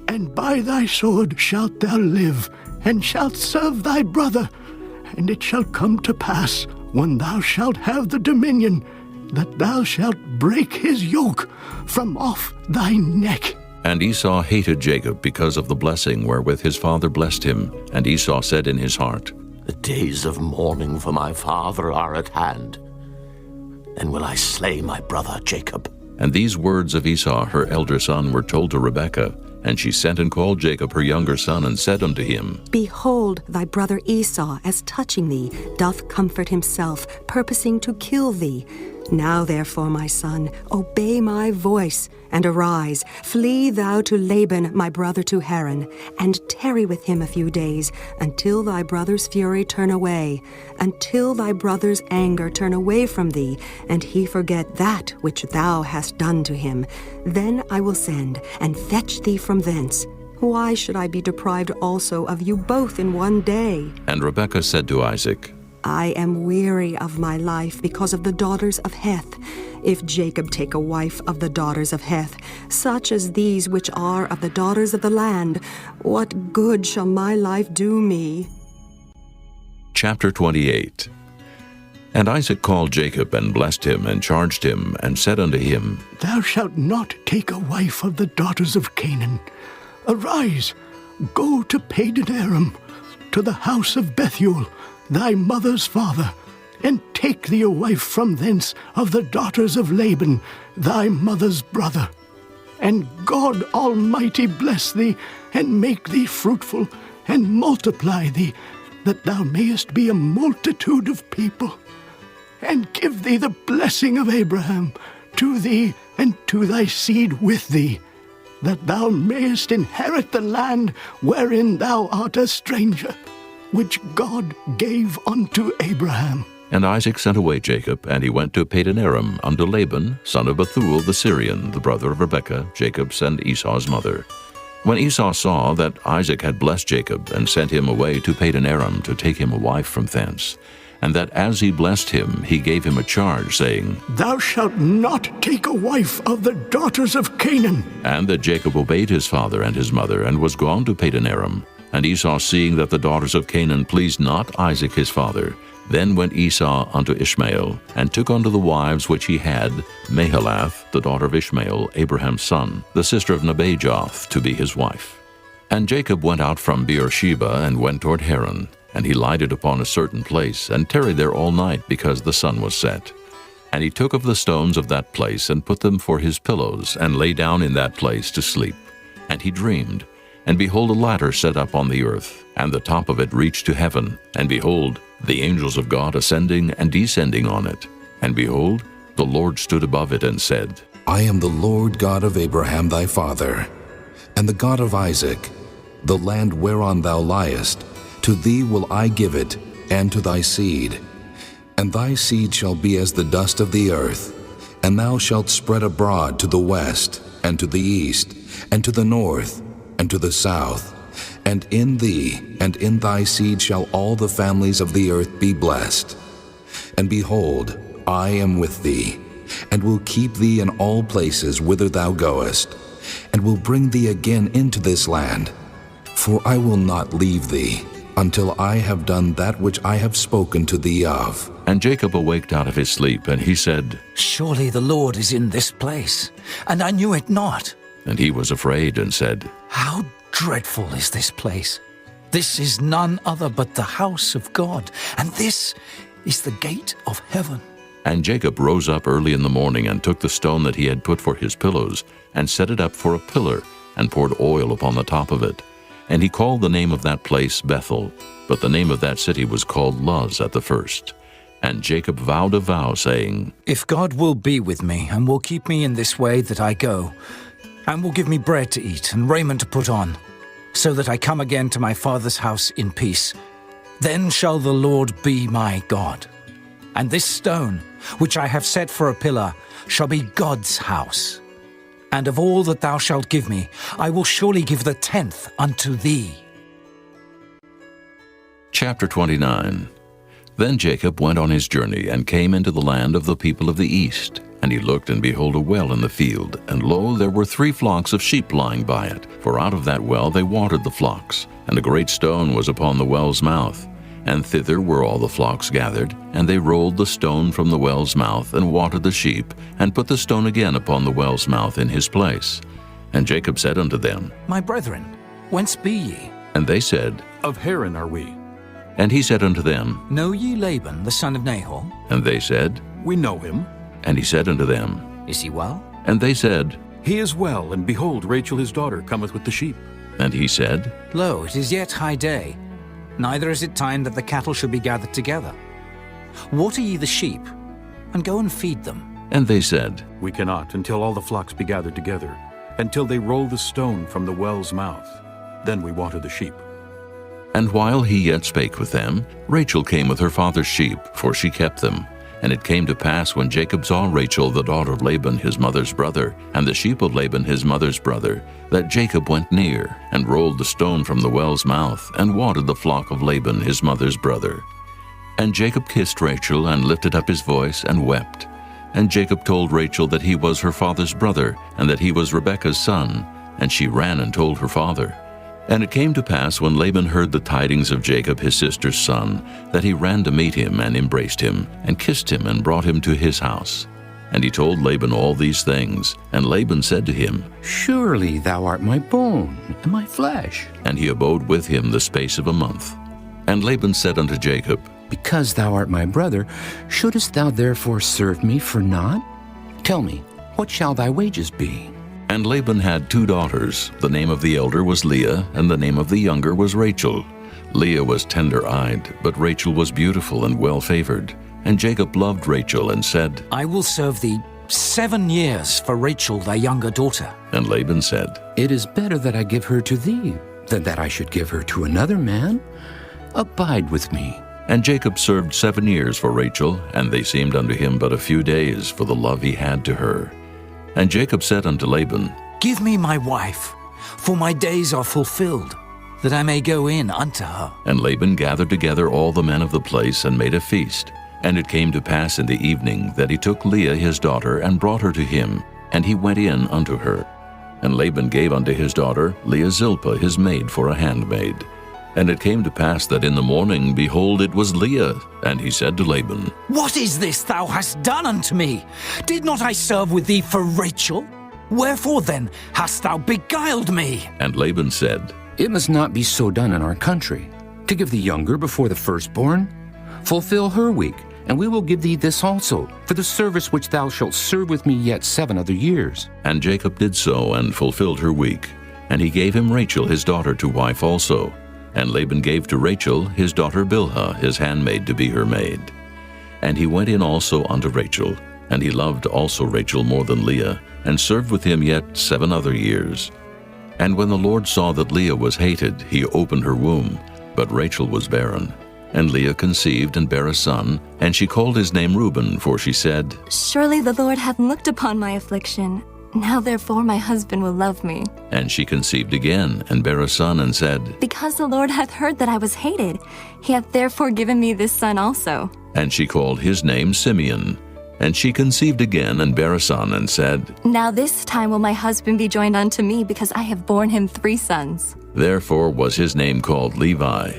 And by thy sword shalt thou live, and shalt serve thy brother. And it shall come to pass, when thou shalt have the dominion, that thou shalt break his yoke from off thy neck. And Esau hated Jacob because of the blessing wherewith his father blessed him. And Esau said in his heart, The days of mourning for my father are at hand. Then will I slay my brother Jacob. And these words of Esau her elder son were told to Rebekah. And she sent and called Jacob her younger son, and said unto him, Behold, thy brother Esau, as touching thee, doth comfort himself, purposing to kill thee. Now therefore, my son, obey my voice, and arise, flee thou to Laban my brother to Haran, and tarry with him a few days, until thy brother's fury turn away, until thy brother's anger turn away from thee, and he forget that which thou hast done to him. Then I will send, and fetch thee from thence. Why should I be deprived also of you both in one day? And Rebekah said to Isaac, I am weary of my life because of the daughters of Heth. If Jacob take a wife of the daughters of Heth, such as these which are of the daughters of the land, what good shall my life do me? Chapter 28. And Isaac called Jacob, and blessed him, and charged him, and said unto him, Thou shalt not take a wife of the daughters of Canaan. Arise, go to Padan-aram, to the house of Bethuel, thy mother's father, and take thee a wife from thence of the daughters of Laban, thy mother's brother. And God Almighty bless thee, and make thee fruitful, and multiply thee, that thou mayest be a multitude of people. And give thee the blessing of Abraham, to thee and to thy seed with thee. that thou mayest inherit the land wherein thou art a stranger, which God gave unto Abraham. And Isaac sent away Jacob, and he went to Padan-aram unto Laban, son of Bethuel the Syrian, the brother of Rebekah, Jacob's and Esau's mother. When Esau saw that Isaac had blessed Jacob, and sent him away to Padan-aram to take him a wife from thence, and that as he blessed him, he gave him a charge, saying, Thou shalt not take a wife of the daughters of Canaan. And that Jacob obeyed his father and his mother, and was gone to Padan-aram. And Esau, seeing that the daughters of Canaan pleased not Isaac his father, then went Esau unto Ishmael, and took unto the wives which he had Mahalath, the daughter of Ishmael, Abraham's son, the sister of Nebajoth, to be his wife. And Jacob went out from Beersheba, and went toward Haran. And he lighted upon a certain place, and tarried there all night, because the sun was set. And he took of the stones of that place, and put them for his pillows, and lay down in that place to sleep. And he dreamed, and behold, a ladder set up on the earth, and the top of it reached to heaven. And behold, the angels of God ascending and descending on it. And behold, the Lord stood above it, and said, I am the Lord God of Abraham thy father, and the God of Isaac. The land whereon thou liest, to thee will I give it, and to thy seed. And thy seed shall be as the dust of the earth, and thou shalt spread abroad to the west, and to the east, and to the north, and to the south. And in thee and in thy seed shall all the families of the earth be blessed. And behold, I am with thee, and will keep thee in all places whither thou goest, and will bring thee again into this land. For I will not leave thee, until I have done that which I have spoken to thee of. And Jacob awaked out of his sleep, and he said, Surely the Lord is in this place, and I knew it not. And he was afraid, and said, How dreadful is this place! This is none other but the house of God, and this is the gate of heaven. And Jacob rose up early in the morning, and took the stone that he had put for his pillows, and set it up for a pillar, and poured oil upon the top of it. And he called the name of that place Bethel, but the name of that city was called Luz at the first. And Jacob vowed a vow, saying, If God will be with me, and will keep me in this way that I go, and will give me bread to eat and raiment to put on, so that I come again to my father's house in peace, then shall the Lord be my God. And this stone, which I have set for a pillar, shall be God's house. And of all that thou shalt give me, I will surely give the 10th unto thee. Chapter 29. Then Jacob went on his journey, and came into the land of the people of the east. And he looked, and behold, a well in the field. And lo, there were 3 flocks of sheep lying by it. For out of that well they watered the flocks. And a great stone was upon the well's mouth. And thither were all the flocks gathered. And they rolled the stone from the well's mouth, and watered the sheep, and put the stone again upon the well's mouth in his place. And Jacob said unto them, My brethren, whence be ye? And they said, Of Haran are we. And he said unto them, Know ye Laban, the son of Nahor? And they said, We know him. And he said unto them, Is he well? And they said, He is well, and behold, Rachel his daughter cometh with the sheep. And he said, Lo, it is yet high day, neither is it time that the cattle should be gathered together. Water ye the sheep, and go and feed them. And they said, We cannot, until all the flocks be gathered together, until they roll the stone from the well's mouth. Then we water the sheep. And while he yet spake with them, Rachel came with her father's sheep, for she kept them. And it came to pass, when Jacob saw Rachel the daughter of Laban his mother's brother, and the sheep of Laban his mother's brother, that Jacob went near, and rolled the stone from the well's mouth, and watered the flock of Laban his mother's brother. And Jacob kissed Rachel, and lifted up his voice, and wept. And Jacob told Rachel that he was her father's brother, and that he was Rebekah's son. And she ran and told her father. And it came to pass, when Laban heard the tidings of Jacob his sister's son, that he ran to meet him, and embraced him, and kissed him, and brought him to his house. And he told Laban all these things. And Laban said to him, Surely thou art my bone and my flesh. And he abode with him the space of a month. And Laban said unto Jacob, Because thou art my brother, shouldest thou therefore serve me for naught? Tell me, what shall thy wages be? And Laban had 2 daughters. The name of the elder was Leah, and the name of the younger was Rachel. Leah was tender-eyed, but Rachel was beautiful and well-favored. And Jacob loved Rachel, and said, I will serve thee 7 years for Rachel, thy younger daughter. And Laban said, It is better that I give her to thee than that I should give her to another man. Abide with me. And Jacob served 7 years for Rachel, and they seemed unto him but a few days for the love he had to her. And Jacob said unto Laban, Give me my wife, for my days are fulfilled, that I may go in unto her. And Laban gathered together all the men of the place and made a feast. And it came to pass in the evening that he took Leah his daughter and brought her to him, and he went in unto her. And Laban gave unto his daughter Leah Zilpah his maid for a handmaid. And it came to pass that in the morning, behold, it was Leah. And he said to Laban, What is this thou hast done unto me? Did not I serve with thee for Rachel? Wherefore then hast thou beguiled me? And Laban said, It must not be so done in our country, to give the younger before the firstborn. Fulfill her week, and we will give thee this also, for the service which thou shalt serve with me yet 7 other years. And Jacob did so, and fulfilled her week. And he gave him Rachel his daughter to wife also. And Laban gave to Rachel his daughter Bilhah his handmaid to be her maid. And he went in also unto Rachel, and he loved also Rachel more than Leah, and served with him yet 7 other years. And when the Lord saw that Leah was hated, he opened her womb, but Rachel was barren. And Leah conceived and bare a son, and she called his name Reuben, for she said, Surely the Lord hath looked upon my affliction. Now therefore my husband will love me. And she conceived again, and bare a son, and said, Because the Lord hath heard that I was hated, he hath therefore given me this son also. And she called his name Simeon. And she conceived again, and bare a son, and said, Now this time will my husband be joined unto me, because I have borne him 3 sons. Therefore was his name called Levi.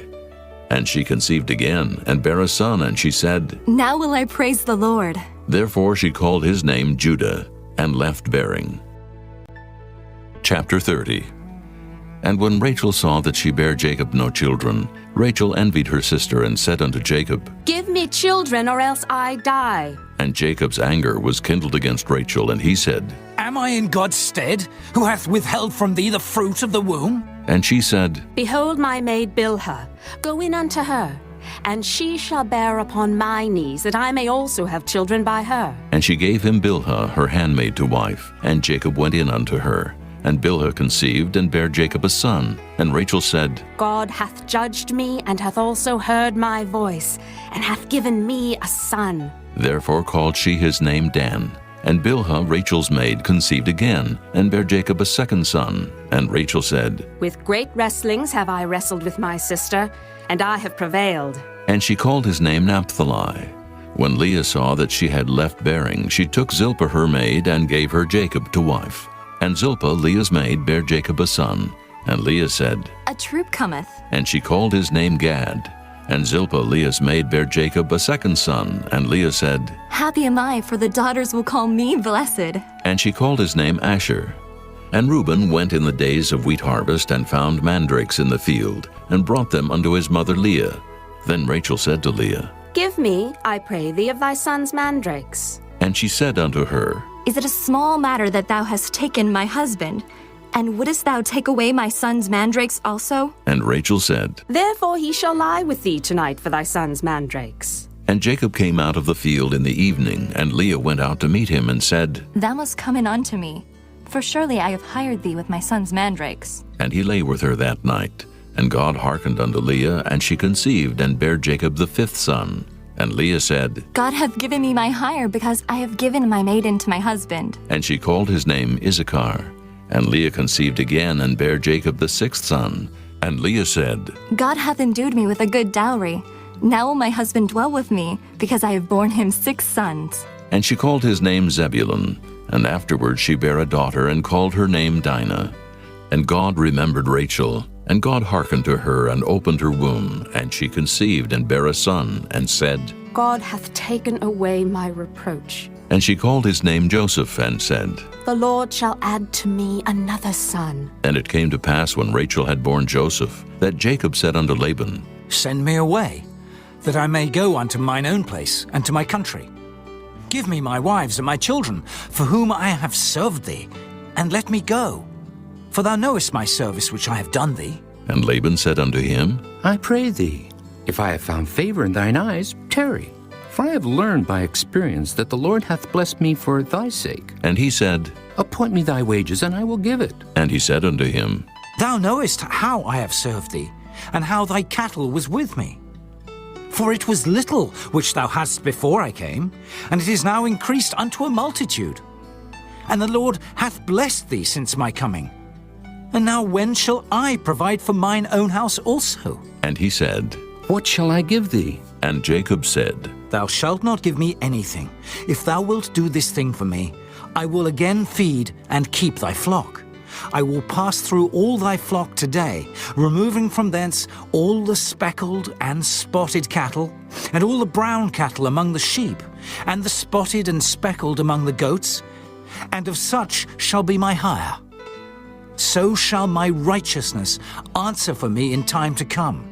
And she conceived again, and bare a son, and she said, Now will I praise the Lord. Therefore she called his name Judah, and left bearing. Chapter 30. And when Rachel saw that she bare Jacob no children, Rachel envied her sister, and said unto Jacob, Give me children, or else I die. And Jacob's anger was kindled against Rachel, and he said, Am I in God's stead, who hath withheld from thee the fruit of the womb? And she said, Behold my maid Bilhah, go in unto her, and she shall bear upon my knees, that I may also have children by her. And she gave him Bilhah her handmaid to wife, and Jacob went in unto her. And Bilhah conceived, and bare Jacob a son. And Rachel said, God hath judged me, and hath also heard my voice, and hath given me a son. Therefore called she his name Dan. And Bilhah, Rachel's maid, conceived again, and bare Jacob a second son. And Rachel said, With great wrestlings have I wrestled with my sister, and I have prevailed. And she called his name Naphtali. When Leah saw that she had left bearing, she took Zilpah her maid, and gave her Jacob to wife. And Zilpah, Leah's maid, bare Jacob a son. And Leah said, A troop cometh. And she called his name Gad. And Zilpah, Leah's maid, bare Jacob a second son. And Leah said, Happy am I, for the daughters will call me blessed. And she called his name Asher. And Reuben went in the days of wheat harvest, and found mandrakes in the field, and brought them unto his mother Leah. Then Rachel said to Leah, Give me, I pray thee, of thy son's mandrakes. And she said unto her, Is it a small matter that thou hast taken my husband? And wouldest thou take away my son's mandrakes also? And Rachel said, Therefore he shall lie with thee tonight for thy son's mandrakes. And Jacob came out of the field in the evening, and Leah went out to meet him, and said, Thou must come in unto me, for surely I have hired thee with my son's mandrakes. And he lay with her that night. And God hearkened unto Leah, and she conceived, and bare Jacob the 5th son. And Leah said, God hath given me my hire, because I have given my maiden to my husband. And she called his name Issachar. And Leah conceived again, and bare Jacob the 6th son. And Leah said, God hath endued me with a good dowry. Now will my husband dwell with me, because I have borne him 6 sons. And she called his name Zebulun. And afterward she bare a daughter, and called her name Dinah. And God remembered Rachel, and God hearkened to her, and opened her womb. And she conceived, and bare a son, and said, God hath taken away my reproach. And she called his name Joseph, and said, The Lord shall add to me another son. And it came to pass, when Rachel had borne Joseph, that Jacob said unto Laban, Send me away, that I may go unto mine own place, and to my country. Give me my wives and my children, for whom I have served thee, and let me go. For thou knowest my service which I have done thee. And Laban said unto him, I pray thee, if I have found favor in thine eyes, tarry. For I have learned by experience that the Lord hath blessed me for thy sake. And he said, Appoint me thy wages, and I will give it. And he said unto him, Thou knowest how I have served thee, and how thy cattle was with me. For it was little which thou hadst before I came, and it is now increased unto a multitude. And the Lord hath blessed thee since my coming. And now when shall I provide for mine own house also? And he said, What shall I give thee? And Jacob said, Thou shalt not give me anything. If thou wilt do this thing for me, I will again feed and keep thy flock. I will pass through all thy flock today, removing from thence all the speckled and spotted cattle, and all the brown cattle among the sheep, and the spotted and speckled among the goats, and of such shall be my hire. So shall my righteousness answer for me in time to come,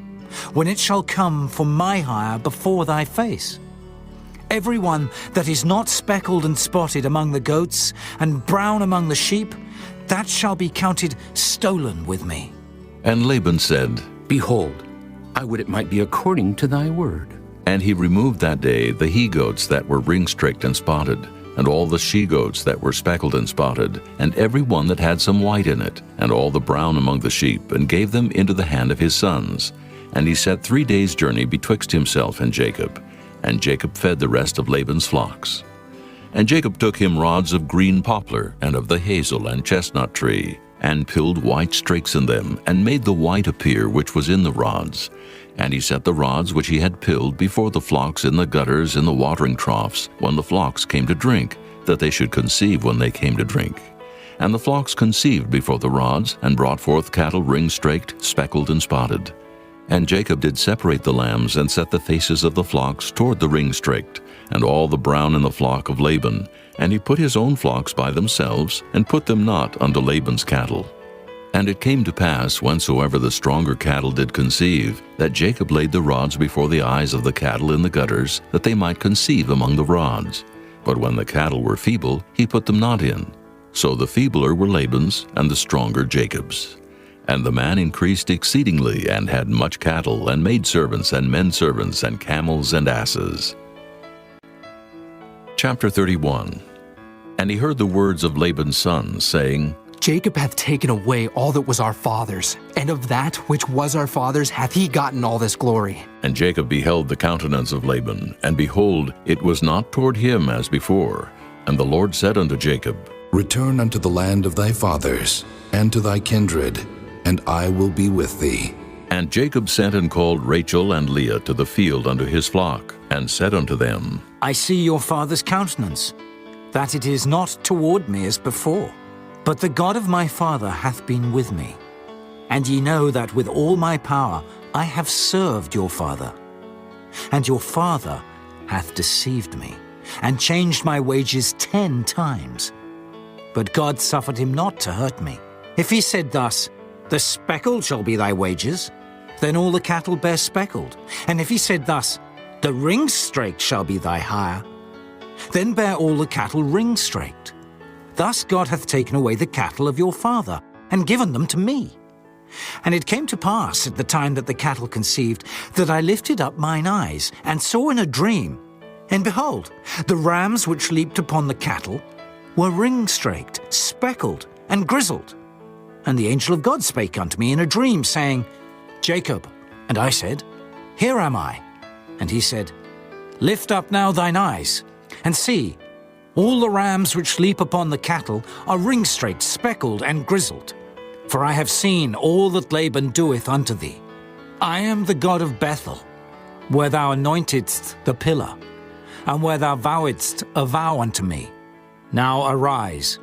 when it shall come for my hire before thy face. Every one that is not speckled and spotted among the goats, and brown among the sheep, that shall be counted stolen with me. And Laban said, Behold, I would it might be according to thy word. And he removed that day the he-goats that were ring-streaked and spotted, and all the she-goats that were speckled and spotted, and every one that had some white in it, and all the brown among the sheep, and gave them into the hand of his sons. And he set 3 days' journey betwixt himself and Jacob, and Jacob fed the rest of Laban's flocks. And Jacob took him rods of green poplar, and of the hazel and chestnut tree, and pilled white streaks in them, and made the white appear which was in the rods. And he set the rods which he had pilled before the flocks in the gutters in the watering troughs, when the flocks came to drink, that they should conceive when they came to drink. And the flocks conceived before the rods, and brought forth cattle ring-straked, speckled, and spotted. And Jacob did separate the lambs, and set the faces of the flocks toward the ring-straked, and all the brown in the flock of Laban. And he put his own flocks by themselves, and put them not unto Laban's cattle. And it came to pass, whensoever the stronger cattle did conceive, that Jacob laid the rods before the eyes of the cattle in the gutters, that they might conceive among the rods. But when the cattle were feeble, he put them not in. So the feebler were Laban's, and the stronger Jacob's. And the man increased exceedingly, and had much cattle, and maidservants, and menservants, and camels, and asses. Chapter 31. And he heard the words of Laban's sons, saying, Jacob hath taken away all that was our father's, and of that which was our father's hath he gotten all this glory. And Jacob beheld the countenance of Laban, and behold, it was not toward him as before. And the Lord said unto Jacob, Return unto the land of thy fathers, and to thy kindred, and I will be with thee. And Jacob sent and called Rachel and Leah to the field unto his flock, and said unto them, I see your father's countenance, that it is not toward me as before. But the God of my father hath been with me. And ye know that with all my power I have served your father. And your father hath deceived me, and changed my wages 10 times. But God suffered him not to hurt me. If he said thus, The speckled shall be thy wages, then all the cattle bear speckled. And if he said thus, The ring-straked shall be thy hire, then bear all the cattle ring-straked. Thus God hath taken away the cattle of your father, and given them to me. And it came to pass at the time that the cattle conceived, that I lifted up mine eyes, and saw in a dream, and behold, the rams which leaped upon the cattle were ring-straked, speckled, and grizzled. And the angel of God spake unto me in a dream, saying, Jacob. And I said, Here am I. And he said, Lift up now thine eyes, and see, all the rams which leap upon the cattle are ring-straked, speckled, and grizzled. For I have seen all that Laban doeth unto thee. I am the God of Bethel, where thou anointedst the pillar, and where thou vowedst a vow unto me. Now arise,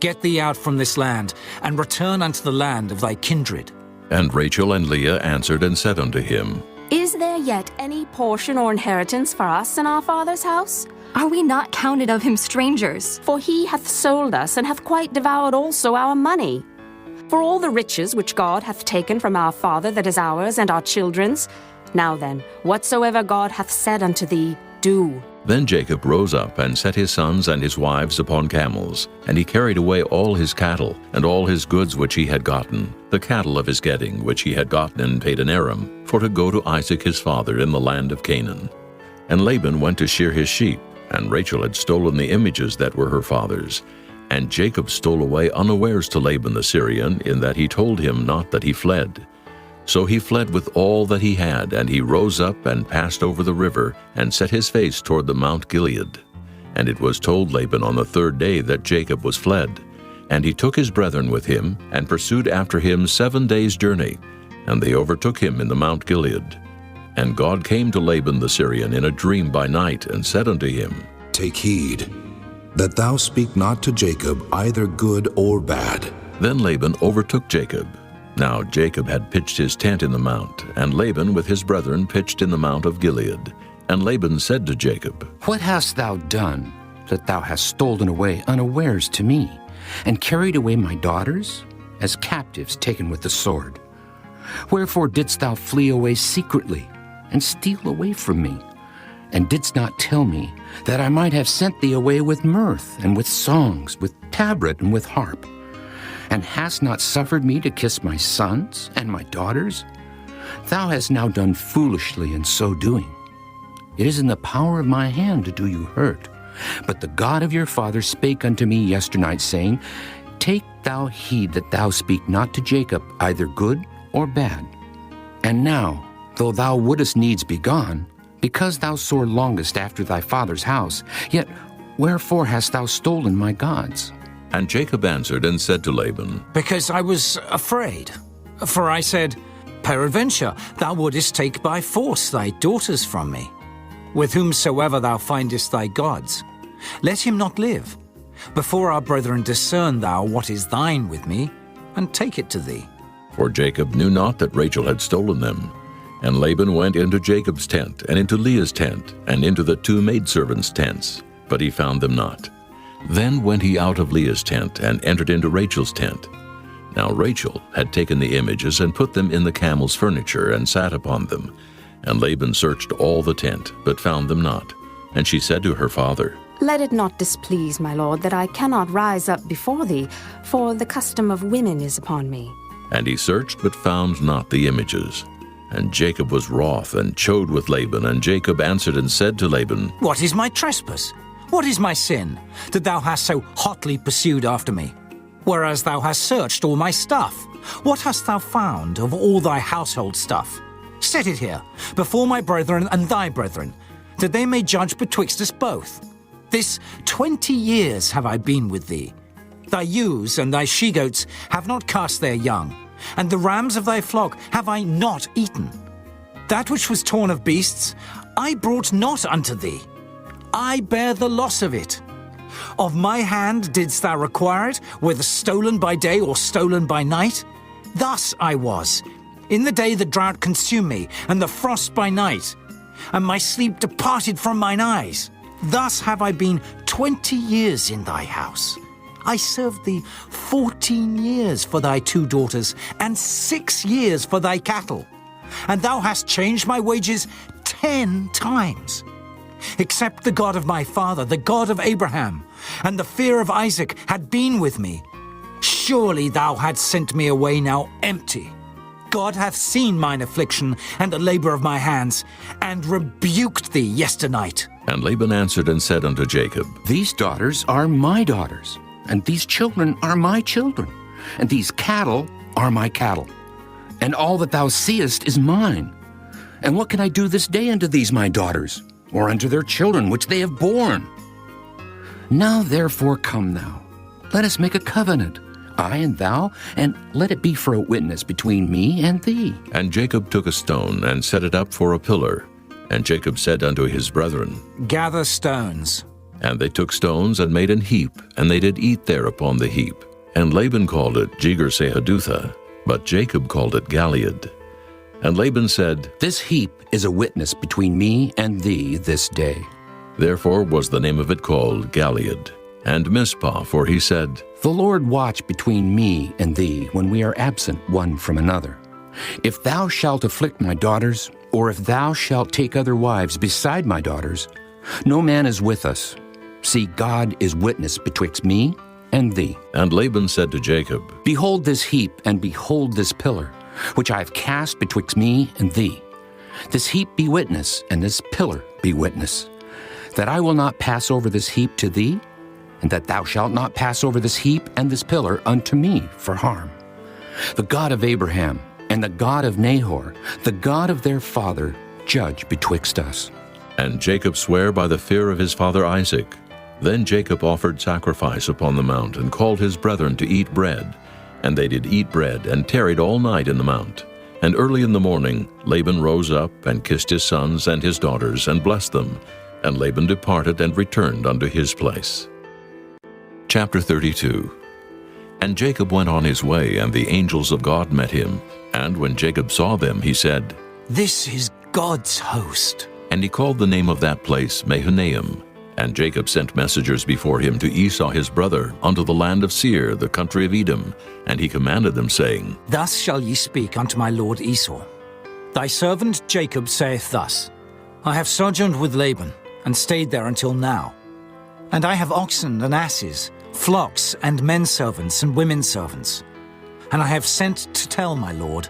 get thee out from this land, and return unto the land of thy kindred. And Rachel and Leah answered and said unto him, Is there yet any portion or inheritance for us in our father's house? Are we not counted of him strangers? For he hath sold us, and hath quite devoured also our money. For all the riches which God hath taken from our father that is ours and our children's. Now then, whatsoever God hath said unto thee, do. Then Jacob rose up and set his sons and his wives upon camels, and he carried away all his cattle, and all his goods which he had gotten, the cattle of his getting which he had gotten in Padan Aram, for to go to Isaac his father in the land of Canaan. And Laban went to shear his sheep, and Rachel had stolen the images that were her father's. And Jacob stole away unawares to Laban the Syrian, in that he told him not that he fled. So he fled with all that he had, and he rose up and passed over the river, and set his face toward the Mount Gilead. And it was told Laban on the third day that Jacob was fled. And he took his brethren with him, and pursued after him 7 days' journey, and they overtook him in the Mount Gilead. And God came to Laban the Syrian in a dream by night, and said unto him, Take heed, that thou speak not to Jacob either good or bad. Then Laban overtook Jacob. Now Jacob had pitched his tent in the mount, and Laban with his brethren pitched in the mount of Gilead. And Laban said to Jacob, What hast thou done, that thou hast stolen away unawares to me, and carried away my daughters, as captives taken with the sword? Wherefore didst thou flee away secretly, and steal away from me, and didst not tell me, that I might have sent thee away with mirth, and with songs, with tabret, and with harp? And hast not suffered me to kiss my sons and my daughters? Thou hast now done foolishly in so doing. It is in the power of my hand to do you hurt. But the God of your father spake unto me yesternight, saying, Take thou heed that thou speak not to Jacob either good or bad. And now, though thou wouldest needs be gone, because thou sore longest after thy father's house, yet wherefore hast thou stolen my gods? And Jacob answered and said to Laban, Because I was afraid. For I said, Peradventure thou wouldest take by force thy daughters from me. With whomsoever thou findest thy gods, let him not live. Before our brethren discern thou what is thine with me, and take it to thee. For Jacob knew not that Rachel had stolen them. And Laban went into Jacob's tent, and into Leah's tent, and into the 2 maidservants' tents, but he found them not. Then went he out of Leah's tent, and entered into Rachel's tent. Now Rachel had taken the images, and put them in the camel's furniture, and sat upon them. And Laban searched all the tent, but found them not. And she said to her father, Let it not displease my lord that I cannot rise up before thee, for the custom of women is upon me. And he searched, but found not the images. And Jacob was wroth, and chode with Laban. And Jacob answered and said to Laban, What is my trespass? What is my sin, that thou hast so hotly pursued after me? Whereas thou hast searched all my stuff. What hast thou found of all thy household stuff? Set it here, before my brethren and thy brethren, that they may judge betwixt us both. This 20 years have I been with thee. Thy ewes and thy she-goats have not cast their young, and the rams of thy flock have I not eaten. That which was torn of beasts I brought not unto thee. I bear the loss of it. Of my hand didst thou require it, whether stolen by day or stolen by night? Thus I was, in the day the drought consumed me, and the frost by night, and my sleep departed from mine eyes. Thus have I been 20 years in thy house. I served thee 14 years for thy 2 daughters, and 6 years for thy cattle. And thou hast changed my wages 10 times. Except the God of my father, the God of Abraham, and the fear of Isaac had been with me, surely thou hadst sent me away now empty. God hath seen mine affliction and the labor of my hands, and rebuked thee yesternight. And Laban answered and said unto Jacob, These daughters are my daughters, and these children are my children, and these cattle are my cattle, and all that thou seest is mine. And what can I do this day unto these my daughters, or unto their children which they have borne? Now therefore come thou, let us make a covenant, I and thou, and let it be for a witness between me and thee. And Jacob took a stone, and set it up for a pillar. And Jacob said unto his brethren, Gather stones. And they took stones, and made an heap, and they did eat there upon the heap. And Laban called it Jegar-sahadutha, but Jacob called it Gilead. And Laban said, This heap is a witness between me and thee this day. Therefore was the name of it called Gilead. And Mizpah, for he said, The Lord watch between me and thee when we are absent one from another. If thou shalt afflict my daughters, or if thou shalt take other wives beside my daughters, no man is with us. See, God is witness betwixt me and thee. And Laban said to Jacob, Behold this heap, and behold this pillar, which I have cast betwixt me and thee. This heap be witness, and this pillar be witness, that I will not pass over this heap to thee, and that thou shalt not pass over this heap and this pillar unto me for harm. The God of Abraham and the God of Nahor, the God of their father, judge betwixt us. And Jacob sware by the fear of his father Isaac. Then Jacob offered sacrifice upon the mount, and called his brethren to eat bread. And they did eat bread, and tarried all night in the mount. And early in the morning Laban rose up, and kissed his sons and his daughters, and blessed them. And Laban departed, and returned unto his place. Chapter 32. And Jacob went on his way, and the angels of God met him. And when Jacob saw them, he said, This is God's host. And he called the name of that place Mahanaim. And Jacob sent messengers before him to Esau his brother, unto the land of Seir, the country of Edom. And he commanded them, saying, Thus shall ye speak unto my lord Esau. Thy servant Jacob saith thus, I have sojourned with Laban, and stayed there until now. And I have oxen and asses, flocks and men servants and women servants. And I have sent to tell my lord,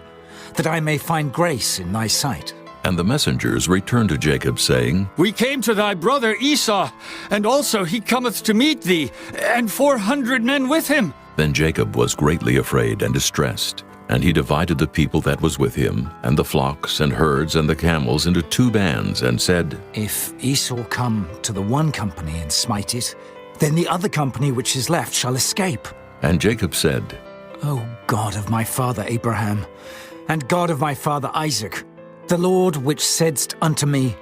that I may find grace in thy sight. And the messengers returned to Jacob, saying, We came to thy brother Esau, and also he cometh to meet thee, and 400 men with him. Then Jacob was greatly afraid and distressed. And he divided the people that was with him, and the flocks and herds and the camels, into 2 bands, and said, If Esau come to the one company and smite it, then the other company which is left shall escape. And Jacob said, O God of my father Abraham, and God of my father Isaac, the Lord which saidst unto me,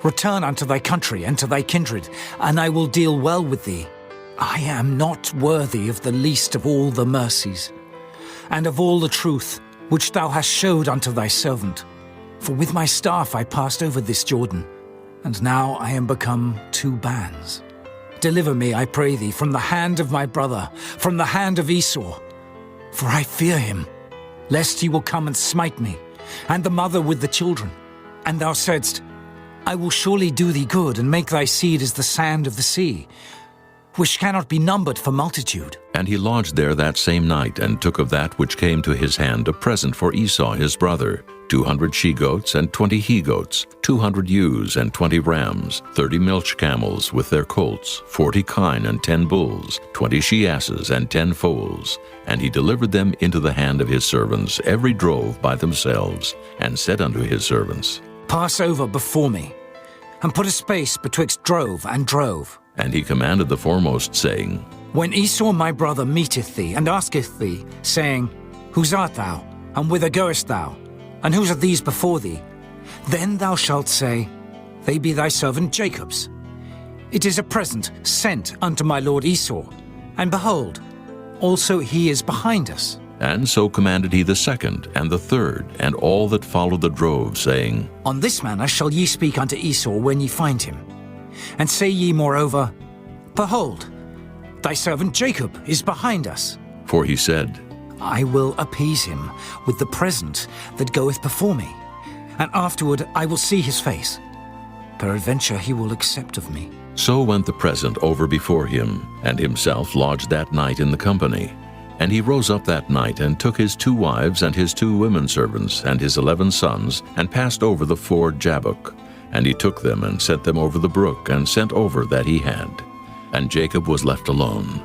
Return unto thy country and to thy kindred, and I will deal well with thee. I am not worthy of the least of all the mercies, and of all the truth which thou hast showed unto thy servant. For with my staff I passed over this Jordan, and now I am become 2 bands. Deliver me, I pray thee, from the hand of my brother, from the hand of Esau. For I fear him, lest he will come and smite me, and the mother with the children. And thou saidst, I will surely do thee good, and make thy seed as the sand of the sea, which cannot be numbered for multitude. And he lodged there that same night, and took of that which came to his hand a present for Esau his brother, 200 she-goats and 20 he-goats, 200 ewes and 20 rams, 30 milch camels with their colts, 40 kine and 10 bulls, 20 she-asses and 10 foals. And he delivered them into the hand of his servants, every drove by themselves, and said unto his servants, Pass over before me, and put a space betwixt drove and drove. And he commanded the foremost, saying, When Esau my brother meeteth thee, and asketh thee, saying, Whose art thou, and whither goest thou, and whose are these before thee? Then thou shalt say, They be thy servant Jacob's. It is a present sent unto my lord Esau, and behold, also he is behind us. And so commanded he the second, and the third, and all that followed the drove, saying, On this manner shall ye speak unto Esau when ye find him. And say ye moreover, Behold, thy servant Jacob is behind us. For he said, I will appease him with the present that goeth before me, and afterward I will see his face. Peradventure he will accept of me. So went the present over before him, and himself lodged that night in the company. And he rose up that night, and took his 2 wives and his 2 women servants, and his 11 sons, and passed over the ford Jabbok. And he took them, and set them over the brook, and sent over that he had. And Jacob was left alone.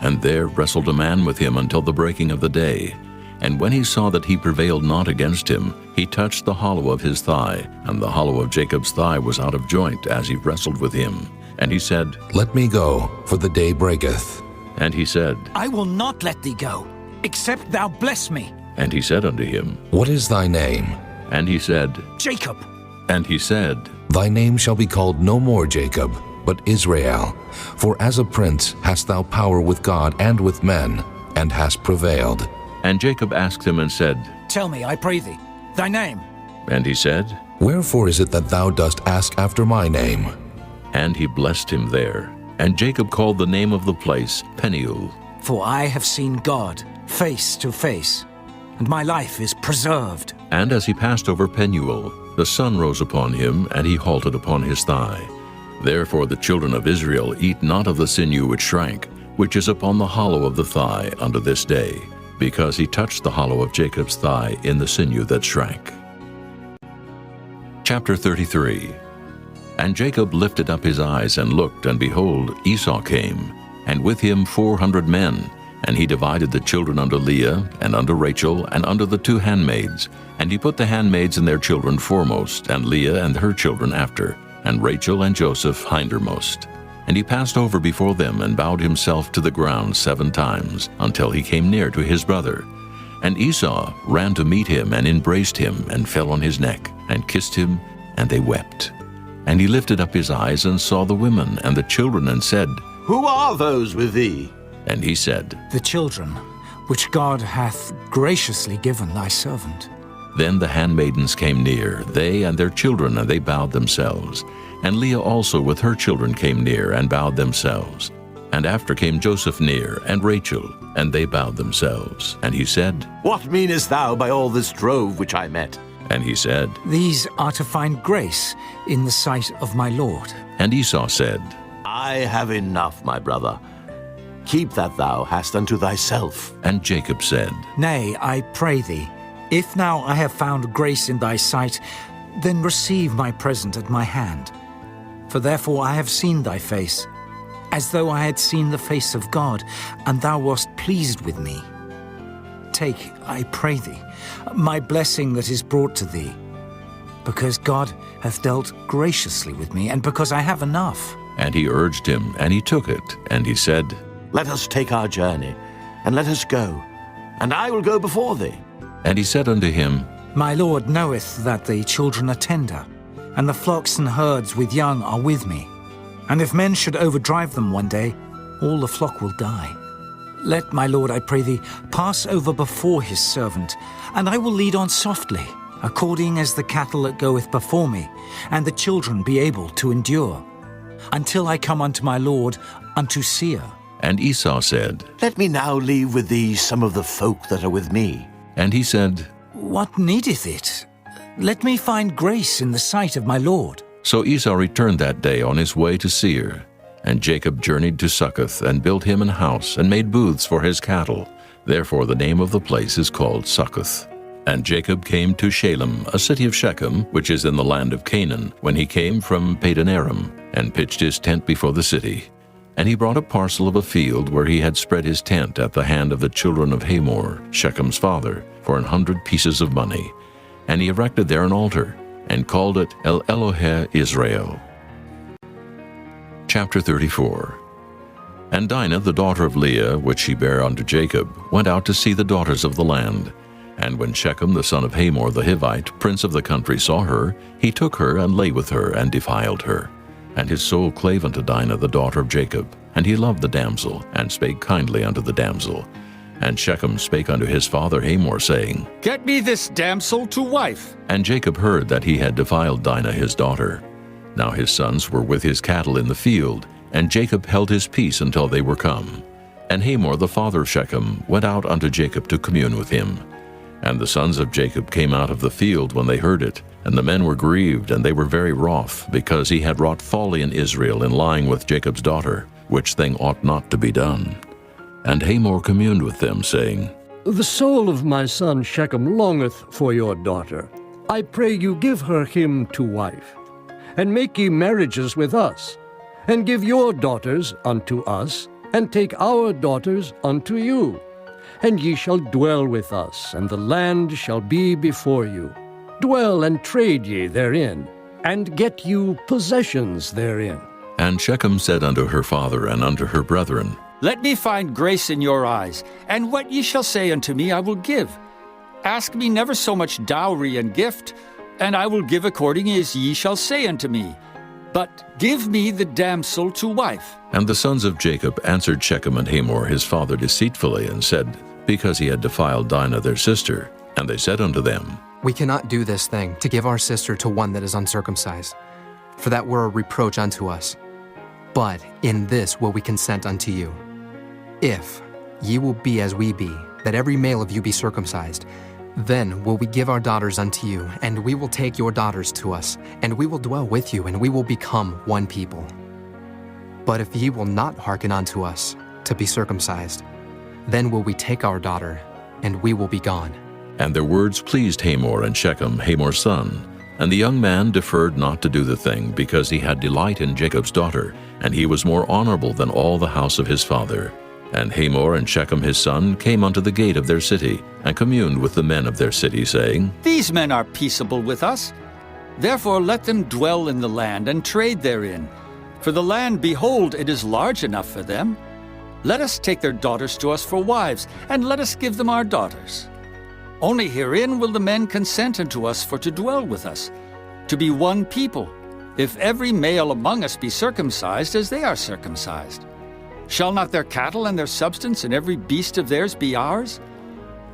And there wrestled a man with him until the breaking of the day. And when he saw that he prevailed not against him, he touched the hollow of his thigh, and the hollow of Jacob's thigh was out of joint as he wrestled with him. And he said, Let me go, for the day breaketh. And he said, I will not let thee go, except thou bless me. And he said unto him, What is thy name? And he said, Jacob. And he said, Thy name shall be called no more Jacob, but Israel. For as a prince hast thou power with God and with men, and hast prevailed. And Jacob asked him and said, Tell me, I pray thee, thy name. And he said, Wherefore is it that thou dost ask after my name? And he blessed him there. And Jacob called the name of the place Peniel. For I have seen God face to face, and my life is preserved. And as he passed over Peniel, the sun rose upon him, and he halted upon his thigh. Therefore the children of Israel eat not of the sinew which shrank, which is upon the hollow of the thigh unto this day, because he touched the hollow of Jacob's thigh in the sinew that shrank. Chapter 33. And Jacob lifted up his eyes and looked, and behold, Esau came, and with him 400 men. And he divided the children unto Leah, and unto Rachel, and unto the 2 handmaids. And he put the handmaids and their children foremost, and Leah and her children after, and Rachel and Joseph hindermost. And he passed over before them, and bowed himself to the ground 7 times, until he came near to his brother. And Esau ran to meet him, and embraced him, and fell on his neck, and kissed him, and they wept. And he lifted up his eyes, and saw the women and the children, and said, Who are those with thee? And he said, The children, which God hath graciously given thy servant. Then the handmaidens came near, they and their children, and they bowed themselves. And Leah also with her children came near, and bowed themselves. And after came Joseph near, and Rachel, and they bowed themselves. And he said, What meanest thou by all this drove which I met? And he said, These are to find grace in the sight of my Lord. And Esau said, I have enough, my brother. Keep that thou hast unto thyself. And Jacob said, Nay, I pray thee, if now I have found grace in thy sight, then receive my present at my hand. For therefore I have seen thy face, as though I had seen the face of God, and thou wast pleased with me. Take, I pray thee, my blessing that is brought to thee, because God hath dealt graciously with me, and because I have enough. And he urged him, and he took it, and he said, Let us take our journey, and let us go, and I will go before thee. And he said unto him, My Lord knoweth that the children are tender, and the flocks and herds with young are with me. And if men should overdrive them one day, all the flock will die. Let my Lord, I pray thee, pass over before his servant, and I will lead on softly, according as the cattle that goeth before me, and the children be able to endure, until I come unto my Lord, unto Seir. And Esau said, Let me now leave with thee some of the folk that are with me. And he said, What needeth it? Let me find grace in the sight of my Lord. So Esau returned that day on his way to Seir. And Jacob journeyed to Succoth, and built him an house, and made booths for his cattle. Therefore the name of the place is called Succoth. And Jacob came to Shalem, a city of Shechem, which is in the land of Canaan, when he came from Padan Aram, and pitched his tent before the city. And he brought a parcel of a field where he had spread his tent at the hand of the children of Hamor, Shechem's father, for 100 pieces of money. And he erected there an altar, and called it El Elohe Israel. Chapter 34. And Dinah, the daughter of Leah, which she bare unto Jacob, went out to see the daughters of the land. And when Shechem the son of Hamor the Hivite, prince of the country, saw her, he took her, and lay with her, and defiled her. And his soul clave unto Dinah the daughter of Jacob. And he loved the damsel, and spake kindly unto the damsel. And Shechem spake unto his father Hamor, saying, Get me this damsel to wife. And Jacob heard that he had defiled Dinah his daughter. Now his sons were with his cattle in the field, and Jacob held his peace until they were come. And Hamor the father of Shechem went out unto Jacob to commune with him. And the sons of Jacob came out of the field when they heard it, and the men were grieved, and they were very wroth, because he had wrought folly in Israel in lying with Jacob's daughter, which thing ought not to be done. And Hamor communed with them, saying, The soul of my son Shechem longeth for your daughter. I pray you give her him to wife, and make ye marriages with us, and give your daughters unto us, and take our daughters unto you. And ye shall dwell with us, and the land shall be before you. Dwell and trade ye therein, and get you possessions therein. And Shechem said unto her father and unto her brethren, Let me find grace in your eyes, and what ye shall say unto me I will give. Ask me never so much dowry and gift, and I will give according as ye shall say unto me. But give me the damsel to wife. And the sons of Jacob answered Shechem and Hamor his father deceitfully, and said, Because he had defiled Dinah their sister. And they said unto them, We cannot do this thing, to give our sister to one that is uncircumcised, for that were a reproach unto us. But in this will we consent unto you. If ye will be as we be, that every male of you be circumcised, then will we give our daughters unto you, and we will take your daughters to us, and we will dwell with you, and we will become one people. But if ye will not hearken unto us, to be circumcised, then will we take our daughter, and we will be gone. And their words pleased Hamor and Shechem, Hamor's son. And the young man deferred not to do the thing, because he had delight in Jacob's daughter, and he was more honorable than all the house of his father. And Hamor and Shechem his son came unto the gate of their city, and communed with the men of their city, saying, These men are peaceable with us. Therefore let them dwell in the land and trade therein. For the land, behold, it is large enough for them. Let us take their daughters to us for wives, and let us give them our daughters. Only herein will the men consent unto us for to dwell with us, to be one people, if every male among us be circumcised as they are circumcised. Shall not their cattle and their substance and every beast of theirs be ours?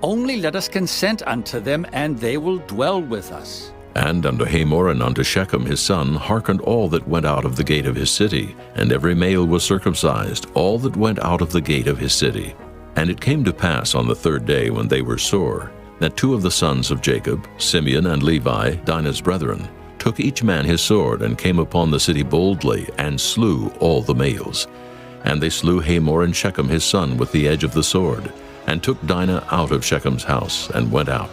Only let us consent unto them, and they will dwell with us. And unto Hamor and unto Shechem his son hearkened all that went out of the gate of his city, and every male was circumcised, all that went out of the gate of his city. And it came to pass on the third day, when they were sore, that two of the sons of Jacob, Simeon and Levi, Dinah's brethren, took each man his sword, and came upon the city boldly, and slew all the males. And they slew Hamor and Shechem his son with the edge of the sword, and took Dinah out of Shechem's house, and went out.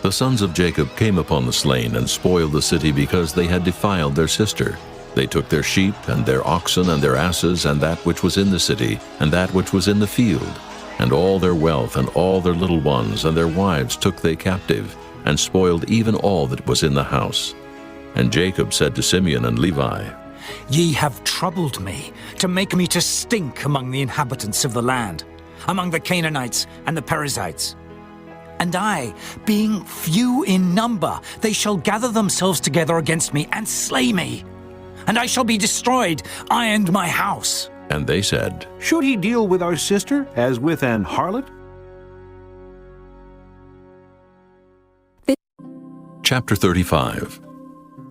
The sons of Jacob came upon the slain, and spoiled the city, because they had defiled their sister. They took their sheep, and their oxen, and their asses, and that which was in the city, and that which was in the field, and all their wealth, and all their little ones, and their wives took they captive, and spoiled even all that was in the house. And Jacob said to Simeon and Levi, Ye have troubled me, to make me to stink among the inhabitants of the land, among the Canaanites and the Perizzites. And I, being few in number, they shall gather themselves together against me and slay me. And I shall be destroyed, I and my house. And they said, Should he deal with our sister as with an harlot? Chapter 35.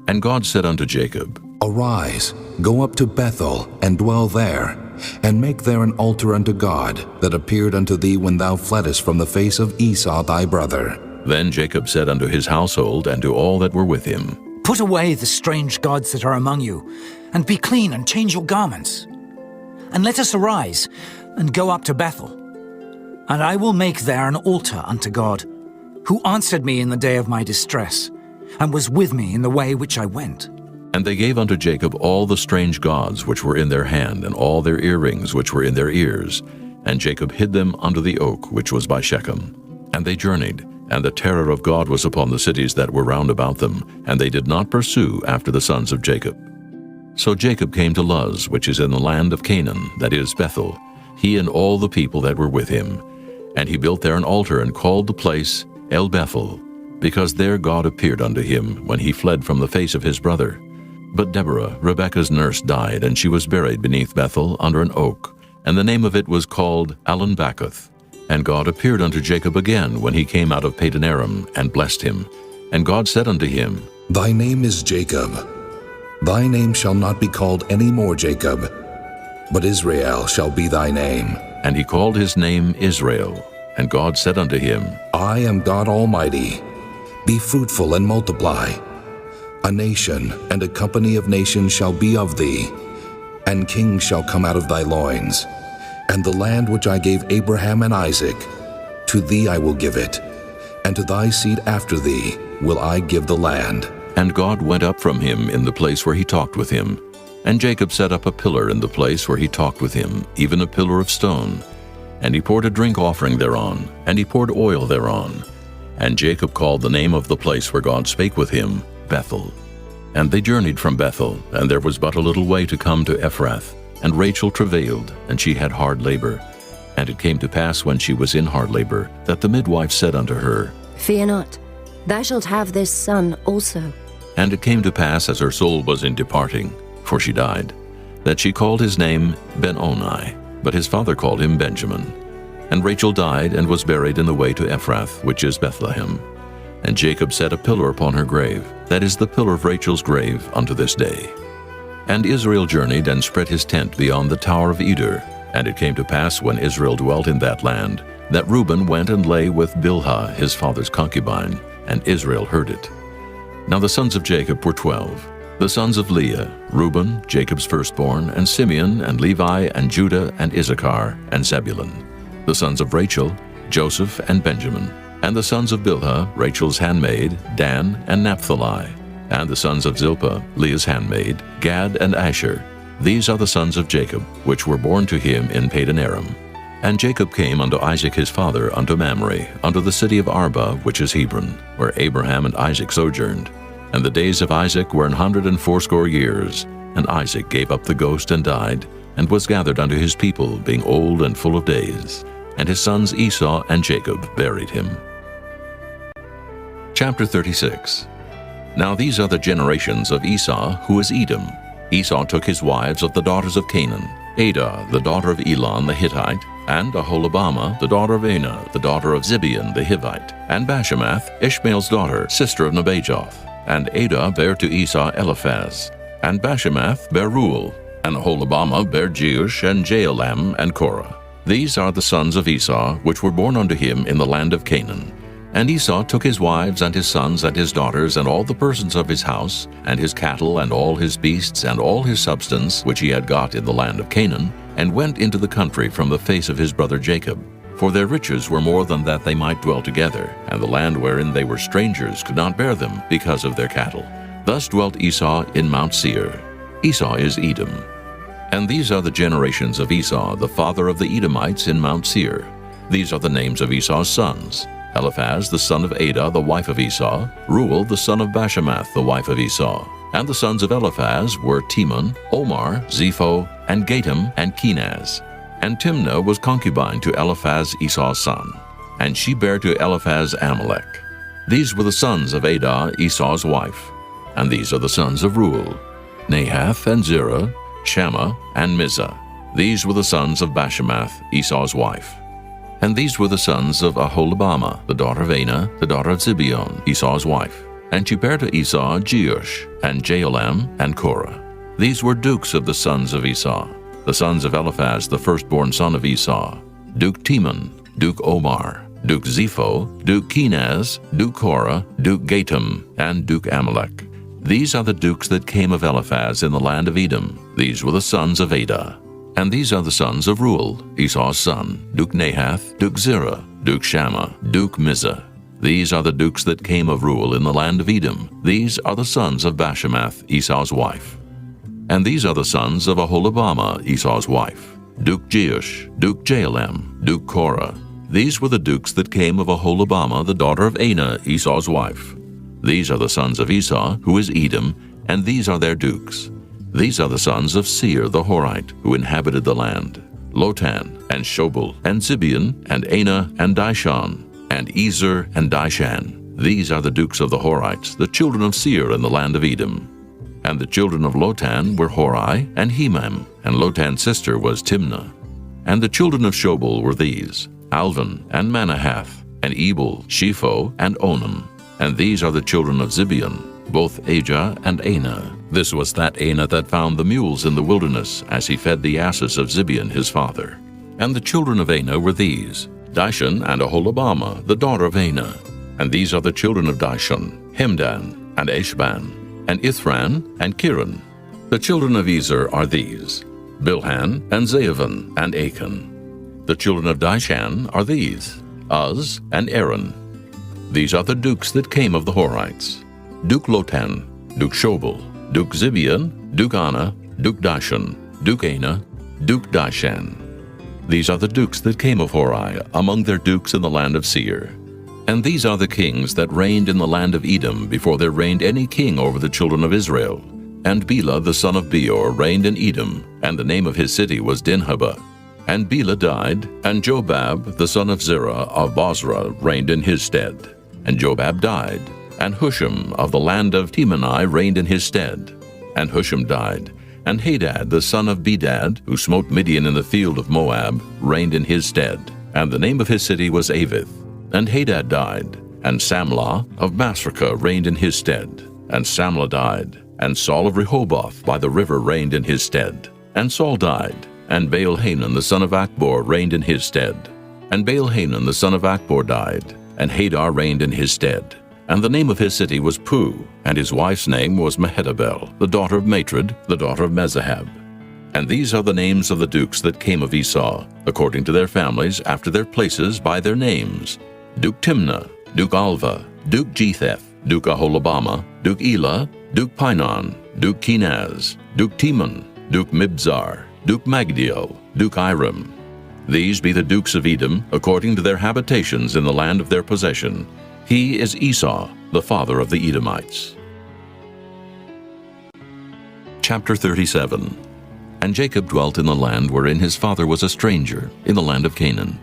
And God said unto Jacob, Arise, go up to Bethel, and dwell there, and make there an altar unto God, that appeared unto thee when thou fleddest from the face of Esau thy brother. Then Jacob said unto his household, and to all that were with him, Put away the strange gods that are among you, and be clean, and change your garments. And let us arise, and go up to Bethel. And I will make there an altar unto God, who answered me in the day of my distress, and was with me in the way which I went. And they gave unto Jacob all the strange gods which were in their hand, and all their earrings which were in their ears. And Jacob hid them under the oak which was by Shechem. And they journeyed, and the terror of God was upon the cities that were round about them, and they did not pursue after the sons of Jacob. So Jacob came to Luz, which is in the land of Canaan, that is Bethel, he and all the people that were with him. And he built there an altar, and called the place El Bethel, because there God appeared unto him when he fled from the face of his brother. But Deborah, Rebekah's nurse, died, and she was buried beneath Bethel under an oak, and the name of it was called Allon-Bacuth. And God appeared unto Jacob again when he came out of Padan-aram, and blessed him. And God said unto him, Thy name is Jacob. Thy name shall not be called any more Jacob, but Israel shall be thy name. And he called his name Israel. And God said unto him, I am God Almighty. Be fruitful and multiply. A nation and a company of nations shall be of thee, and kings shall come out of thy loins. And the land which I gave Abraham and Isaac, to thee I will give it, and to thy seed after thee will I give the land. And God went up from him in the place where he talked with him. And Jacob set up a pillar in the place where he talked with him, even a pillar of stone. And he poured a drink offering thereon, and he poured oil thereon. And Jacob called the name of the place where God spake with him, Bethel. And they journeyed from Bethel, and there was but a little way to come to Ephrath. And Rachel travailed, and she had hard labor. And it came to pass when she was in hard labor, that the midwife said unto her, Fear not, thou shalt have this son also. And it came to pass, as her soul was in departing, for she died, that she called his name Ben-Oni, but his father called him Benjamin. And Rachel died, and was buried in the way to Ephrath, which is Bethlehem. And Jacob set a pillar upon her grave, that is the pillar of Rachel's grave unto this day. And Israel journeyed, and spread his tent beyond the tower of Eder. And it came to pass, when Israel dwelt in that land, that Reuben went and lay with Bilhah his father's concubine, and Israel heard it. Now the sons of Jacob were 12. The sons of Leah, Reuben, Jacob's firstborn, and Simeon, and Levi, and Judah, and Issachar, and Zebulun. The sons of Rachel, Joseph, and Benjamin. And the sons of Bilhah, Rachel's handmaid, Dan, and Naphtali. And the sons of Zilpah, Leah's handmaid, Gad and Asher. These are the sons of Jacob, which were born to him in Padan Aram. And Jacob came unto Isaac his father unto Mamre, unto the city of Arba, which is Hebron, where Abraham and Isaac sojourned. And the days of Isaac were 180 years. And Isaac gave up the ghost and died, and was gathered unto his people, being old and full of days. And his sons Esau and Jacob buried him. Chapter 36. Now these are the generations of Esau, who is Edom. Esau took his wives of the daughters of Canaan, Adah, the daughter of Elon the Hittite, and Aholibamah, the daughter of Anah, the daughter of Zibeon the Hivite, and Bashemath, Ishmael's daughter, sister of Nebajoth. And Adah bare to Esau Eliphaz, and Bashemath bare Reuel, and Aholibamah bare Jeush, and Jaalam, and Korah. These are the sons of Esau, which were born unto him in the land of Canaan. And Esau took his wives and his sons and his daughters and all the persons of his house, and his cattle and all his beasts and all his substance which he had got in the land of Canaan, and went into the country from the face of his brother Jacob. For their riches were more than that they might dwell together, and the land wherein they were strangers could not bear them because of their cattle. Thus dwelt Esau in Mount Seir. Esau is Edom. And these are the generations of Esau, the father of the Edomites in Mount Seir. These are the names of Esau's sons: Eliphaz the son of Adah, the wife of Esau; Reuel the son of Bashemath, the wife of Esau. And the sons of Eliphaz were Teman, Omar, Zepho, and Gatam, and Kenaz. And Timnah was concubine to Eliphaz Esau's son, and she bare to Eliphaz Amalek. These were the sons of Adah, Esau's wife. And these are the sons of Reuel: Nahath, and Zerah, Shammah, and Mizah. These were the sons of Bashemath, Esau's wife. And these were the sons of Aholibamah, the daughter of Anah, the daughter of Zibeon, Esau's wife. And she bare to Esau Jeush, and Jaalam, and Korah. These were dukes of the sons of Esau. The sons of Eliphaz, the firstborn son of Esau: Duke Teman, Duke Omar, Duke Zepho, Duke Kenaz, Duke Korah, Duke Gatam, and Duke Amalek. These are the dukes that came of Eliphaz in the land of Edom. These were the sons of Adah. And these are the sons of Reuel, Esau's son: Duke Nahath, Duke Zerah, Duke Shammah, Duke Mizah. These are the dukes that came of Reuel in the land of Edom. These are the sons of Bashemath, Esau's wife. And these are the sons of Aholibamah, Esau's wife: Duke Jeush, Duke Jaalam, Duke Korah. These were the dukes that came of Aholibamah, the daughter of Anah, Esau's wife. These are the sons of Esau, who is Edom, and these are their dukes. These are the sons of Seir the Horite, who inhabited the land: Lotan, and Shobal, and Zibeon, and Anah, and Dishon, and Ezer, and Dishan. These are the dukes of the Horites, the children of Seir in the land of Edom. And the children of Lotan were Hori, and Hemam, and Lotan's sister was Timnah. And the children of Shobal were these: Alvan, and Manahath, and Ebal, Shepho, and Onam. And these are the children of Zibeon, both Ajah and Anah. This was that Anah that found the mules in the wilderness, as he fed the asses of Zibeon his father. And the children of Anah were these: Dishon, and Aholibamah, the daughter of Anah. And these are the children of Dishon: Hemdan, and Eshban, and Ithran, and Kiran. The children of Ezer are these: Bilhan, and Zaavan, and Achan. The children of Dishan are these: Uz, and Aaron. These are the dukes that came of the Horites: Duke Lotan, Duke Shobal, Duke Zibeon, Duke Anah, Duke Dishon, Duke Anah, Duke Dishan. These are the dukes that came of Hori, among their dukes in the land of Seir. And these are the kings that reigned in the land of Edom before there reigned any king over the children of Israel. And Bela the son of Beor reigned in Edom, and the name of his city was Dinhabah. And Bela died, and Jobab the son of Zerah of Bozrah reigned in his stead. And Jobab died, and Husham of the land of Temani reigned in his stead. And Husham died, and Hadad the son of Bedad, who smote Midian in the field of Moab, reigned in his stead. And the name of his city was Avith. And Hadad died, and Samlah of Masrekah reigned in his stead. And Samlah died, and Saul of Rehoboth by the river reigned in his stead. And Saul died, and Baal-Hanan the son of Achbor reigned in his stead. And Baal-Hanan the son of Achbor died, and Hadar reigned in his stead. And the name of his city was Puh, and his wife's name was Mehetabel, the daughter of Matred, the daughter of Mezahab. And these are the names of the dukes that came of Esau, according to their families, after their places, by their names: Duke Timnah, Duke Alva, Duke Jetheth, Duke Aholabama, Duke Elah, Duke Pinon, Duke Kenaz, Duke Timon, Duke Mibzar, Duke Magdio, Duke Iram. These be the dukes of Edom, according to their habitations in the land of their possession. He is Esau, the father of the Edomites. Chapter 37. And Jacob dwelt in the land wherein his father was a stranger, in the land of Canaan.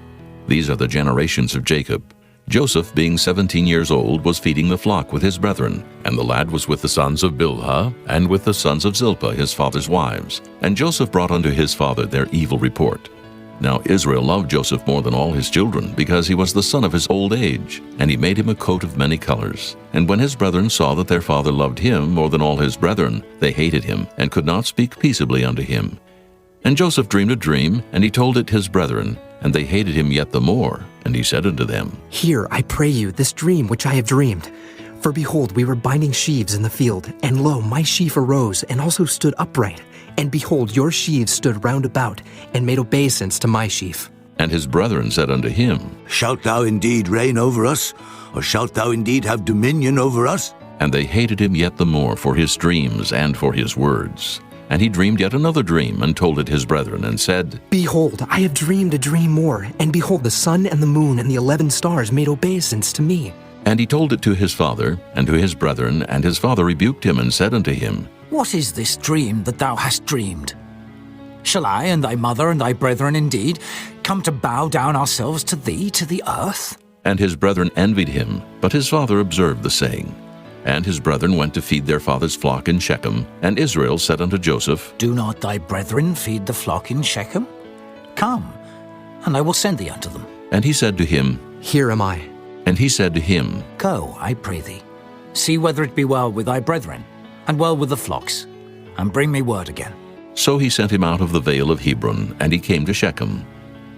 These are the generations of Jacob. Joseph, being 17 years old, was feeding the flock with his brethren, and the lad was with the sons of Bilhah, and with the sons of Zilpah his father's wives. And Joseph brought unto his father their evil report. Now Israel loved Joseph more than all his children, because he was the son of his old age, and he made him a coat of many colors. And when his brethren saw that their father loved him more than all his brethren, they hated him, and could not speak peaceably unto him. And Joseph dreamed a dream, and he told it his brethren, and they hated him yet the more. And he said unto them, Hear, I pray you, this dream which I have dreamed. For behold, we were binding sheaves in the field, and lo, my sheaf arose, and also stood upright. And behold, your sheaves stood round about, and made obeisance to my sheaf. And his brethren said unto him, Shalt thou indeed reign over us? Or shalt thou indeed have dominion over us? And they hated him yet the more for his dreams and for his words. And he dreamed yet another dream, and told it his brethren, and said, Behold, I have dreamed a dream more, and behold, the sun and the moon and the 11 stars made obeisance to me. And he told it to his father, and to his brethren, and his father rebuked him, and said unto him, What is this dream that thou hast dreamed? Shall I and thy mother and thy brethren indeed come to bow down ourselves to thee, to the earth? And his brethren envied him, but his father observed the saying. And his brethren went to feed their father's flock in Shechem. And Israel said unto Joseph, Do not thy brethren feed the flock in Shechem? Come, and I will send thee unto them. And he said to him, Here am I. And he said to him, Go, I pray thee, see whether it be well with thy brethren, and well with the flocks, and bring me word again. So he sent him out of the vale of Hebron, and he came to Shechem.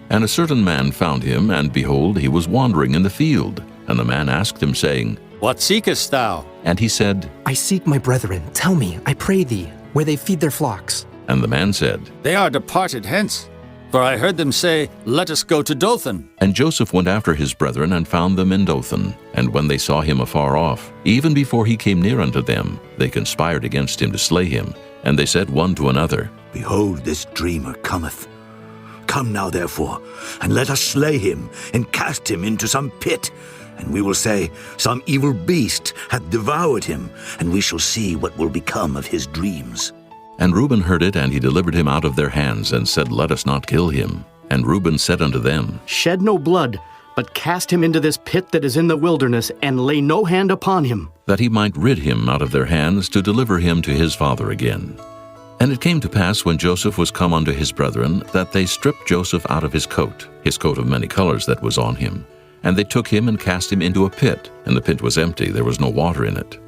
And a certain man found him, and behold, he was wandering in the field. And the man asked him, saying, What seekest thou? And he said, I seek my brethren. Tell me, I pray thee, where they feed their flocks. And the man said, They are departed hence. For I heard them say, Let us go to Dothan. And Joseph went after his brethren, and found them in Dothan. And when they saw him afar off, even before he came near unto them, they conspired against him to slay him. And they said one to another, Behold, this dreamer cometh. Come now, therefore, and let us slay him, and cast him into some pit. And we will say, Some evil beast hath devoured him, and we shall see what will become of his dreams. And Reuben heard it, and he delivered him out of their hands, and said, Let us not kill him. And Reuben said unto them, Shed no blood, but cast him into this pit that is in the wilderness, and lay no hand upon him. That he might rid him out of their hands, to deliver him to his father again. And it came to pass, when Joseph was come unto his brethren, that they stripped Joseph out of his coat of many colors that was on him. And they took him and cast him into a pit, and the pit was empty, there was no water in it.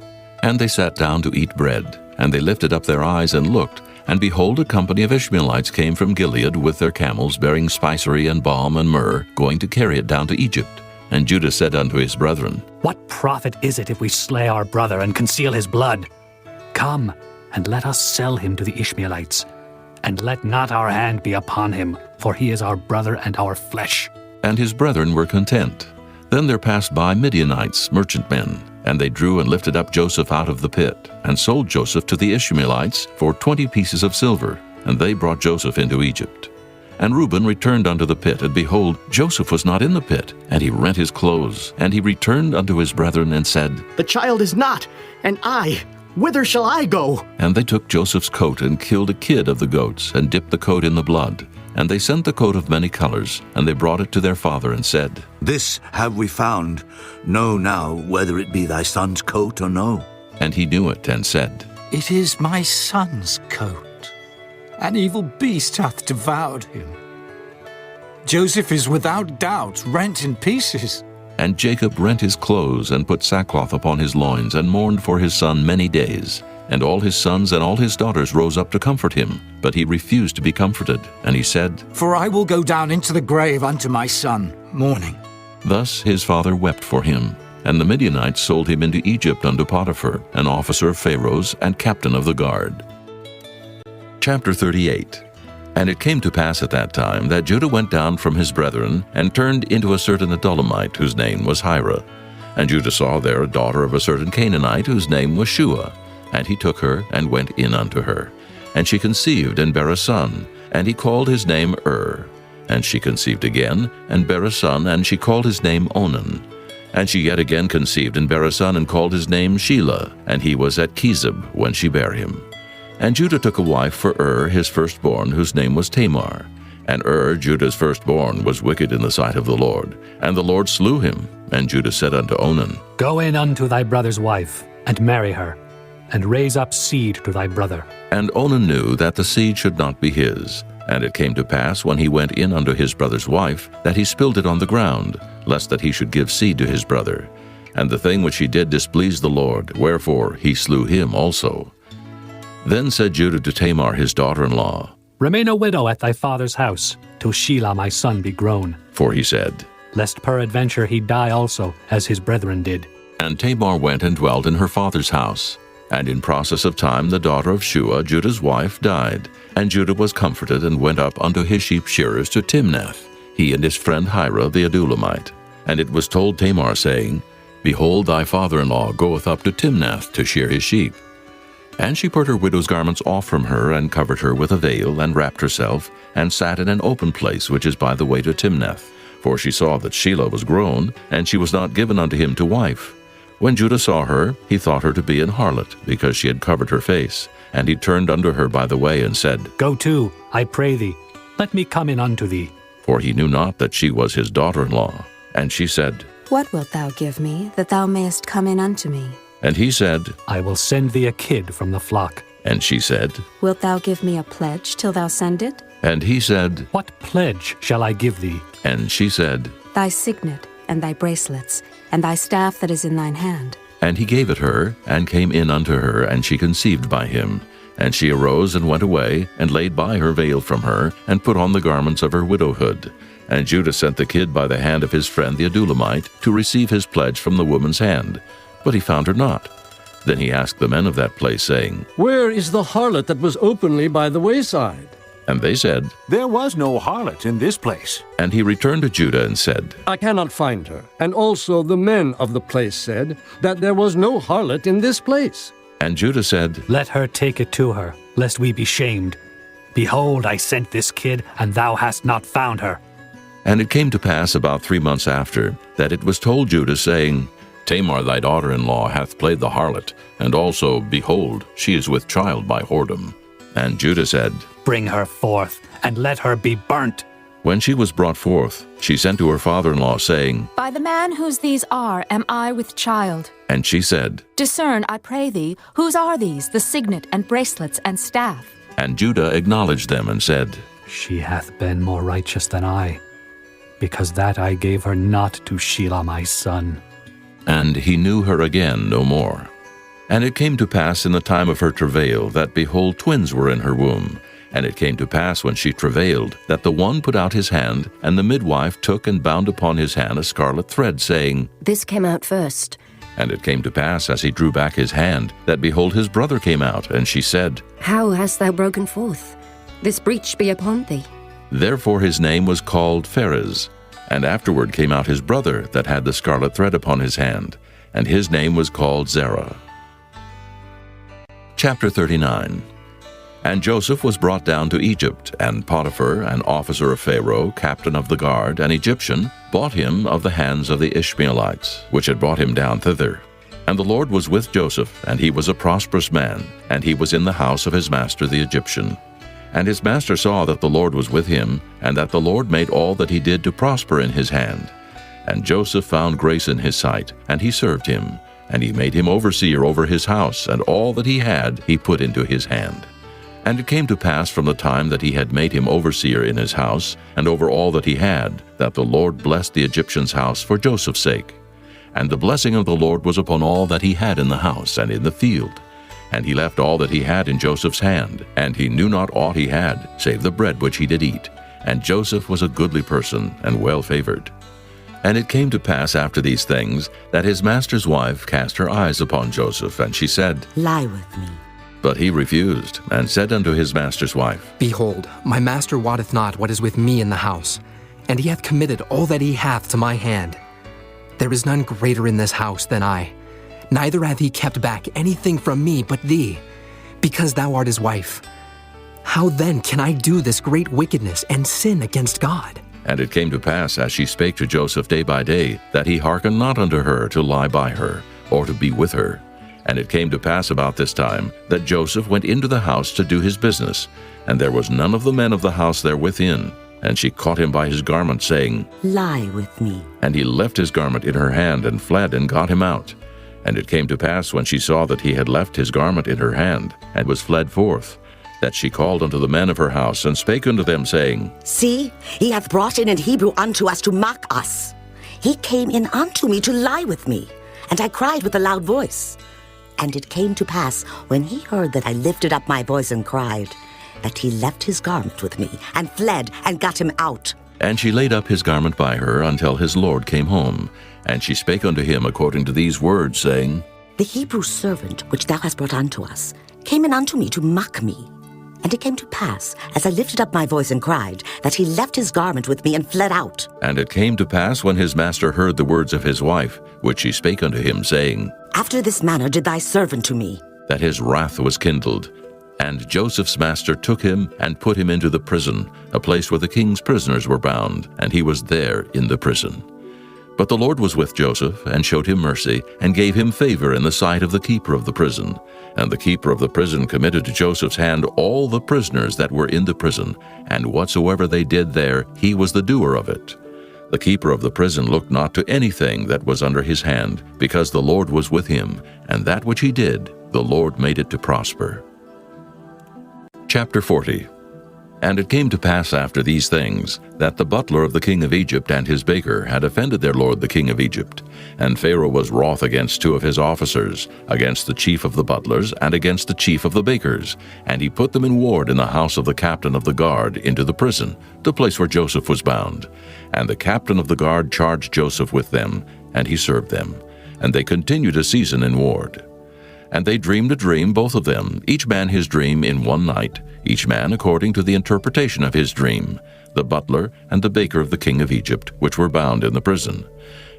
And they sat down to eat bread, and they lifted up their eyes and looked, and behold, a company of Ishmaelites came from Gilead with their camels, bearing spicery and balm and myrrh, going to carry it down to Egypt. And Judah said unto his brethren, What profit is it if we slay our brother and conceal his blood? Come, and let us sell him to the Ishmaelites, and let not our hand be upon him, for he is our brother and our flesh. And his brethren were content. Then there passed by Midianites, merchantmen, and they drew and lifted up Joseph out of the pit, and sold Joseph to the Ishmaelites for 20 pieces of silver, and they brought Joseph into Egypt. And Reuben returned unto the pit, and behold, Joseph was not in the pit, and he rent his clothes. And he returned unto his brethren, and said, The child is not, and I, whither shall I go? And they took Joseph's coat, and killed a kid of the goats, and dipped the coat in the blood. And they sent the coat of many colors, and they brought it to their father, and said, This have we found. Know now whether it be thy son's coat or no. And he knew it, and said, It is my son's coat. An evil beast hath devoured him. Joseph is without doubt rent in pieces. And Jacob rent his clothes, and put sackcloth upon his loins, and mourned for his son many days. And all his sons and all his daughters rose up to comfort him. But he refused to be comforted. And he said, For I will go down into the grave unto my son, mourning. Thus his father wept for him. And the Midianites sold him into Egypt unto Potiphar, an officer of Pharaoh's, and captain of the guard. Chapter 38. And it came to pass at that time that Judah went down from his brethren, and turned into a certain Adullamite, whose name was Hira. And Judah saw there a daughter of a certain Canaanite, whose name was Shua. And he took her, and went in unto her. And she conceived, and bare a son, and he called his name And she conceived again, and bare a son, and she called his name Onan. And she yet again conceived, and bare a son, and called his name Shelah, and he was at Chezib when she bare him. And Judah took a wife for his firstborn, whose name was Tamar. And Judah's firstborn, was wicked in the sight of the Lord. And the Lord slew him. And Judah said unto Onan, Go in unto thy brother's wife, and marry her, and raise up seed to thy brother. And Onan knew that the seed should not be his. And it came to pass, when he went in unto his brother's wife, that he spilled it on the ground, lest that he should give seed to his brother. And the thing which he did displeased the Lord, wherefore he slew him also. Then said Judah to Tamar his daughter-in-law, Remain a widow at thy father's house, till Shelah my son be grown. For he said, Lest peradventure he die also, as his brethren did. And Tamar went and dwelt in her father's house. And in process of time the daughter of Shua, Judah's wife, died. And Judah was comforted, and went up unto his sheep shearers to Timnath, he and his friend Hira the Adulamite. And it was told Tamar, saying, Behold, thy father-in-law goeth up to Timnath to shear his sheep. And she put her widow's garments off from her, and covered her with a veil, and wrapped herself, and sat in an open place which is by the way to Timnath. For she saw that Shelah was grown, and she was not given unto him to wife. When Judah saw her, he thought her to be an harlot, because she had covered her face. And he turned unto her by the way, and said, Go to, I pray thee, let me come in unto thee. For he knew not that she was his daughter-in-law. And she said, What wilt thou give me, that thou mayest come in unto me? And he said, I will send thee a kid from the flock. And she said, Wilt thou give me a pledge till thou send it? And he said, What pledge shall I give thee? And she said, Thy signet, and thy bracelets, and thy staff that is in thine hand. And he gave it her, and came in unto her, and she conceived by him. And she arose and went away, and laid by her veil from her, and put on the garments of her widowhood. And Judah sent the kid by the hand of his friend the Adulamite, to receive his pledge from the woman's hand. But he found her not. Then he asked the men of that place, saying, Where is the harlot that was openly by the wayside? And they said, There was no harlot in this place. And he returned to Judah and said, I cannot find her. And also the men of the place said that there was no harlot in this place. And Judah said, Let her take it to her, lest we be shamed. Behold, I sent this kid, and thou hast not found her. And it came to pass about 3 months after, that it was told Judah, saying, Tamar thy daughter-in-law hath played the harlot, and also, behold, she is with child by whoredom. And Judah said, Bring her forth, and let her be burnt. When she was brought forth, she sent to her father-in-law, saying, By the man whose these are am I with child. And she said, Discern, I pray thee, whose are these, the signet and bracelets and staff? And Judah acknowledged them, and said, She hath been more righteous than I, because that I gave her not to Shelah my son. And he knew her again no more. And it came to pass in the time of her travail, that, behold, twins were in her womb. And it came to pass when she travailed, that the one put out his hand, and the midwife took and bound upon his hand a scarlet thread, saying, This came out first. And it came to pass, as he drew back his hand, that, behold, his brother came out. And she said, How hast thou broken forth? This breach be upon thee. Therefore his name was called Pharez. And afterward came out his brother that had the scarlet thread upon his hand, and his name was called Zerah. Chapter 39. And Joseph was brought down to Egypt, and Potiphar, an officer of Pharaoh, captain of the guard, an Egyptian, bought him of the hands of the Ishmaelites, which had brought him down thither. And the Lord was with Joseph, and he was a prosperous man, and he was in the house of his master the Egyptian. And his master saw that the Lord was with him, and that the Lord made all that he did to prosper in his hand. And Joseph found grace in his sight, and he served him. And he made him overseer over his house, and all that he had he put into his hand. And it came to pass from the time that he had made him overseer in his house, and over all that he had, that the Lord blessed the Egyptian's house for Joseph's sake. And the blessing of the Lord was upon all that he had in the house and in the field. And he left all that he had in Joseph's hand, and he knew not aught he had, save the bread which he did eat. And Joseph was a goodly person, and well favored. And it came to pass after these things, that his master's wife cast her eyes upon Joseph, and she said, Lie with me. But he refused, and said unto his master's wife, Behold, my master wotteth not what is with me in the house, and he hath committed all that he hath to my hand. There is none greater in this house than I. Neither hath he kept back anything from me but thee, because thou art his wife. How then can I do this great wickedness and sin against God? And it came to pass, as she spake to Joseph day by day, that he hearkened not unto her to lie by her, or to be with her. And it came to pass about this time, that Joseph went into the house to do his business, and there was none of the men of the house there within. And she caught him by his garment, saying, Lie with me. And he left his garment in her hand, and fled, and got him out. And it came to pass, when she saw that he had left his garment in her hand, and was fled forth, that she called unto the men of her house, and spake unto them, saying, See, he hath brought in an Hebrew unto us to mock us. He came in unto me to lie with me, and I cried with a loud voice. And it came to pass, when he heard that I lifted up my voice and cried, that he left his garment with me, and fled, and got him out. And she laid up his garment by her until his lord came home. And she spake unto him according to these words, saying, The Hebrew servant which thou hast brought unto us came in unto me to mock me. And it came to pass, as I lifted up my voice and cried, that he left his garment with me and fled out. And it came to pass, when his master heard the words of his wife, which she spake unto him, saying, After this manner did thy servant to me. that his wrath was kindled. And Joseph's master took him and put him into the prison, a place where the king's prisoners were bound, and he was there in the prison. But the Lord was with Joseph, and showed him mercy, and gave him favor in the sight of the keeper of the prison. And the keeper of the prison committed to Joseph's hand all the prisoners that were in the prison, and whatsoever they did there, he was the doer of it. The keeper of the prison looked not to anything that was under his hand, because the Lord was with him, and that which he did, the Lord made it to prosper. Chapter 40. And it came to pass after these things, that the butler of the king of Egypt and his baker had offended their lord the king of Egypt. And Pharaoh was wroth against two of his officers, against the chief of the butlers, and against the chief of the bakers. And he put them in ward in the house of the captain of the guard into the prison, the place where Joseph was bound. And the captain of the guard charged Joseph with them, and he served them. And they continued a season in ward. And they dreamed a dream, both of them, each man his dream in one night, each man according to the interpretation of his dream, the butler and the baker of the king of Egypt, which were bound in the prison.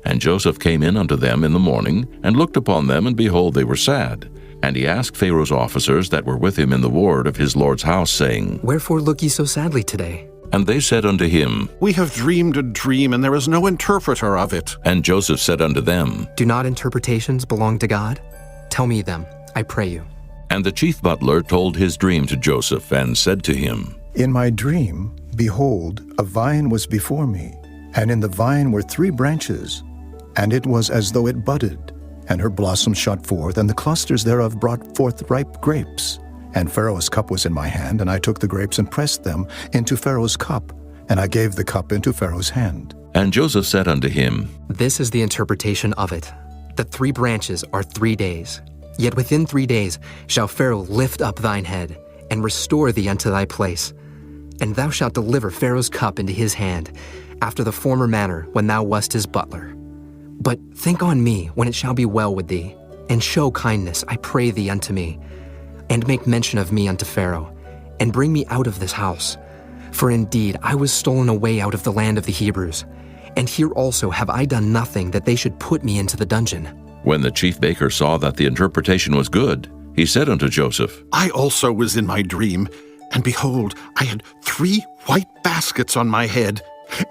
And Joseph came in unto them in the morning, and looked upon them, and behold, they were sad. And he asked Pharaoh's officers that were with him in the ward of his lord's house, saying, Wherefore look ye so sadly today? And they said unto him, We have dreamed a dream, and there is no interpreter of it. And Joseph said unto them, Do not interpretations belong to God? Tell me them, I pray you. And the chief butler told his dream to Joseph, and said to him, In my dream, behold, a vine was before me, and in the vine were 3 branches, and it was as though it budded, and her blossoms shot forth, and the clusters thereof brought forth ripe grapes. And Pharaoh's cup was in my hand, and I took the grapes and pressed them into Pharaoh's cup, and I gave the cup into Pharaoh's hand. And Joseph said unto him, This is the interpretation of it. The 3 branches are 3 days. Yet within 3 days shall Pharaoh lift up thine head, and restore thee unto thy place. And thou shalt deliver Pharaoh's cup into his hand, after the former manner when thou wast his butler. But think on me when it shall be well with thee, and show kindness, I pray thee, unto me, and make mention of me unto Pharaoh, and bring me out of this house. For indeed I was stolen away out of the land of the Hebrews, and here also have I done nothing that they should put me into the dungeon. When the chief baker saw that the interpretation was good, he said unto Joseph, I also was in my dream, and behold, I had 3 white baskets on my head,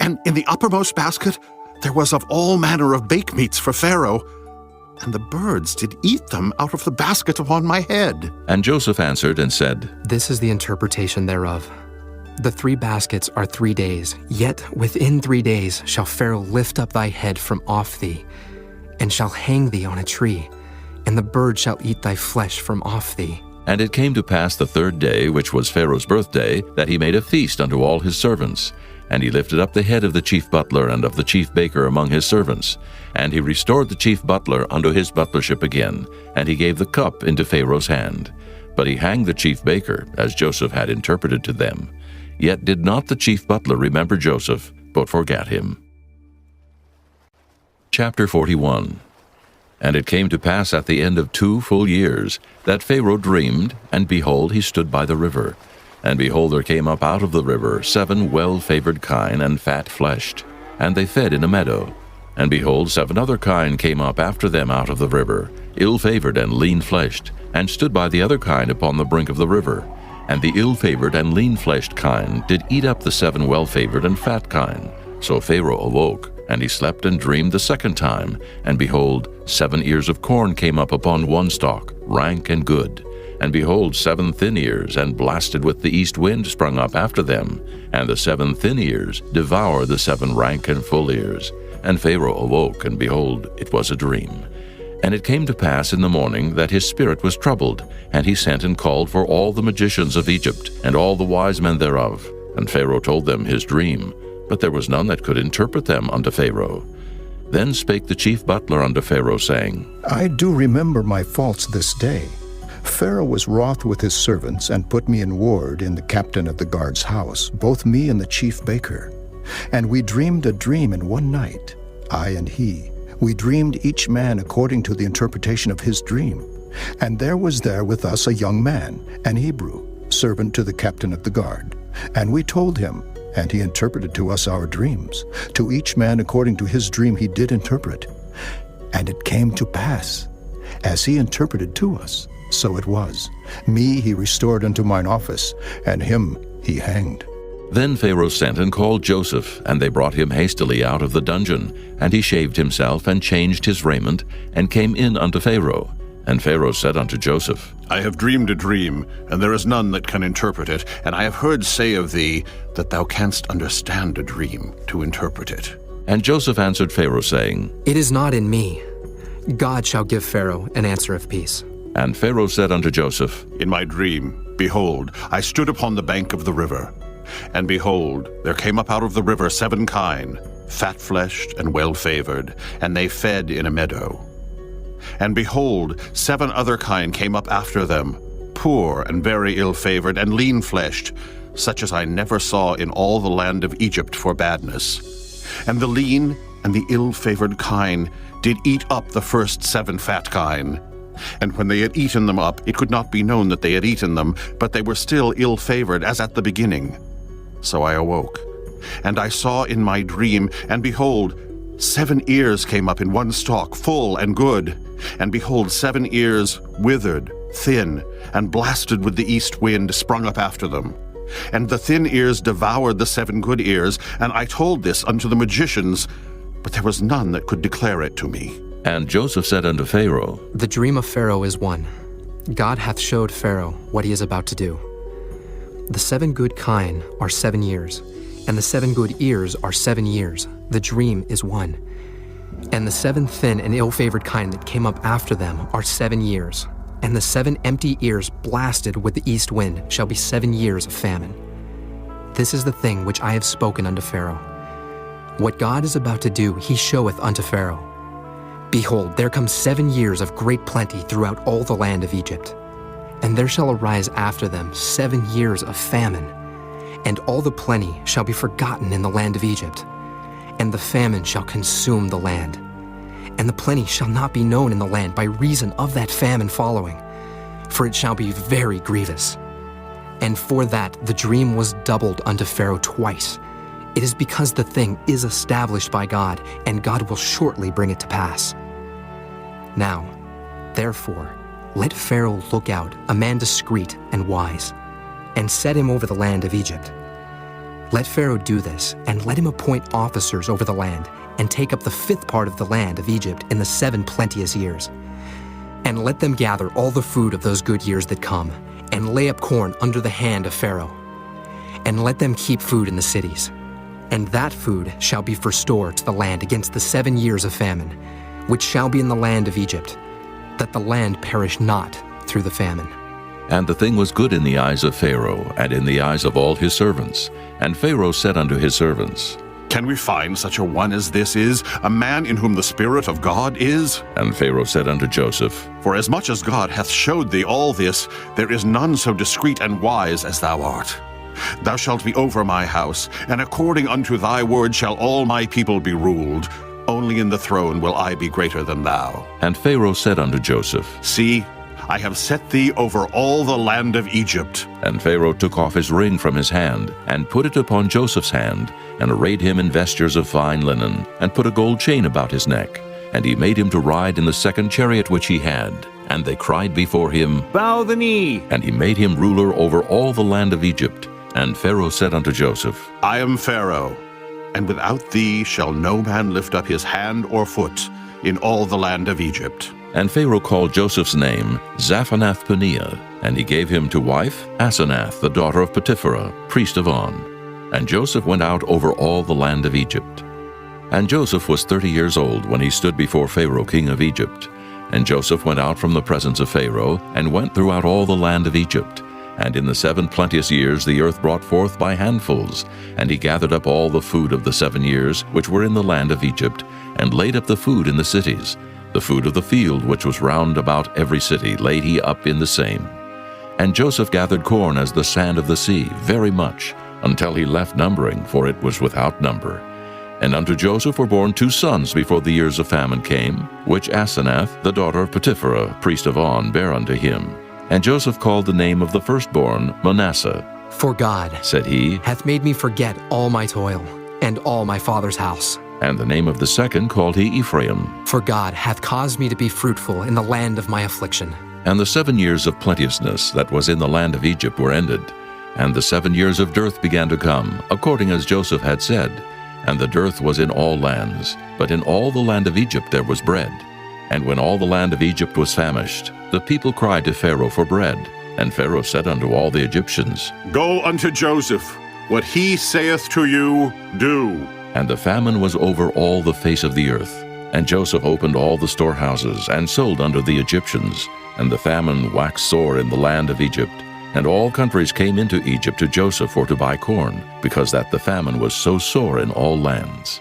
and in the uppermost basket there was of all manner of bake meats for Pharaoh, and the birds did eat them out of the basket upon my head. And Joseph answered and said, This is the interpretation thereof. The 3 baskets are 3 days, yet within 3 days shall Pharaoh lift up thy head from off thee, and shall hang thee on a tree, and the bird shall eat thy flesh from off thee. And it came to pass the 3rd day, which was Pharaoh's birthday, that he made a feast unto all his servants. And he lifted up the head of the chief butler and of the chief baker among his servants. And he restored the chief butler unto his butlership again, and he gave the cup into Pharaoh's hand. But he hanged the chief baker, as Joseph had interpreted to them. Yet did not the chief butler remember Joseph, but forgat him. Chapter 41. And it came to pass at the end of 2 full years, that Pharaoh dreamed, and behold, he stood by the river. And behold, there came up out of the river 7 well-favored kine and fat-fleshed, and they fed in a meadow. And behold, 7 other kine came up after them out of the river, ill-favored and lean-fleshed, and stood by the other kine upon the brink of the river. And the ill-favored and lean-fleshed kine did eat up the 7 well-favored and fat kine. So Pharaoh awoke, and he slept and dreamed the second time. And behold, 7 ears of corn came up upon one stalk, rank and good. And behold, 7 thin ears, and blasted with the east wind, sprung up after them. And the 7 thin ears devoured the 7 rank and full ears. And Pharaoh awoke, and behold, it was a dream. And it came to pass in the morning that his spirit was troubled, and he sent and called for all the magicians of Egypt, and all the wise men thereof. And Pharaoh told them his dream, but there was none that could interpret them unto Pharaoh. Then spake the chief butler unto Pharaoh, saying, I do remember my faults this day. Pharaoh was wroth with his servants, and put me in ward in the captain of the guard's house, both me and the chief baker. And we dreamed a dream in one night, I and he. We dreamed each man according to the interpretation of his dream. And there was there with us a young man, an Hebrew, servant to the captain of the guard. And we told him, and he interpreted to us our dreams. To each man according to his dream he did interpret. And it came to pass, as he interpreted to us, so it was. Me he restored unto mine office, and him he hanged. Then Pharaoh sent and called Joseph, and they brought him hastily out of the dungeon. And he shaved himself, and changed his raiment, and came in unto Pharaoh. And Pharaoh said unto Joseph, I have dreamed a dream, and there is none that can interpret it. And I have heard say of thee, that thou canst understand a dream to interpret it. And Joseph answered Pharaoh, saying, It is not in me. God shall give Pharaoh an answer of peace. And Pharaoh said unto Joseph, In my dream, behold, I stood upon the bank of the river. And behold, there came up out of the river 7 kine, fat-fleshed and well-favored, and they fed in a meadow. And behold, 7 other kine came up after them, poor and very ill-favored and lean-fleshed, such as I never saw in all the land of Egypt for badness. And the lean and the ill-favored kine did eat up the first 7 fat kine. And when they had eaten them up, it could not be known that they had eaten them, but they were still ill-favored as at the beginning. So I awoke, and I saw in my dream, and behold, 7 ears came up in one stalk, full and good. And behold, 7 ears withered, thin, and blasted with the east wind sprung up after them. And the thin ears devoured the 7 good ears, and I told this unto the magicians, but there was none that could declare it to me. And Joseph said unto Pharaoh, The dream of Pharaoh is one. God hath showed Pharaoh what he is about to do. The 7 good kine are 7 years, and the 7 good ears are 7 years. The dream is one. And the 7 thin and ill-favored kine that came up after them are 7 years. And the 7 empty ears blasted with the east wind shall be 7 years of famine. This is the thing which I have spoken unto Pharaoh. What God is about to do, he showeth unto Pharaoh. Behold, there come 7 years of great plenty throughout all the land of Egypt. And there shall arise after them 7 years of famine, and all the plenty shall be forgotten in the land of Egypt, and the famine shall consume the land. And the plenty shall not be known in the land by reason of that famine following, for it shall be very grievous. And for that the dream was doubled unto Pharaoh twice. It is because the thing is established by God, and God will shortly bring it to pass. Now, therefore, let Pharaoh look out, a man discreet and wise, and set him over the land of Egypt. Let Pharaoh do this, and let him appoint officers over the land, and take up the 5th part of the land of Egypt in the 7 plenteous years. And let them gather all the food of those good years that come, and lay up corn under the hand of Pharaoh. And let them keep food in the cities. And that food shall be for store to the land against the 7 years of famine, which shall be in the land of Egypt, that the land perish not through the famine. And the thing was good in the eyes of Pharaoh, and in the eyes of all his servants. And Pharaoh said unto his servants, Can we find such a one as this is, a man in whom the Spirit of God is? And Pharaoh said unto Joseph, For as much as God hath showed thee all this, there is none so discreet and wise as thou art. Thou shalt be over my house, and according unto thy word shall all my people be ruled. Only in the throne will I be greater than thou. And Pharaoh said unto Joseph, See, I have set thee over all the land of Egypt. And Pharaoh took off his ring from his hand, and put it upon Joseph's hand, and arrayed him in vestures of fine linen, and put a gold chain about his neck. And he made him to ride in the second chariot which he had. And they cried before him, Bow the knee. And he made him ruler over all the land of Egypt. And Pharaoh said unto Joseph, I am Pharaoh, and without thee shall no man lift up his hand or foot in all the land of Egypt. And Pharaoh called Joseph's name Zaphanath-Paneah, and he gave him to wife Asenath, the daughter of Potipherah, priest of On. And Joseph went out over all the land of Egypt. And Joseph was 30 years old when he stood before Pharaoh king of Egypt. And Joseph went out from the presence of Pharaoh, and went throughout all the land of Egypt. And in the 7 plenteous years the earth brought forth by handfuls. And he gathered up all the food of the 7 years which were in the land of Egypt, and laid up the food in the cities. The food of the field which was round about every city laid he up in the same. And Joseph gathered corn as the sand of the sea, very much, until he left numbering, for it was without number. And unto Joseph were born 2 sons before the years of famine came, which Asenath, the daughter of Potipherah, priest of On, bare unto him. And Joseph called the name of the firstborn Manasseh. For God, said he, hath made me forget all my toil, and all my father's house. And the name of the second called he Ephraim. For God hath caused me to be fruitful in the land of my affliction. And the 7 years of plenteousness that was in the land of Egypt were ended. And the 7 years of dearth began to come, according as Joseph had said. And the dearth was in all lands, but in all the land of Egypt there was bread. And when all the land of Egypt was famished, the people cried to Pharaoh for bread. And Pharaoh said unto all the Egyptians, Go unto Joseph, what he saith to you, do. And the famine was over all the face of the earth. And Joseph opened all the storehouses, and sold unto the Egyptians. And the famine waxed sore in the land of Egypt. And all countries came into Egypt to Joseph for to buy corn, because that the famine was so sore in all lands.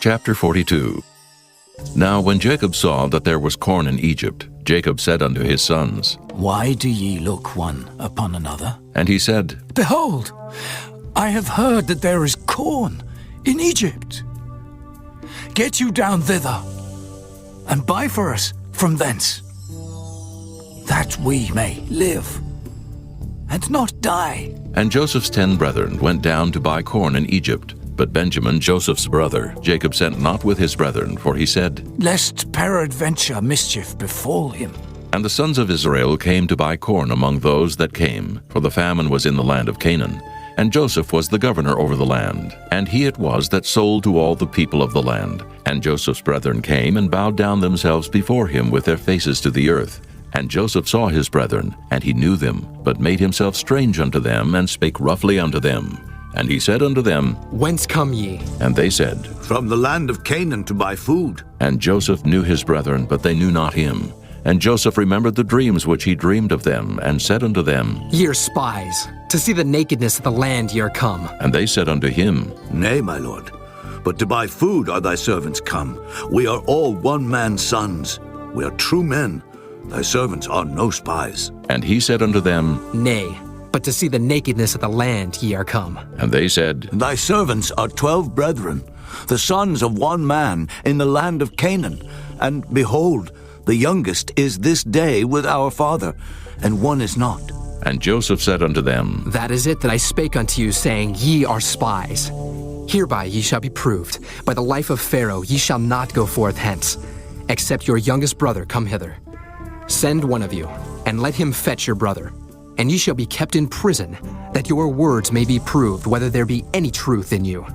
Chapter 42. Now when Jacob saw that there was corn in Egypt, Jacob said unto his sons, Why do ye look one upon another? And he said, Behold, I have heard that there is corn in Egypt. Get you down thither, and buy for us from thence, that we may live, and not die. And Joseph's 10 brethren went down to buy corn in Egypt. But Benjamin, Joseph's brother, Jacob sent not with his brethren, for he said, Lest peradventure mischief befall him. And the sons of Israel came to buy corn among those that came, for the famine was in the land of Canaan. And Joseph was the governor over the land, and he it was that sold to all the people of the land. And Joseph's brethren came and bowed down themselves before him with their faces to the earth. And Joseph saw his brethren, and he knew them, but made himself strange unto them, and spake roughly unto them. And he said unto them, Whence come ye? And they said, From the land of Canaan to buy food. And Joseph knew his brethren, but they knew not him. And Joseph remembered the dreams which he dreamed of them, and said unto them, Ye are spies, to see the nakedness of the land ye are come. And they said unto him, Nay, my lord, but to buy food are thy servants come. We are all one man's sons. We are true men. Thy servants are no spies. And he said unto them, Nay, but to see the nakedness of the land ye are come. And they said, Thy servants are 12 brethren, the sons of one man in the land of Canaan. And behold, the youngest is this day with our father, and one is not. And Joseph said unto them, That is it that I spake unto you, saying, Ye are spies. Hereby ye shall be proved. By the life of Pharaoh ye shall not go forth hence, except your youngest brother come hither. Send one of you, and let him fetch your brother. And ye shall be kept in prison, that your words may be proved whether there be any truth in you.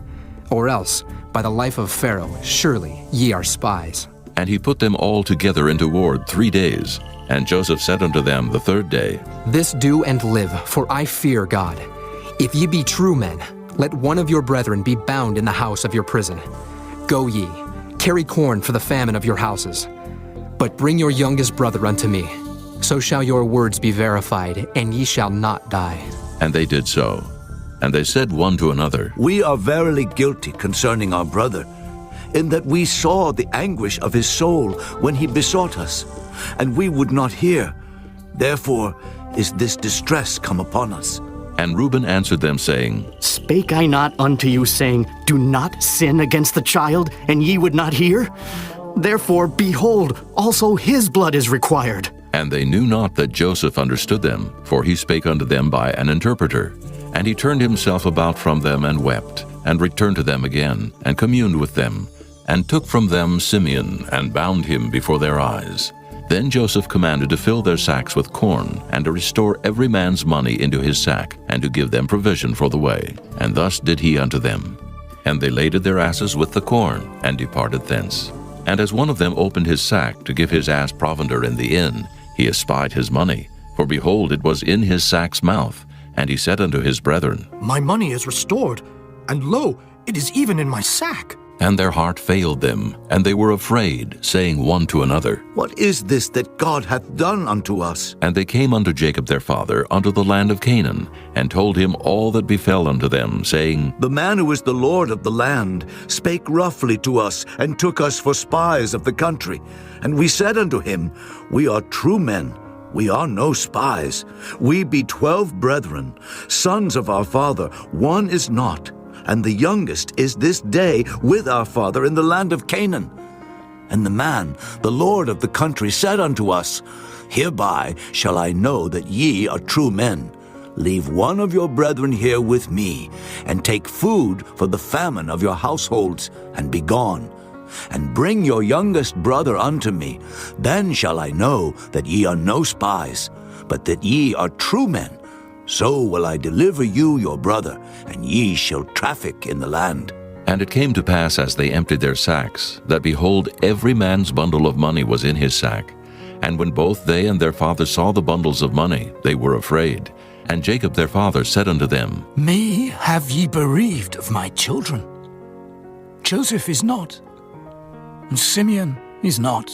Or else, by the life of Pharaoh, surely ye are spies. And he put them all together into ward 3 days. And Joseph said unto them the 3rd day, This do and live, for I fear God. If ye be true men, let one of your brethren be bound in the house of your prison. Go ye, carry corn for the famine of your houses. But bring your youngest brother unto me. So shall your words be verified, and ye shall not die. And they did so. And they said one to another, We are verily guilty concerning our brother, in that we saw the anguish of his soul when he besought us, and we would not hear. Therefore is this distress come upon us. And Reuben answered them, saying, Spake I not unto you, saying, Do not sin against the child, and ye would not hear? Therefore, behold, also his blood is required. And they knew not that Joseph understood them, for he spake unto them by an interpreter. And he turned himself about from them and wept, and returned to them again, and communed with them, and took from them Simeon, and bound him before their eyes. Then Joseph commanded to fill their sacks with corn, and to restore every man's money into his sack, and to give them provision for the way. And thus did he unto them. And they laded their asses with the corn, and departed thence. And as one of them opened his sack to give his ass provender in the inn, he espied his money, for behold, it was in his sack's mouth. And he said unto his brethren, My money is restored, and lo, it is even in my sack. And their heart failed them, and they were afraid, saying one to another, What is this that God hath done unto us? And they came unto Jacob their father unto the land of Canaan, and told him all that befell unto them, saying, The man who is the Lord of the land spake roughly to us, and took us for spies of the country. And we said unto him, We are true men, we are no spies. We be 12 brethren, sons of our father, one is not, and the youngest is this day with our father in the land of Canaan. And the man, the Lord of the country, said unto us, Hereby shall I know that ye are true men. Leave one of your brethren here with me, and take food for the famine of your households, and be gone. And bring your youngest brother unto me. Then shall I know that ye are no spies, but that ye are true men. So will I deliver you your brother, and ye shall traffic in the land. And it came to pass, as they emptied their sacks, that behold, every man's bundle of money was in his sack. And when both they and their father saw the bundles of money, they were afraid. And Jacob their father said unto them, Me have ye bereaved of my children. Joseph is not, and Simeon is not,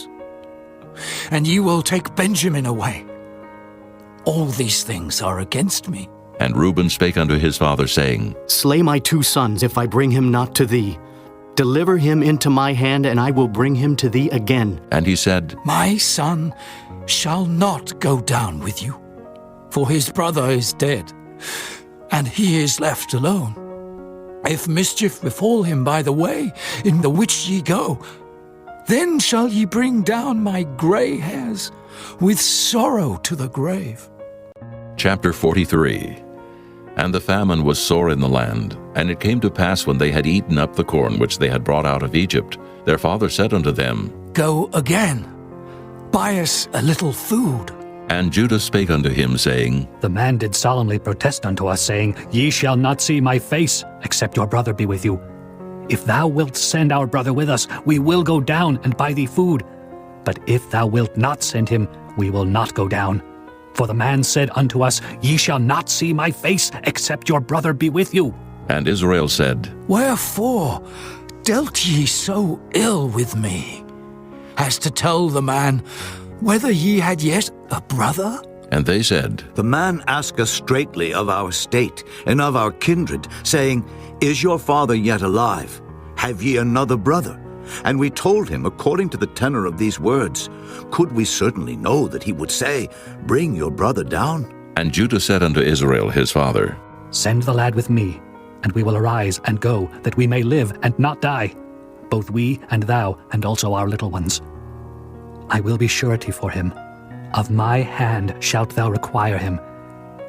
and ye will take Benjamin away. All these things are against me. And Reuben spake unto his father, saying, Slay my 2 sons, if I bring him not to thee. Deliver him into my hand, and I will bring him to thee again. And he said, My son shall not go down with you, for his brother is dead, and he is left alone. If mischief befall him by the way in the which ye go, then shall ye bring down my gray hairs with sorrow to the grave. Chapter 43. And the famine was sore in the land. And it came to pass, when they had eaten up the corn which they had brought out of Egypt, their father said unto them, Go again, buy us a little food. And Judah spake unto him, saying, The man did solemnly protest unto us, saying, Ye shall not see my face, except your brother be with you. If thou wilt send our brother with us, we will go down and buy thee food. But if thou wilt not send him, we will not go down. For the man said unto us, Ye shall not see my face, except your brother be with you. And Israel said, Wherefore dealt ye so ill with me, as to tell the man whether ye had yet a brother? And they said, The man asked us straitly of our state and of our kindred, saying, Is your father yet alive? Have ye another brother? And we told him according to the tenor of these words. Could we certainly know that he would say, Bring your brother down? And Judah said unto Israel his father, Send the lad with me, and we will arise and go, that we may live and not die, both we and thou, and also our little ones. I will be surety for him. Of my hand shalt thou require him.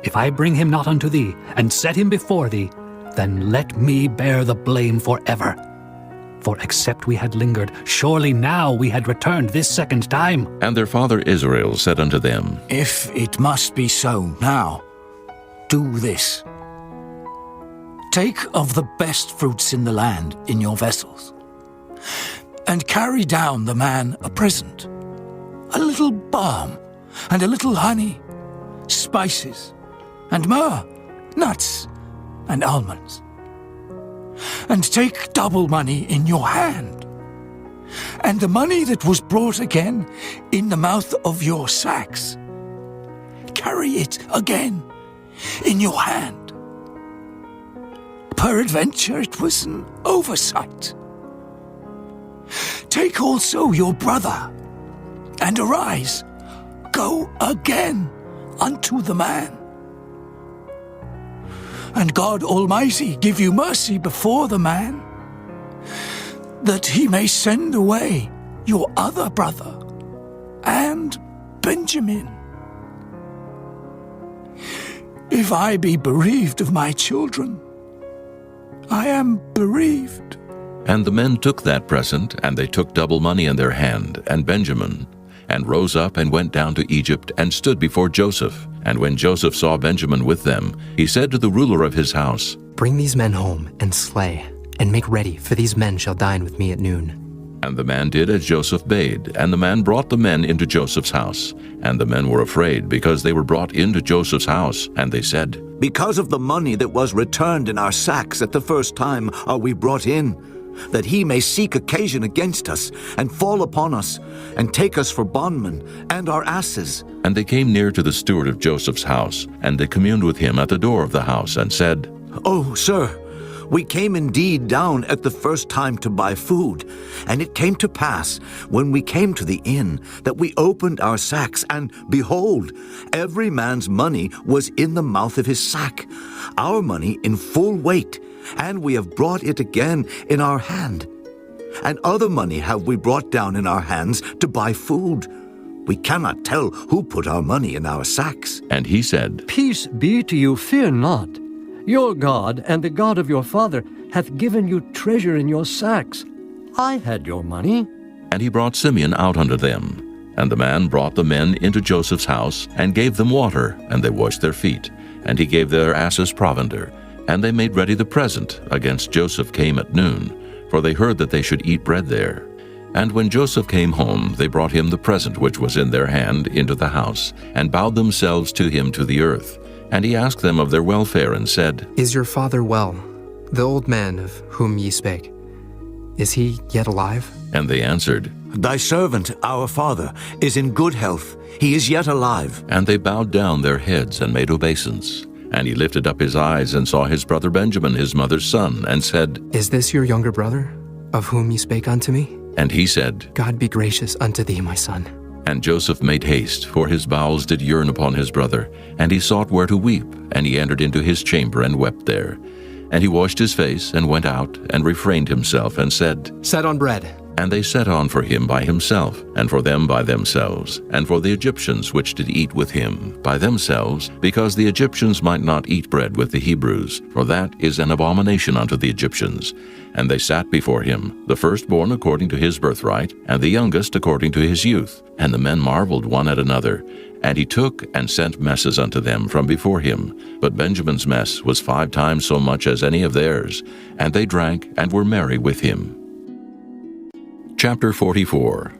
If I bring him not unto thee, and set him before thee, then let me bear the blame forever. For except we had lingered, surely now we had returned this second time. And their father Israel said unto them, If it must be so now, do this. Take of the best fruits in the land in your vessels, and carry down the man a present, a little balm, and a little honey, spices, and myrrh, nuts, and almonds. And take double money in your hand, and the money that was brought again in the mouth of your sacks. Carry it again in your hand. Peradventure it was an oversight. Take also your brother, and arise, go again unto the man. And God Almighty give you mercy before the man, that he may send away your other brother, and Benjamin. If I be bereaved of my children, I am bereaved. And the men took that present, and they took double money in their hand, and Benjamin, and rose up and went down to Egypt, and stood before Joseph. And when Joseph saw Benjamin with them, he said to the ruler of his house, Bring these men home, and slay, and make ready, for these men shall dine with me at noon. And the man did as Joseph bade, and the man brought the men into Joseph's house. And the men were afraid, because they were brought into Joseph's house. And they said, Because of the money that was returned in our sacks at the first time are we brought in, that he may seek occasion against us, and fall upon us, and take us for bondmen, and our asses. And they came near to the steward of Joseph's house, and they communed with him at the door of the house, and said, Oh, sir, we came indeed down at the first time to buy food, and it came to pass, when we came to the inn, that we opened our sacks, and behold, every man's money was in the mouth of his sack, our money in full weight, and we have brought it again in our hand. And other money have we brought down in our hands to buy food. We cannot tell who put our money in our sacks. And he said, Peace be to you, fear not. Your God and the God of your father hath given you treasure in your sacks. I had your money. And he brought Simeon out unto them. And the man brought the men into Joseph's house, and gave them water, and they washed their feet. And he gave their asses provender. And they made ready the present against Joseph came at noon, for they heard that they should eat bread there. And when Joseph came home, they brought him the present which was in their hand into the house, and bowed themselves to him to the earth. And he asked them of their welfare, and said, Is your father well, the old man of whom ye spake? Is he yet alive? And they answered, Thy servant, our father, is in good health. He is yet alive. And they bowed down their heads and made obeisance. And he lifted up his eyes and saw his brother Benjamin, his mother's son, and said, Is this your younger brother, of whom ye spake unto me? And he said, God be gracious unto thee, my son. And Joseph made haste, for his bowels did yearn upon his brother. And he sought where to weep, and he entered into his chamber and wept there. And he washed his face, and went out, and refrained himself, and said, Set on bread. And they set on for him by himself, and for them by themselves, and for the Egyptians which did eat with him by themselves, because the Egyptians might not eat bread with the Hebrews, for that is an abomination unto the Egyptians. And they sat before him, the firstborn according to his birthright, and the youngest according to his youth. And the men marveled one at another. And he took and sent messes unto them from before him. But Benjamin's mess was 5 times so much as any of theirs. And they drank and were merry with him. Chapter 44.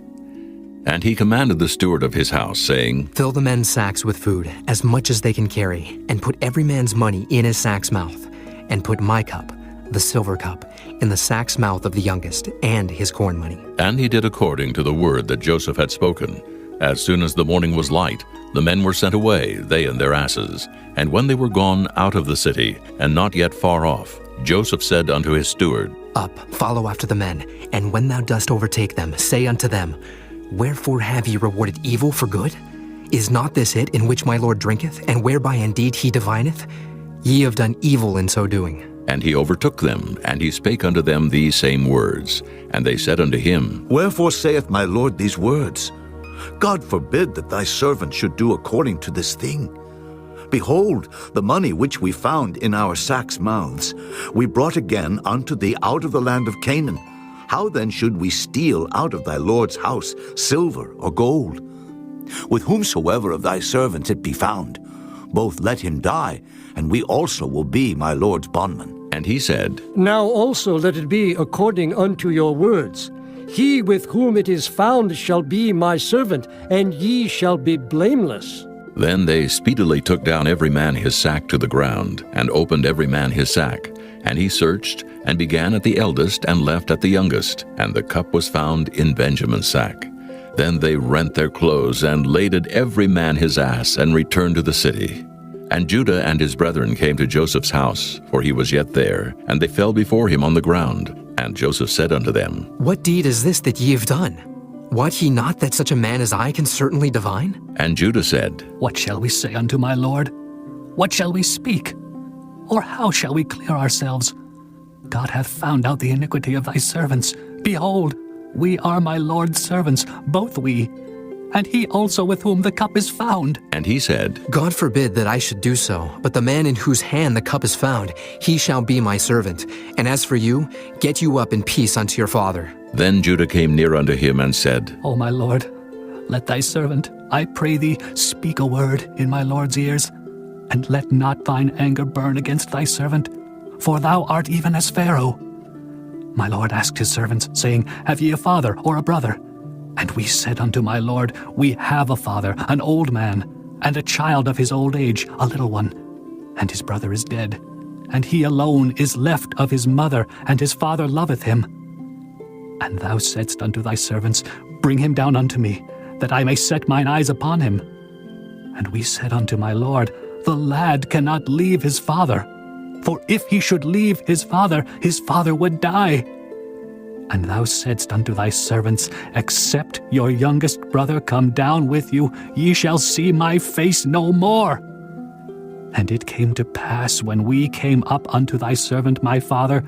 And he commanded the steward of his house, saying, Fill the men's sacks with food, as much as they can carry, and put every man's money in his sack's mouth, and put my cup, the silver cup, in the sack's mouth of the youngest, and his corn money. And he did according to the word that Joseph had spoken. As soon as the morning was light, the men were sent away, they and their asses. And when they were gone out of the city, and not yet far off, Joseph said unto his steward, Up, follow after the men, and when thou dost overtake them, say unto them, Wherefore have ye rewarded evil for good? Is not this it in which my Lord drinketh, and whereby indeed he divineth? Ye have done evil in so doing. And he overtook them, and he spake unto them these same words. And they said unto him, Wherefore saith my Lord these words? God forbid that thy servant should do according to this thing. Behold, the money which we found in our sacks' mouths, we brought again unto thee out of the land of Canaan. How then should we steal out of thy Lord's house silver or gold? With whomsoever of thy servants it be found, both let him die, and we also will be my Lord's bondmen. And he said, Now also let it be according unto your words. He with whom it is found shall be my servant, and ye shall be blameless. Then they speedily took down every man his sack to the ground, and opened every man his sack. And he searched, and began at the eldest, and left at the youngest. And the cup was found in Benjamin's sack. Then they rent their clothes, and laded every man his ass, and returned to the city. And Judah and his brethren came to Joseph's house, for he was yet there, and they fell before him on the ground. And Joseph said unto them, What deed is this that ye have done? Wot ye not that such a man as I can certainly divine? And Judah said, What shall we say unto my Lord? What shall we speak? Or how shall we clear ourselves? God hath found out the iniquity of thy servants. Behold, We are my Lord's servants, both we, and he also with whom the cup is found. And he said, God forbid that I should do so, but the man in whose hand the cup is found, he shall be my servant. And as for you, get you up in peace unto your father. Then Judah came near unto him and said, O my Lord, let thy servant, I pray thee, speak a word in my Lord's ears, and let not thine anger burn against thy servant, for thou art even as Pharaoh. My Lord asked his servants, saying, Have ye a father or a brother? And we said unto my Lord, We have a father, an old man, and a child of his old age, a little one. And his brother is dead, and he alone is left of his mother, and his father loveth him. And thou saidst unto thy servants, Bring him down unto me, that I may set mine eyes upon him. And we said unto my Lord, The lad cannot leave his father, for if he should leave his father would die. And thou saidst unto thy servants, Except your youngest brother come down with you, ye shall see my face no more. And it came to pass, when we came up unto thy servant my father,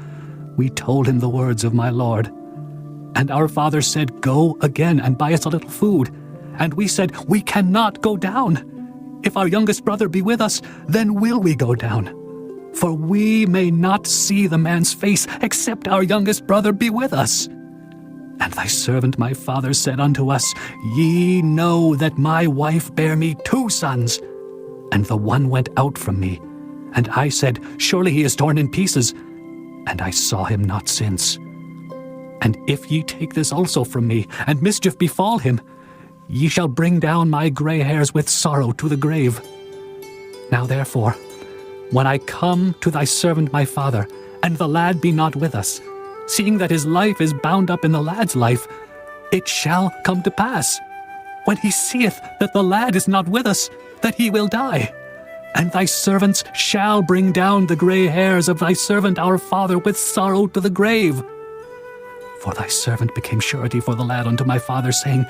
we told him the words of my Lord. And our father said, Go again and buy us a little food. And we said, We cannot go down. If our youngest brother be with us, then will we go down. For we may not see the man's face, except our youngest brother be with us. And thy servant my father said unto us, Ye know that my wife bare me 2 sons, and the one went out from me. And I said, Surely he is torn in pieces. And I saw him not since. And if ye take this also from me, and mischief befall him, ye shall bring down my gray hairs with sorrow to the grave. Now therefore, when I come to thy servant my father, and the lad be not with us, seeing that his life is bound up in the lad's life, it shall come to pass, when he seeth that the lad is not with us, that he will die. And thy servants shall bring down the gray hairs of thy servant our father with sorrow to the grave. For thy servant became surety for the lad unto my father, saying,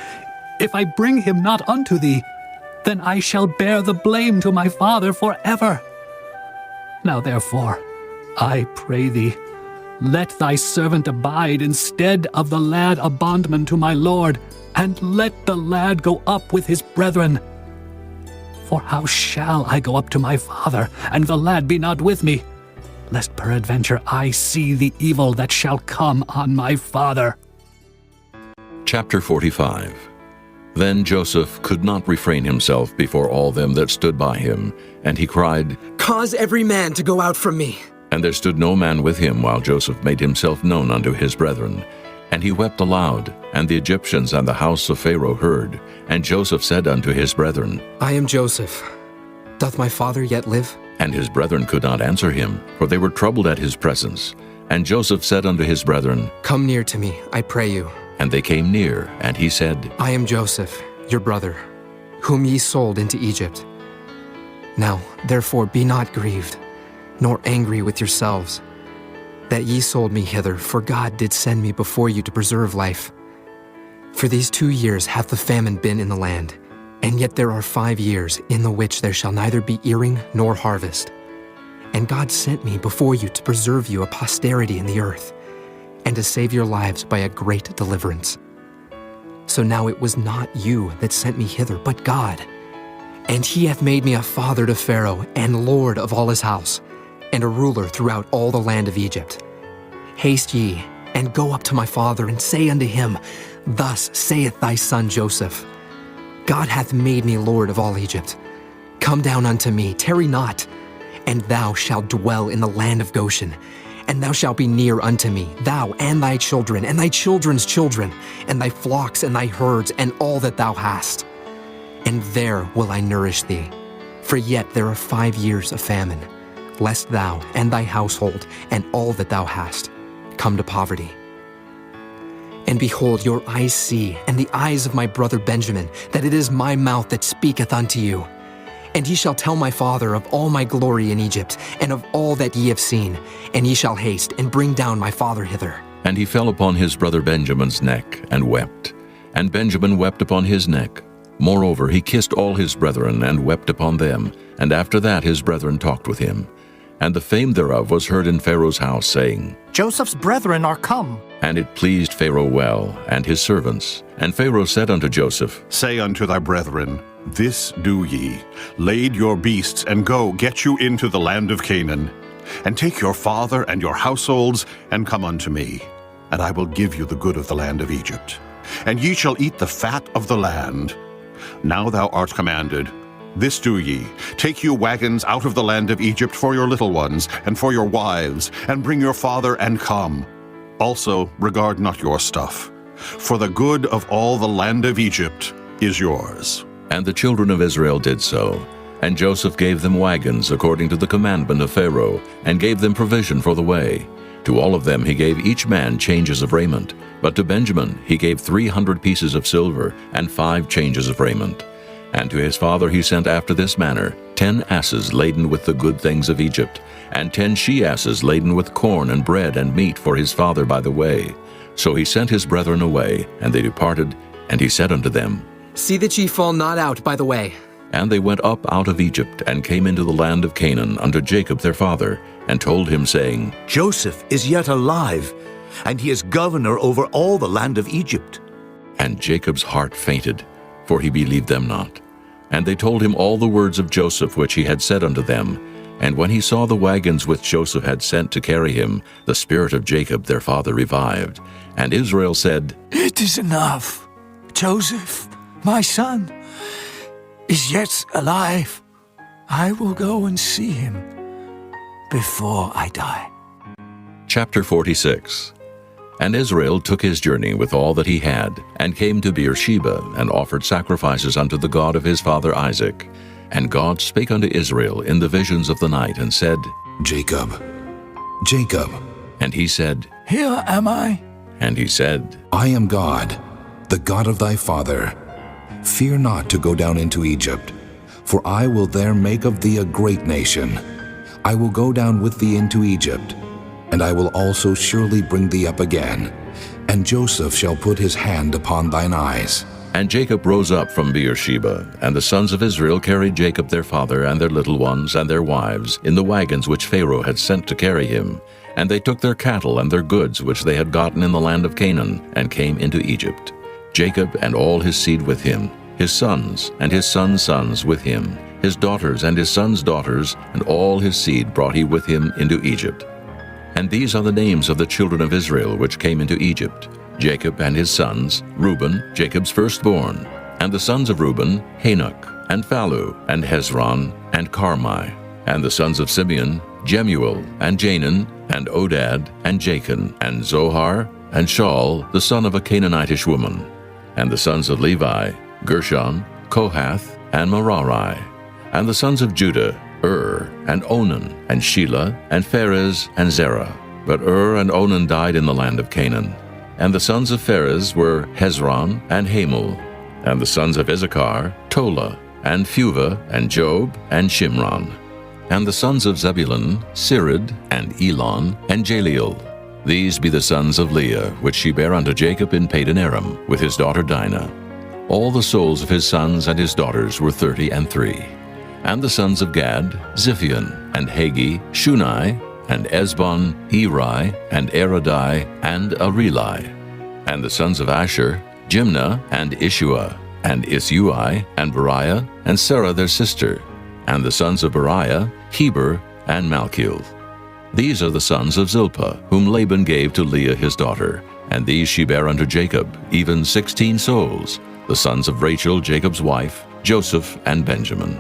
If I bring him not unto thee, then I shall bear the blame to my father forever. Now therefore, I pray thee, let thy servant abide instead of the lad a bondman to my lord, and let the lad go up with his brethren. For how shall I go up to my father, and the lad be not with me, lest peradventure I see the evil that shall come on my father? Chapter 45. Then Joseph could not refrain himself before all them that stood by him, and he cried, Cause every man to go out from me. And there stood no man with him while Joseph made himself known unto his brethren. And he wept aloud, and the Egyptians and the house of Pharaoh heard. And Joseph said unto his brethren, I am Joseph. Doth my father yet live? And his brethren could not answer him, for they were troubled at his presence. And Joseph said unto his brethren, Come near to me, I pray you. And they came near, and he said, I am Joseph, your brother, whom ye sold into Egypt. Now, therefore, be not grieved, nor angry with yourselves, that ye sold me hither, for God did send me before you to preserve life. For these 2 years hath the famine been in the land, and yet there are 5 years in the which there shall neither be earing nor harvest. And God sent me before you to preserve you a posterity in the earth, and to save your lives by a great deliverance. So now it was not you that sent me hither, but God. And he hath made me a father to Pharaoh, and lord of all his house, and a ruler throughout all the land of Egypt. Haste ye, and go up to my father, and say unto him, Thus saith thy son Joseph, God hath made me lord of all Egypt. Come down unto me, tarry not, and thou shalt dwell in the land of Goshen, and thou shalt be near unto me, thou and thy children, and thy children's children, and thy flocks and thy herds, and all that thou hast. And there will I nourish thee, for yet there are 5 years of famine, lest thou and thy household, and all that thou hast, come to poverty. And behold, your eyes see, and the eyes of my brother Benjamin, that it is my mouth that speaketh unto you. And ye shall tell my father of all my glory in Egypt, and of all that ye have seen, and ye shall haste, and bring down my father hither. And he fell upon his brother Benjamin's neck, and wept. And Benjamin wept upon his neck. Moreover, he kissed all his brethren, and wept upon them. And after that his brethren talked with him. And the fame thereof was heard in Pharaoh's house, saying, Joseph's brethren are come. And it pleased Pharaoh well, and his servants. And Pharaoh said unto Joseph, Say unto thy brethren, This do ye, lade your beasts, and go, get you into the land of Canaan. And take your father and your households, and come unto me, and I will give you the good of the land of Egypt. And ye shall eat the fat of the land. Now thou art commanded, This do ye, take you wagons out of the land of Egypt for your little ones, and for your wives, and bring your father, and come. Also regard not your stuff, for the good of all the land of Egypt is yours. And the children of Israel did so. And Joseph gave them wagons according to the commandment of Pharaoh, and gave them provision for the way. To all of them he gave each man changes of raiment. But to Benjamin he gave 300 pieces of silver, and 5 changes of raiment. And to his father he sent after this manner 10 asses laden with the good things of Egypt, and 10 she-asses laden with corn and bread and meat for his father by the way. So he sent his brethren away, and they departed, and he said unto them, See that ye fall not out by the way. And they went up out of Egypt, and came into the land of Canaan unto Jacob their father, and told him, saying, Joseph is yet alive, and he is governor over all the land of Egypt. And Jacob's heart fainted, for he believed them not. And they told him all the words of Joseph which he had said unto them. And when he saw the wagons which Joseph had sent to carry him, the spirit of Jacob their father revived. And Israel said, It is enough. Joseph, my son, is yet alive. I will go and see him before I die. Chapter 46. And Israel took his journey with all that he had, and came to Beersheba, and offered sacrifices unto the God of his father Isaac. And God spake unto Israel in the visions of the night, and said, Jacob, Jacob. And he said, Here am I. And he said, I am God, the God of thy father. Fear not to go down into Egypt, for I will there make of thee a great nation. I will go down with thee into Egypt, and I will also surely bring thee up again, and Joseph shall put his hand upon thine eyes. And Jacob rose up from Beersheba, and the sons of Israel carried Jacob their father, and their little ones, and their wives, in the wagons which Pharaoh had sent to carry him. And they took their cattle and their goods which they had gotten in the land of Canaan, and came into Egypt. Jacob and all his seed with him, his sons and his sons' sons with him, his daughters and his sons' daughters, and all his seed brought he with him into Egypt. And these are the names of the children of Israel which came into Egypt: Jacob and his sons, Reuben, Jacob's firstborn, and the sons of Reuben, Hanok, and Phalu, and Hezron, and Carmi, and the sons of Simeon, Jemuel, and Janaan, and Odad, and Jachin, and Zohar, and Shaul, the son of a Canaanitish woman. And the sons of Levi, Gershon, Kohath, and Merari. And the sons of Judah, and Onan, and Shelah, and Pharez, and Zerah. But and Onan died in the land of Canaan. And the sons of Pharez were Hezron, and Hamul. And the sons of Issachar, Tola, and Phuvah, and Job, and Shimron. And the sons of Zebulun, Sirid, and Elon, and Jaleel. These be the sons of Leah, which she bare unto Jacob in Padan-aram, with his daughter Dinah. All the souls of his sons and his daughters were 33. And the sons of Gad, Ziphion, and Hagi, Shunai, and Esbon, Eri, and Eradai, and Areli. And the sons of Asher, Jimnah, and Ishua, and Isui, and Beriah, and Sarah their sister. And the sons of Beriah, Heber, and Malchiel. These are the sons of Zilpah, whom Laban gave to Leah his daughter, and these she bare unto Jacob, even 16 souls, the sons of Rachel Jacob's wife, Joseph and Benjamin.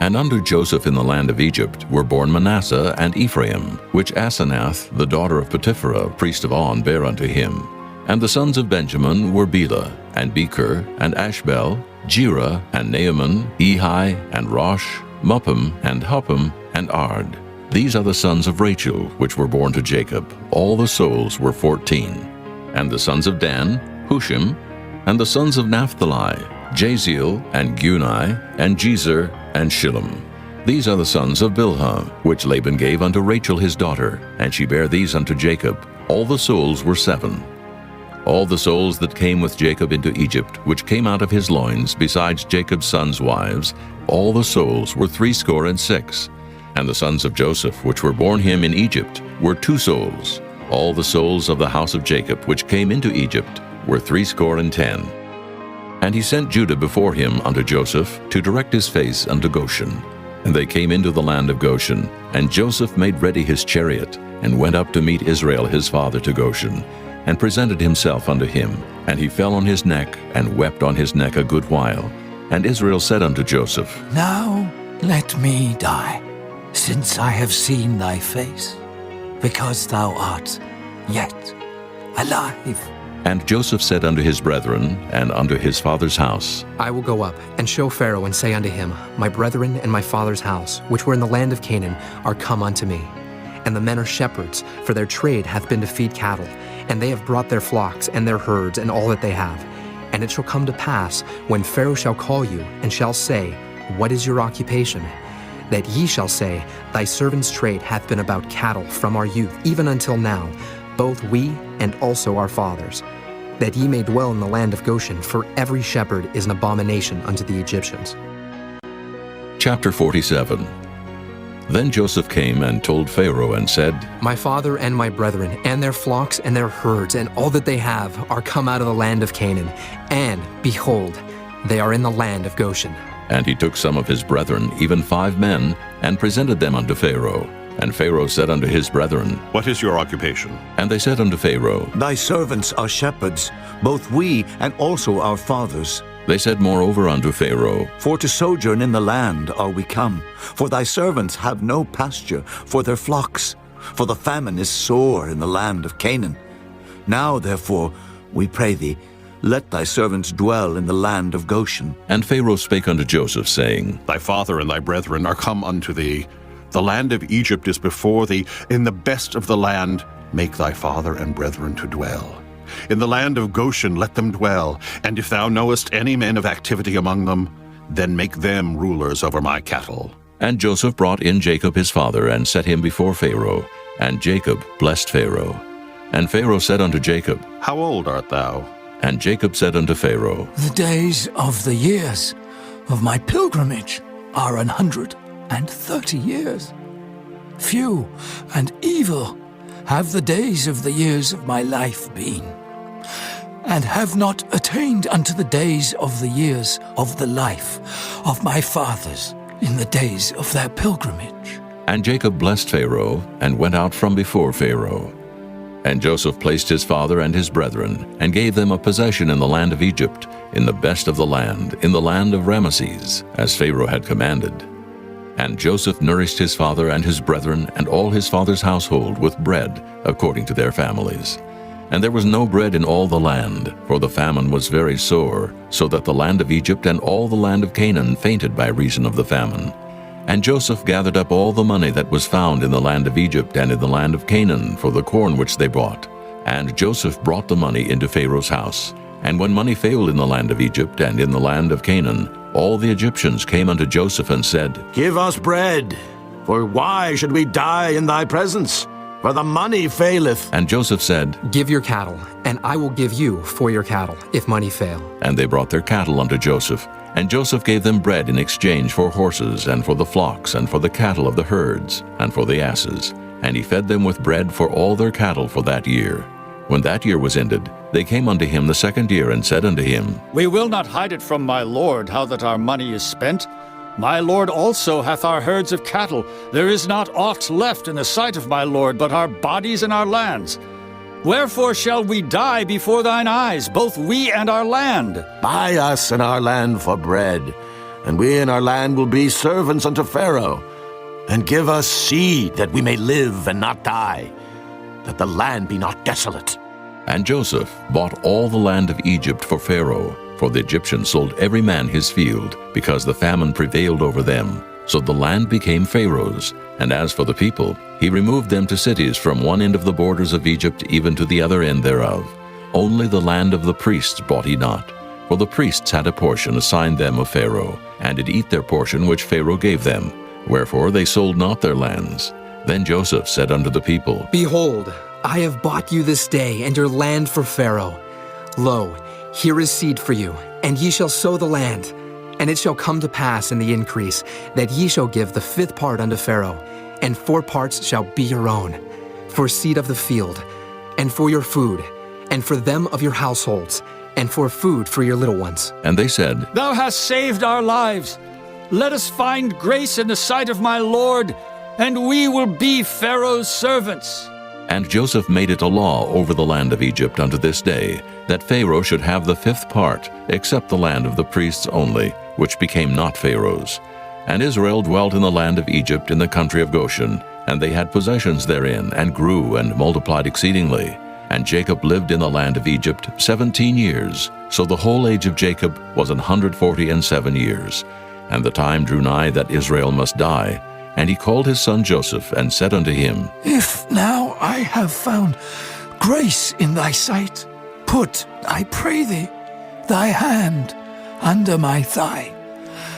And under Joseph in the land of Egypt were born Manasseh and Ephraim, which Asenath, the daughter of Potipherah, priest of On, bare unto him. And the sons of Benjamin were Bela, and Becher, and Ashbel, Jerah, and Naaman, Ehi, and Rosh, Muppim, and Huppim, and Ard. These are the sons of Rachel, which were born to Jacob. All the souls were 14. And the sons of Dan, Hushim. And the sons of Naphtali, Jaziel, and Guni, and Jezer, and Shillem. These are the sons of Bilhah, which Laban gave unto Rachel his daughter, and she bare these unto Jacob. All the souls were 7. All the souls that came with Jacob into Egypt, which came out of his loins, besides Jacob's sons' wives, all the souls were 66. And the sons of Joseph, which were born him in Egypt, were 2 souls. All the souls of the house of Jacob which came into Egypt were 70. And he sent Judah before him unto Joseph to direct his face unto Goshen. And they came into the land of Goshen, and Joseph made ready his chariot, and went up to meet Israel his father to Goshen, and presented himself unto him. And he fell on his neck, and wept on his neck a good while. And Israel said unto Joseph, Now let me die, since I have seen thy face, because thou art yet alive. And Joseph said unto his brethren, and unto his father's house, I will go up, and show Pharaoh, and say unto him, My brethren and my father's house, which were in the land of Canaan, are come unto me. And the men are shepherds, for their trade hath been to feed cattle, and they have brought their flocks, and their herds, and all that they have. And it shall come to pass, when Pharaoh shall call you, and shall say, What is your occupation? That ye shall say, Thy servant's trade hath been about cattle from our youth, even until now, both we and also our fathers, that ye may dwell in the land of Goshen, for every shepherd is an abomination unto the Egyptians. Chapter 47. Then Joseph came and told Pharaoh and said, My father and my brethren, and their flocks and their herds, and all that they have, are come out of the land of Canaan, and, behold, they are in the land of Goshen. And he took some of his brethren, even 5 men, and presented them unto Pharaoh. And Pharaoh said unto his brethren, What is your occupation? And they said unto Pharaoh, Thy servants are shepherds, both we and also our fathers. They said moreover unto Pharaoh, For to sojourn in the land are we come, for thy servants have no pasture for their flocks, for the famine is sore in the land of Canaan. Now therefore, we pray thee, let thy servants dwell in the land of Goshen. And Pharaoh spake unto Joseph, saying, Thy father and thy brethren are come unto thee. The land of Egypt is before thee. In the best of the land make thy father and brethren to dwell. In the land of Goshen let them dwell, and if thou knowest any men of activity among them, then make them rulers over my cattle. And Joseph brought in Jacob his father, and set him before Pharaoh. And Jacob blessed Pharaoh. And Pharaoh said unto Jacob, How old art thou? And Jacob said unto Pharaoh, The days of the years of my pilgrimage are 130 years. Few and evil have the days of the years of my life been, and have not attained unto the days of the years of the life of my fathers in the days of their pilgrimage. And Jacob blessed Pharaoh, and went out from before Pharaoh. And Joseph placed his father and his brethren, and gave them a possession in the land of Egypt, in the best of the land, in the land of Ramesses, as Pharaoh had commanded. And Joseph nourished his father and his brethren and all his father's household with bread, according to their families. And there was no bread in all the land, for the famine was very sore, so that the land of Egypt and all the land of Canaan fainted by reason of the famine. And Joseph gathered up all the money that was found in the land of Egypt and in the land of Canaan for the corn which they bought. And Joseph brought the money into Pharaoh's house. And when money failed in the land of Egypt and in the land of Canaan, all the Egyptians came unto Joseph and said, Give us bread, for why should we die in thy presence? For the money faileth. And Joseph said, Give your cattle, and I will give you for your cattle, if money fail. And they brought their cattle unto Joseph. And Joseph gave them bread in exchange for horses, and for the flocks, and for the cattle of the herds, and for the asses. And he fed them with bread for all their cattle for that year. When that year was ended, they came unto him the 2nd year, and said unto him, We will not hide it from my lord, how that our money is spent. My lord also hath our herds of cattle. There is not aught left in the sight of my lord, but our bodies and our lands. Wherefore shall we die before thine eyes, both we and our land? Buy us and our land for bread, and we and our land will be servants unto Pharaoh. And give us seed, that we may live and not die, that the land be not desolate. And Joseph bought all the land of Egypt for Pharaoh, for the Egyptians sold every man his field, because the famine prevailed over them. So the land became Pharaoh's. And as for the people, he removed them to cities from one end of the borders of Egypt even to the other end thereof. Only the land of the priests bought he not, for the priests had a portion assigned them of Pharaoh, and did eat their portion which Pharaoh gave them. Wherefore they sold not their lands. Then Joseph said unto the people, Behold, I have bought you this day and your land for Pharaoh. Lo, here is seed for you, and ye shall sow the land. And it shall come to pass in the increase, that ye shall give the 5th part unto Pharaoh, and 4 parts shall be your own, for seed of the field, and for your food, and for them of your households, and for food for your little ones. And they said, Thou hast saved our lives. Let us find grace in the sight of my Lord, and we will be Pharaoh's servants. And Joseph made it a law over the land of Egypt unto this day, that Pharaoh should have the 5th part, except the land of the priests only, which became not Pharaoh's. And Israel dwelt in the land of Egypt in the country of Goshen, and they had possessions therein, and grew and multiplied exceedingly. And Jacob lived in the land of Egypt 17 years. So the whole age of Jacob was 147 years. And the time drew nigh that Israel must die. And he called his son Joseph, and said unto him, If now I have found grace in thy sight, put, I pray thee, thy hand under my thigh,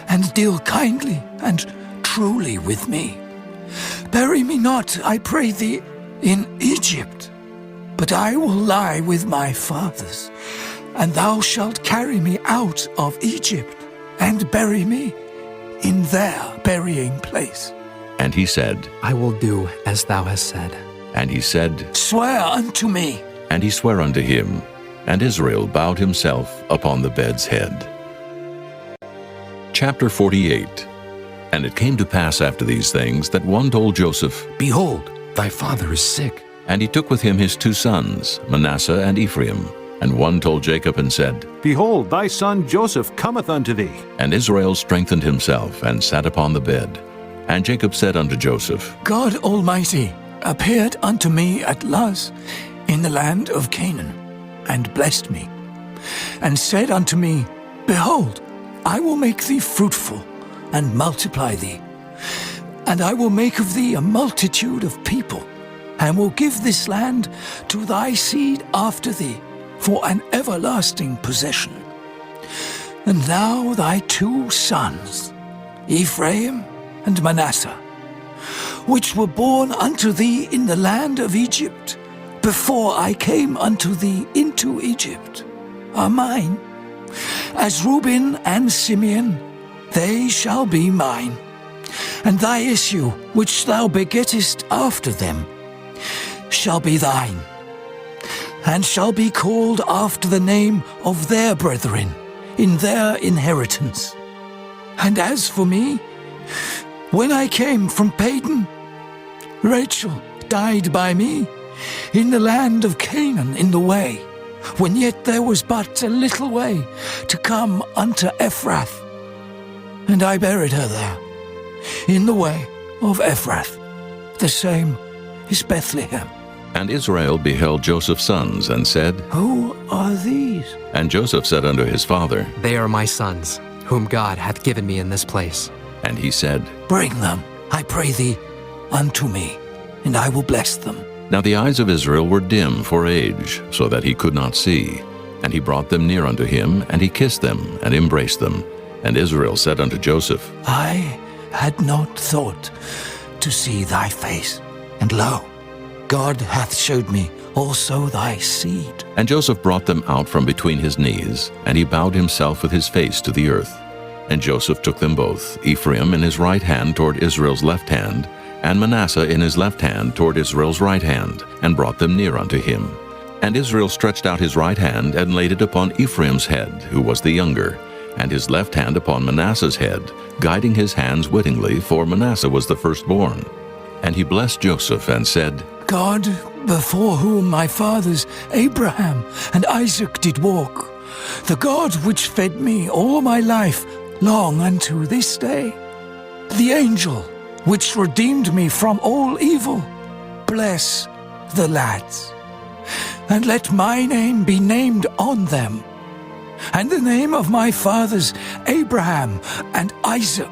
and deal kindly and truly with me. Bury me not, I pray thee, in Egypt, but I will lie with my fathers, and thou shalt carry me out of Egypt, and bury me in their burying place. And he said, I will do as thou hast said. And he said, Swear unto me. And he sware unto him. And Israel bowed himself upon the bed's head. Chapter 48. And it came to pass after these things that one told Joseph, Behold, thy father is sick. And he took with him his 2 sons, Manasseh and Ephraim. And one told Jacob and said, Behold, thy son Joseph cometh unto thee. And Israel strengthened himself, and sat upon the bed. And Jacob said unto Joseph, God Almighty appeared unto me at Luz in the land of Canaan, and blessed me, and said unto me, Behold, I will make thee fruitful, and multiply thee, and I will make of thee a multitude of people, and will give this land to thy seed after thee, for an everlasting possession. And now thy 2 sons, Ephraim and Manasseh, which were born unto thee in the land of Egypt, before I came unto thee into Egypt, are mine. As Reuben and Simeon, they shall be mine. And thy issue, which thou begettest after them, shall be thine, and shall be called after the name of their brethren in their inheritance. And as for me, when I came from Padan, Rachel died by me in the land of Canaan in the way, when yet there was but a little way to come unto Ephrath. And I buried her there, in the way of Ephrath. The same is Bethlehem. And Israel beheld Joseph's sons, and said, Who are these? And Joseph said unto his father, They are my sons, whom God hath given me in this place. And he said, Bring them, I pray thee, unto me, and I will bless them. Now the eyes of Israel were dim for age, so that he could not see. And he brought them near unto him, and he kissed them, and embraced them. And Israel said unto Joseph, I had not thought to see thy face, and lo, God hath showed me also thy seed. And Joseph brought them out from between his knees, and he bowed himself with his face to the earth. And Joseph took them both, Ephraim in his right hand toward Israel's left hand, and Manasseh in his left hand toward Israel's right hand, and brought them near unto him. And Israel stretched out his right hand, and laid it upon Ephraim's head, who was the younger, and his left hand upon Manasseh's head, guiding his hands wittingly, for Manasseh was the firstborn. And he blessed Joseph, and said, God, before whom my fathers Abraham and Isaac did walk, the God which fed me all my life long unto this day, the angel which redeemed me from all evil, bless the lads, and let my name be named on them, and the name of my fathers Abraham and Isaac,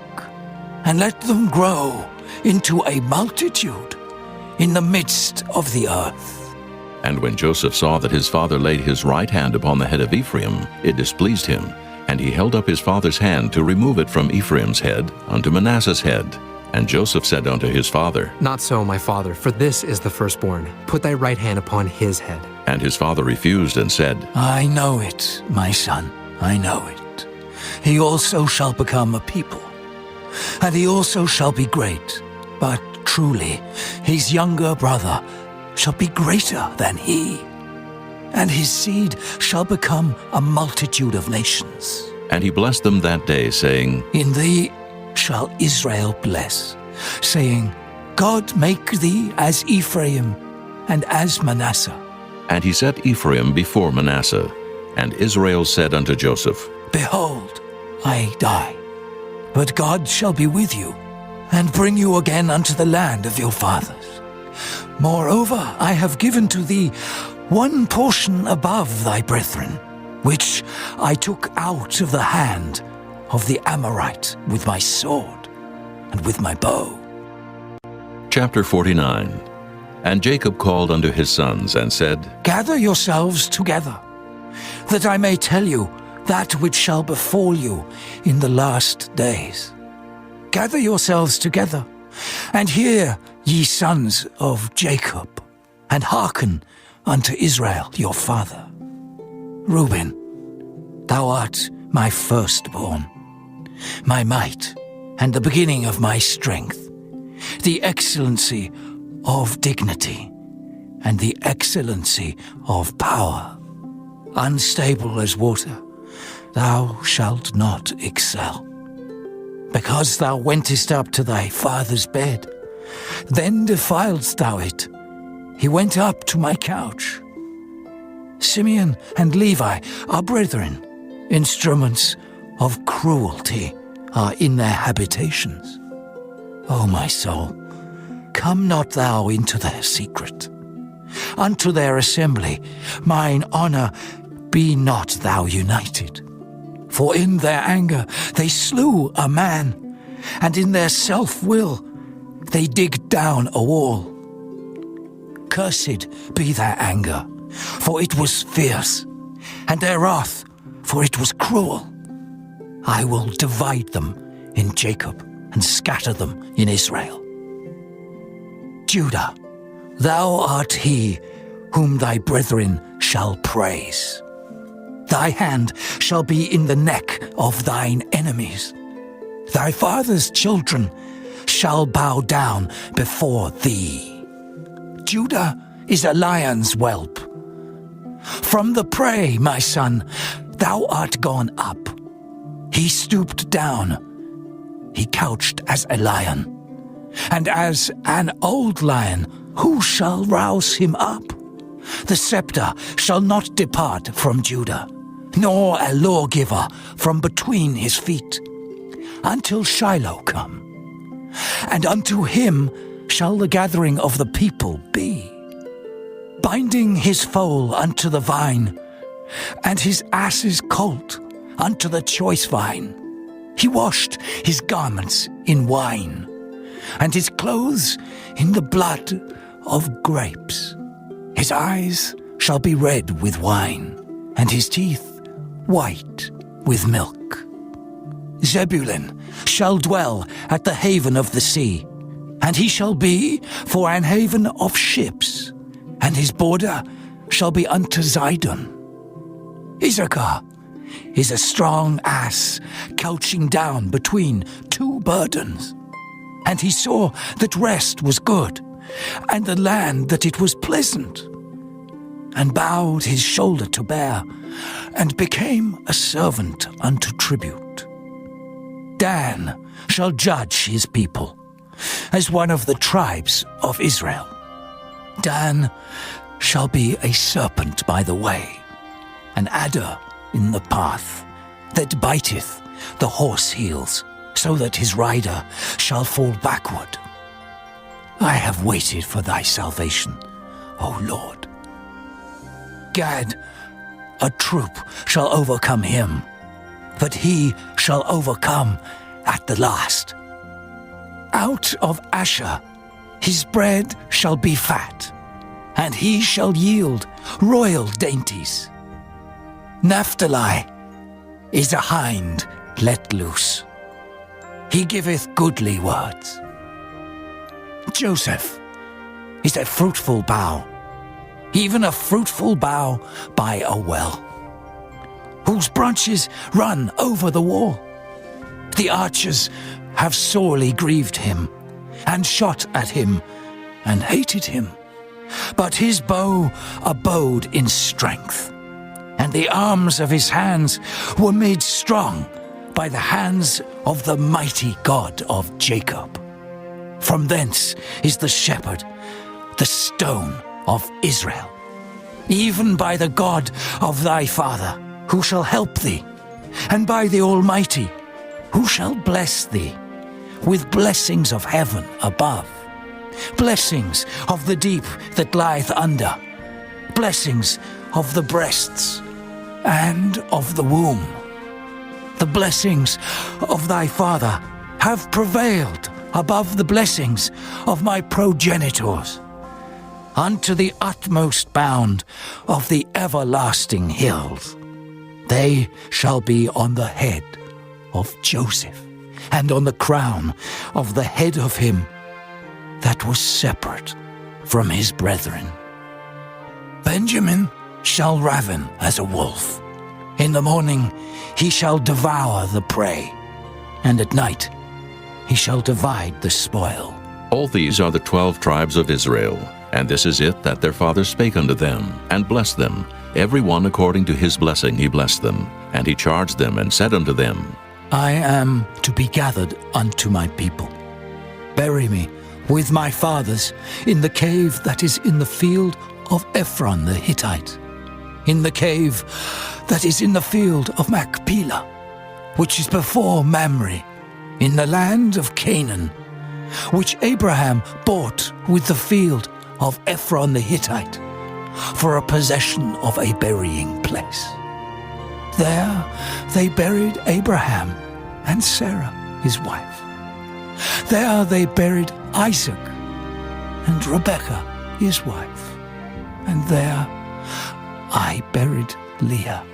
and let them grow into a multitude in the midst of the earth. And when Joseph saw that his father laid his right hand upon the head of Ephraim, it displeased him, and he held up his father's hand to remove it from Ephraim's head unto Manasseh's head. And Joseph said unto his father, Not so, my father, for this is the firstborn. Put thy right hand upon his head. And his father refused, and said, I know it, my son, I know it. He also shall become a people, and he also shall be great. But truly, his younger brother shall be greater than he, and his seed shall become a multitude of nations. And he blessed them that day, saying, In thee shall Israel bless, saying, God make thee as Ephraim and as Manasseh. And he set Ephraim before Manasseh. And Israel said unto Joseph, Behold, I die, but God shall be with you, and bring you again unto the land of your fathers. Moreover, I have given to thee one portion above thy brethren, which I took out of the hand of the Amorite with my sword and with my bow. Chapter 49. And Jacob called unto his sons, and said, Gather yourselves together, that I may tell you that which shall befall you in the last days. Gather yourselves together, and hear, ye sons of Jacob, and hearken unto Israel your father. Reuben, thou art my firstborn, my might, and the beginning of my strength, the excellency of dignity, and the excellency of power. Unstable as water, thou shalt not excel. Because thou wentest up to thy father's bed, then defiledst thou it. He went up to my couch. Simeon and Levi are brethren. Instruments of cruelty are in their habitations. O my soul, come not thou into their secret. Unto their assembly, mine honor, be not thou united. For in their anger they slew a man, and in their self-will they dig down a wall. Cursed be their anger, for it was fierce, and their wrath, for it was cruel. I will divide them in Jacob, and scatter them in Israel. Judah, thou art he whom thy brethren shall praise. Thy hand shall be in the neck of thine enemies. Thy father's children shall bow down before thee. Judah is a lion's whelp. From the prey, my son, thou art gone up. He stooped down. He couched as a lion. And as an old lion, who shall rouse him up? The scepter shall not depart from Judah, nor a lawgiver from between his feet, until Shiloh come. And unto him shall the gathering of the people be, binding his foal unto the vine, and his ass's colt unto the choice vine. He washed his garments in wine, and his clothes in the blood of grapes. His eyes shall be red with wine, and his teeth white with milk. Zebulun shall dwell at the haven of the sea, and he shall be for an haven of ships, and his border shall be unto Zidon. Issachar is a strong ass couching down between two burdens. And he saw that rest was good, and the land that it was pleasant, and bowed his shoulder to bear, and became a servant unto tribute. Dan shall judge his people, as one of the tribes of Israel. Dan shall be a serpent by the way, an adder in the path, that biteth the horse heels, so that his rider shall fall backward. I have waited for thy salvation, O Lord. Gad, a troop shall overcome him, but he shall overcome at the last. Out of Asher his bread shall be fat, and he shall yield royal dainties. Naphtali is a hind let loose. He giveth goodly words. Joseph is a fruitful bough, even a fruitful bough by a well, whose branches run over the wall. The archers have sorely grieved him, and shot at him, and hated him. But his bow abode in strength, and the arms of his hands were made strong by the hands of the mighty God of Jacob. From thence is the shepherd, the stone of Israel, even by the God of thy father, who shall help thee, and by the Almighty, who shall bless thee, with blessings of heaven above, blessings of the deep that lieth under, blessings of the breasts and of the womb. The blessings of thy father have prevailed above the blessings of my progenitors, unto the utmost bound of the everlasting hills. They shall be on the head of Joseph, and on the crown of the head of him that was separate from his brethren. Benjamin shall raven as a wolf. In the morning he shall devour the prey, and at night he shall divide the spoil. All these are the 12 tribes of Israel, and this is it that their father spake unto them, and blessed them. Every one according to his blessing he blessed them. And he charged them, and said unto them, I am to be gathered unto my people. Bury me with my fathers in the cave that is in the field of Ephron the Hittite, in the cave that is in the field of Machpelah, which is before Mamre, in the land of Canaan, which Abraham bought with the field of Ephron the Hittite, for a possession of a burying place. There they buried Abraham and Sarah his wife. There they buried Isaac and Rebekah his wife. And there I buried Leah.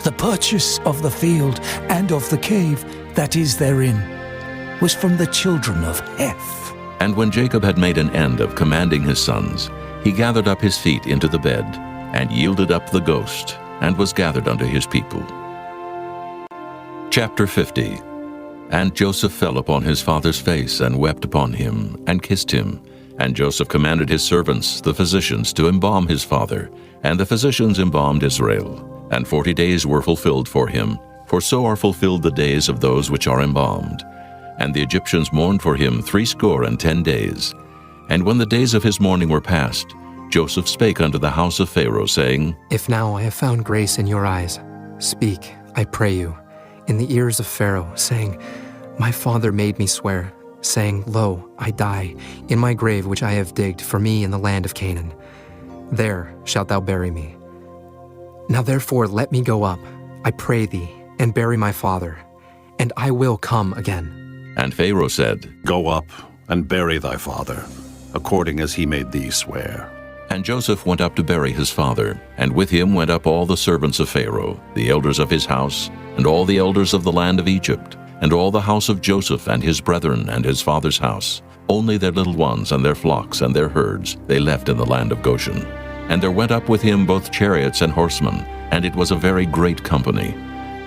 The purchase of the field and of the cave that is therein was from the children of Heth. And when Jacob had made an end of commanding his sons, he gathered up his feet into the bed, and yielded up the ghost, and was gathered unto his people. Chapter 50. And Joseph fell upon his father's face, and wept upon him, and kissed him. And Joseph commanded his servants, the physicians, to embalm his father. And the physicians embalmed Israel. And 40 days were fulfilled for him, for so are fulfilled the days of those which are embalmed. And the Egyptians mourned for him 60 days. And when the days of his mourning were past, Joseph spake unto the house of Pharaoh, saying, If now I have found grace in your eyes, speak, I pray you, in the ears of Pharaoh, saying, My father made me swear, saying, Lo, I die in my grave which I have digged for me in the land of Canaan. There shalt thou bury me. Now therefore let me go up, I pray thee, and bury my father, and I will come again. And Pharaoh said, Go up and bury thy father, according as he made thee swear. And Joseph went up to bury his father, and with him went up all the servants of Pharaoh, the elders of his house, and all the elders of the land of Egypt, and all the house of Joseph and his brethren and his father's house. Only their little ones and their flocks and their herds they left in the land of Goshen. And there went up with him both chariots and horsemen, and it was a very great company.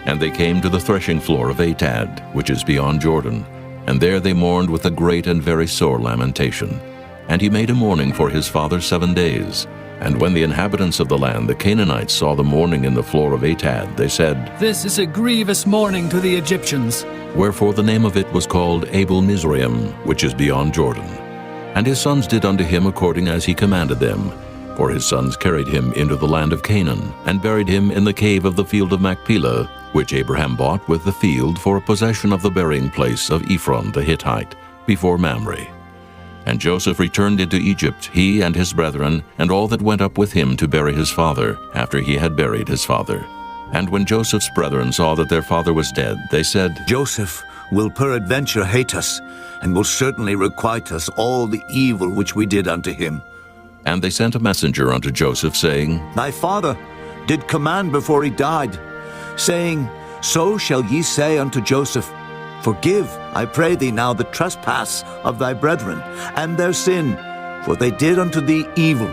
And they came to the threshing floor of Atad, which is beyond Jordan, and there they mourned with a great and very sore lamentation. And he made a mourning for his father 7 days. And when the inhabitants of the land, the Canaanites, saw the mourning in the floor of Atad, they said, This is a grievous mourning to the Egyptians. Wherefore the name of it was called Abel Mizraim, which is beyond Jordan. And his sons did unto him according as he commanded them. For his sons carried him into the land of Canaan, and buried him in the cave of the field of Machpelah, which Abraham bought with the field for a possession of the burying place of Ephron the Hittite, before Mamre. And Joseph returned into Egypt, he and his brethren, and all that went up with him to bury his father, after he had buried his father. And when Joseph's brethren saw that their father was dead, they said, Joseph will peradventure hate us, and will certainly requite us all the evil which we did unto him. And they sent a messenger unto Joseph, saying, Thy father did command before he died, saying, So shall ye say unto Joseph, Forgive, I pray thee now, the trespass of thy brethren, and their sin, for they did unto thee evil.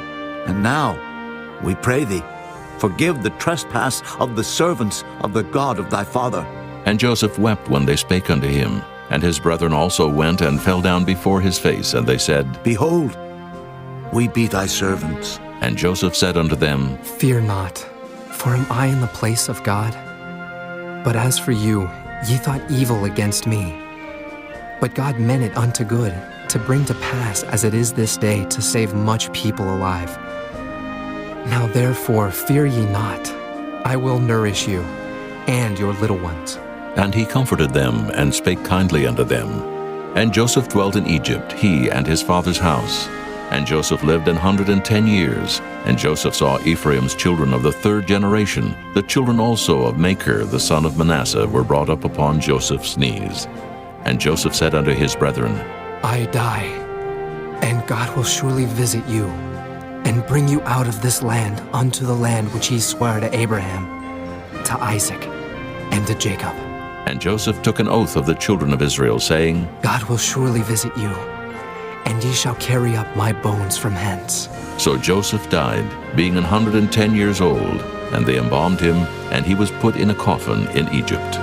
And now, we pray thee, forgive the trespass of the servants of the God of thy father. And Joseph wept when they spake unto him. And his brethren also went and fell down before his face, and they said, Behold, We be thy servants. And Joseph said unto them, Fear not, for am I in the place of God? But as for you, ye thought evil against me. But God meant it unto good, to bring to pass as it is this day, to save much people alive. Now therefore fear ye not, I will nourish you, and your little ones. And he comforted them, and spake kindly unto them. And Joseph dwelt in Egypt, he and his father's house. And Joseph lived 110 years. And Joseph saw Ephraim's children of the third generation. The children also of Machir the son of Manasseh were brought up upon Joseph's knees. And Joseph said unto his brethren, I die, and God will surely visit you, and bring you out of this land unto the land which he sware to Abraham, to Isaac, and to Jacob. And Joseph took an oath of the children of Israel, saying, God will surely visit you, and ye shall carry up my bones from hence. So Joseph died, being 110 years old, and they embalmed him, and he was put in a coffin in Egypt.